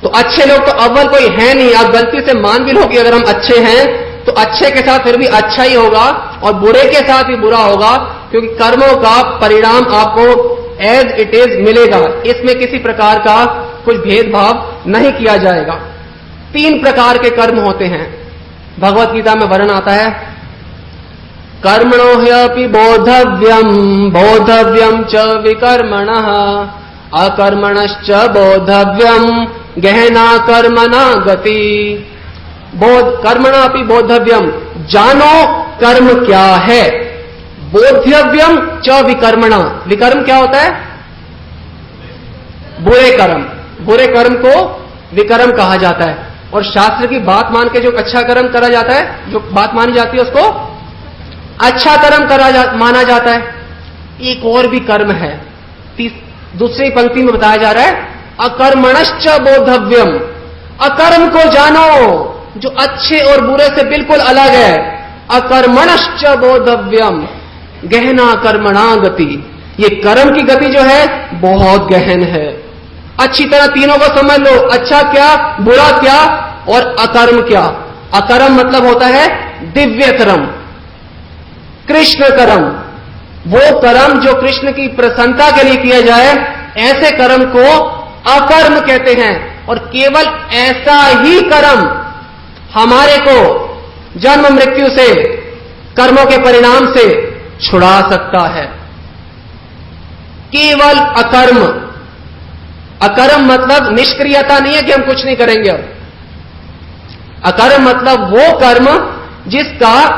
तो अच्छे लोग तो अव्वल कोई है नहीं। आप गलती से मान भी लो कि अगर हम अच्छे हैं तो अच्छे के साथ फिर भी अच्छा ही होगा और बुरे के साथ भी बुरा होगा, क्योंकि कर्मों का परिणाम आपको एज इट इज मिलेगा। इसमें किसी प्रकार का कुछ भेदभाव नहीं किया जाएगा। 3 प्रकार के कर्म होते हैं। भगवत गीता में वर्णन आता है, कर्मणो ह्यपि बोधव्यम च विकर्मणः अकर्मणश्च बोधव्यम गहना कर्मणा गति। कर्मणा अपि बोधव्यम, जानो कर्म क्या है। बोध्यव्यम च विकर्मणा, विकर्म क्या होता है? बुरे कर्म। बुरे कर्म को विकर्म कहा जाता है। और शास्त्र की बात मान के जो अच्छा कर्म करा जाता है, जो बात मानी जाती है, उसको अच्छा कर्म माना जाता है। एक और भी कर्म है, दूसरी पंक्ति में बताया जा रहा है, अकर्मणश्च बोधव्यम, अकर्म को जानो, जो अच्छे और बुरे से बिल्कुल अलग है। अकर्मणश्च बोधव्यम गहना कर्मणा गति, ये कर्म की गति जो है बहुत गहन है। अच्छी तरह तीनों को समझ लो, अच्छा क्या, बुरा क्या और अकर्म क्या। अकर्म मतलब होता है दिव्य कर्म, कृष्ण कर्म। वो कर्म जो कृष्ण की प्रसन्नता के लिए किया जाए, ऐसे कर्म को अकर्म कहते हैं। और केवल ऐसा ही कर्म हमारे को जन्म मृत्यु से, कर्मों के परिणाम से छुड़ा सकता है। केवल अकर्म। अकर्म मतलब निष्क्रियता नहीं है कि हम कुछ नहीं करेंगे। अब अकर्म मतलब वो कर्म जिसका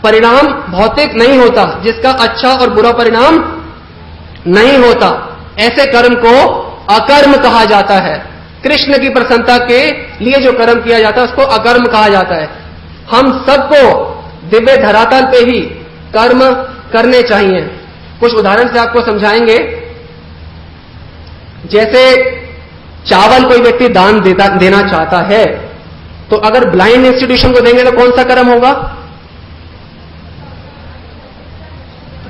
परिणाम भौतिक नहीं होता, जिसका अच्छा और बुरा परिणाम नहीं होता, ऐसे कर्म को अकर्म कहा जाता है। कृष्ण की प्रसन्नता के लिए जो कर्म किया जाता है उसको अकर्म कहा जाता है। हम सबको दिव्य धरातल पे ही कर्म करने चाहिए। कुछ उदाहरण से आपको समझाएंगे। जैसे चावल कोई व्यक्ति दान देना चाहता है, तो अगर ब्लाइंड इंस्टीट्यूशन को देंगे तो कौन सा कर्म होगा?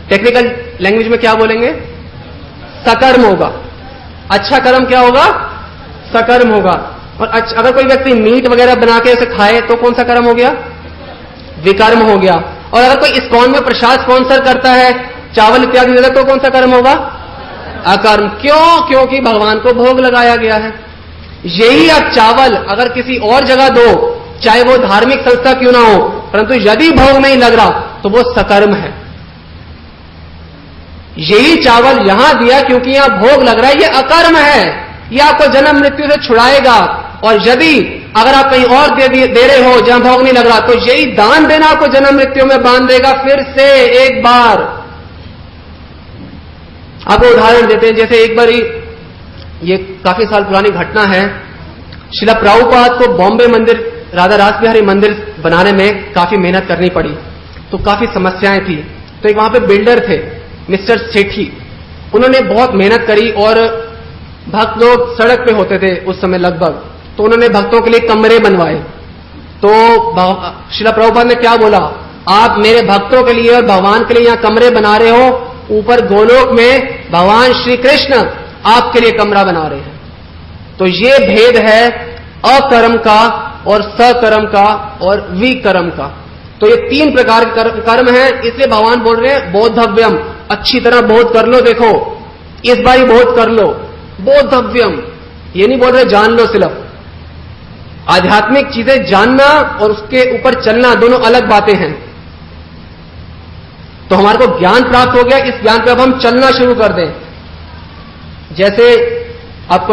टेक्निकल लैंग्वेज में क्या बोलेंगे? सकर्म होगा। अच्छा कर्म क्या होगा? सकर्म होगा। और अगर कोई व्यक्ति मीट वगैरह बना के उसे खाए तो कौन सा कर्म हो गया? विकर्म हो गया। और अगर कोई इस्कॉन में प्रसाद स्पॉन्सर करता है, चावल इत्यादि देता, तो कौन सा कर्म होगा? अकर्म। क्यों? क्योंकि भगवान को भोग लगाया गया है। यही अब चावल अगर किसी और जगह दो, चाहे वो धार्मिक संस्था क्यों ना हो, परंतु यदि भोग नहीं लग रहा तो वो सकर्म है। यही चावल यहां दिया क्योंकि यहां भोग लग रहा है, ये अकर्म है। ये आपको जन्म मृत्यु से छुड़ाएगा। और यदि अगर आप कहीं और दे रहे हो जहां भोग नहीं लग रहा, तो यही दान देना आपको जन्म मृत्यु में बांध देगा फिर से एक बार। आपको उदाहरण देते हैं। जैसे एक बार ये काफी साल पुरानी घटना है, श्रील प्रभुपाद को बॉम्बे मंदिर, राधा रास बिहारी मंदिर बनाने में काफी मेहनत करनी पड़ी, तो काफी समस्याएं थी। तो एक वहां पे बिल्डर थे मिस्टर सेठी, उन्होंने बहुत मेहनत करी और भक्त लोग सड़क पे होते थे उस समय लगभग, तो उन्होंने भक्तों के लिए कमरे बनवाए। तो श्रील प्रभुपाद ने क्या बोला, आप मेरे भक्तों के लिए और भगवान के लिए यहां कमरे बना रहे हो, ऊपर गोलोक में भगवान श्री कृष्ण आपके लिए कमरा बना रहे हैं। तो ये भेद है अकर्म का और सकर्म का और विकर्म का। तो ये 3 प्रकार के कर्म हैं, इसलिए भगवान बोल रहे हैं बोधव्यम, अच्छी तरह बोध कर लो। देखो इस बार ही बोध कर लो, बोधव्यम। ये नहीं बोल रहे जान लो सिर्फ। आध्यात्मिक चीजें जानना और उसके ऊपर चलना दोनों अलग बातें हैं। तो हमारे को ज्ञान प्राप्त हो गया, इस ज्ञान पे अब हम चलना शुरू कर दें। जैसे आप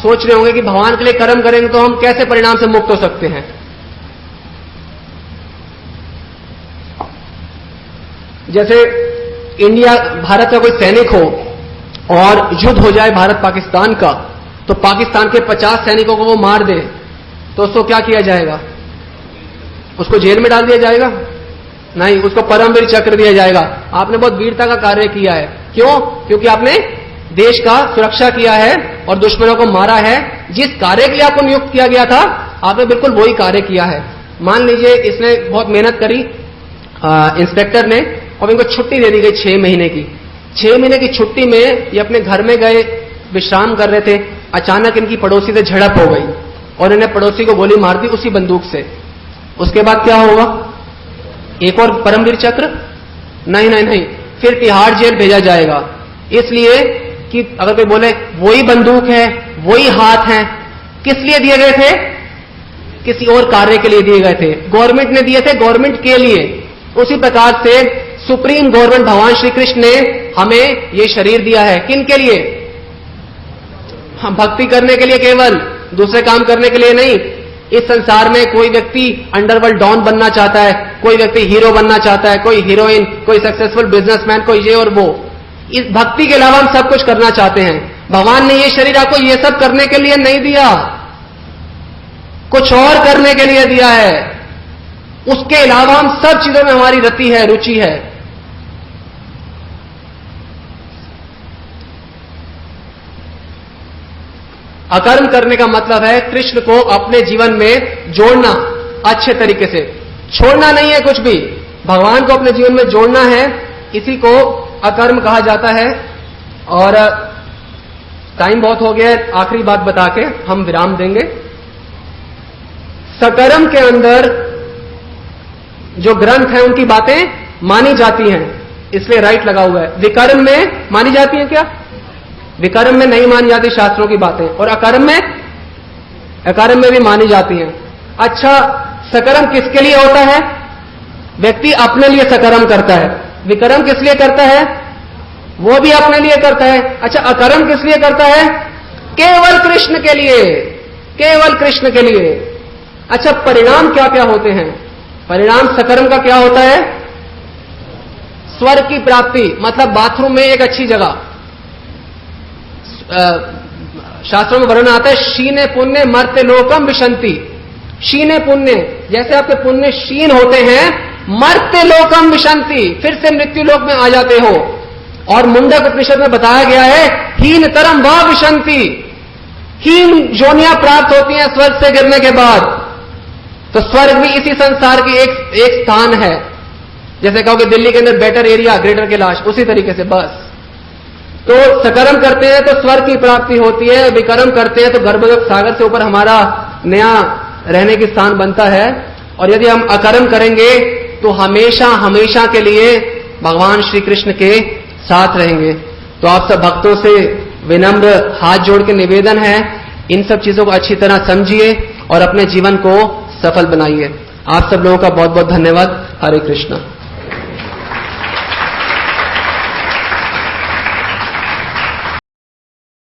सोच रहे होंगे कि भगवान के लिए कर्म करेंगे तो हम कैसे परिणाम से मुक्त हो सकते हैं। जैसे इंडिया, भारत का कोई सैनिक हो और युद्ध हो जाए भारत पाकिस्तान का, तो पाकिस्तान के 50 सैनिकों को वो मार दे, तो उसको क्या किया जाएगा? उसको जेल में डाल दिया जाएगा? नहीं, उसको परमवीर चक्र दिया जाएगा। आपने बहुत वीरता का कार्य किया है। क्यों? क्योंकि आपने देश का सुरक्षा किया है और दुश्मनों को मारा है। जिस कार्य के लिए आपको नियुक्त किया गया था, आपने बिल्कुल वही कार्य किया है। मान लीजिए इसने बहुत मेहनत करी इंस्पेक्टर ने, और इनको छुट्टी दे दी गई 6 महीने की। 6 महीने की छुट्टी में ये अपने घर में गए, विश्राम कर रहे थे। अचानक इनकी पड़ोसी से झड़प हो गई और इन्हें पड़ोसी को गोली मार दी उसी बंदूक से। उसके बाद क्या होगा? एक और परमवीर चक्र? नहीं नहीं नहीं, फिर तिहाड़ जेल भेजा जाएगा। इसलिए कि अगर कोई बोले वही बंदूक है, वही हाथ है, किस लिए दिए गए थे? किसी और कार्य के लिए दिए गए थे। गवर्नमेंट ने दिए थे, गवर्नमेंट के लिए। उसी प्रकार से सुप्रीम गवर्नमेंट भगवान श्री कृष्ण ने हमें ये शरीर दिया है। किन के लिए? हम भक्ति करने के लिए, केवल दूसरे काम करने के लिए नहीं। इस संसार में कोई व्यक्ति अंडरवर्ल्ड डॉन बनना चाहता है, कोई व्यक्ति हीरो बनना चाहता है, कोई हीरोइन, कोई सक्सेसफुल बिजनेसमैन, कोई ये और वो। इस भक्ति के अलावा हम सब कुछ करना चाहते हैं। भगवान ने ये शरीर आपको ये सब करने के लिए नहीं दिया, कुछ और करने के लिए दिया है। उसके अलावा हम सब चीजों में हमारी रति है, रुचि है। अकर्म करने का मतलब है कृष्ण को अपने जीवन में जोड़ना, अच्छे तरीके से छोड़ना नहीं है कुछ भी। भगवान को अपने जीवन में जोड़ना है, इसी को अकर्म कहा जाता है। और टाइम बहुत हो गया है, आखिरी बात बता के हम विराम देंगे। सकर्म के अंदर जो ग्रंथ है उनकी बातें मानी जाती हैं, इसलिए राइट लगा हुआ है। विकर्म में मानी जाती है क्या? विकर्म में नहीं मानी जाती शास्त्रों की बातें, और अकर्म में भी मानी जाती हैं। अच्छा, सकर्म किसके लिए होता है? व्यक्ति अपने लिए सकर्म करता है। विकर्म किस लिए करता है? वो भी अपने लिए करता है। अच्छा, अकर्म किस लिए करता है? केवल कृष्ण के लिए, केवल कृष्ण के लिए। अच्छा, परिणाम क्या क्या होते हैं? परिणाम सकर्म का क्या होता है? स्वर्ग की प्राप्ति, मतलब बाथरूम में एक अच्छी जगह। शास्त्रों में वर्णन आता है, शीने पुण्य मर्त्य लोकम विशंति। शीने पुण्य, जैसे आपके पुण्य शीन होते हैं, मर्त्य लोकम विशंति, फिर से मृत्यु लोक में आ जाते हो। और मुंडक उपनिषद में बताया गया है, हीन तरम व विशंति, हीन जोनियां प्राप्त होती हैं स्वर्ग से गिरने के बाद। तो स्वर्ग भी इसी संसार की एक स्थान है। जैसे कहो कि दिल्ली के अंदर बेटर एरिया, ग्रेटर कैलाश, उसी तरीके से बस। तो सकर्म करते हैं तो स्वर्ग की प्राप्ति होती है, विकर्म करते हैं तो गर्भगत सागर से ऊपर हमारा नया रहने की स्थान बनता है। और यदि हम अकर्म करेंगे तो हमेशा हमेशा के लिए भगवान श्री कृष्ण के साथ रहेंगे। तो आप सब भक्तों से विनम्र हाथ जोड़ के निवेदन है, इन सब चीजों को अच्छी तरह समझिए और अपने जीवन को सफल बनाइए। आप सब लोगों का बहुत बहुत धन्यवाद। हरे कृष्णा।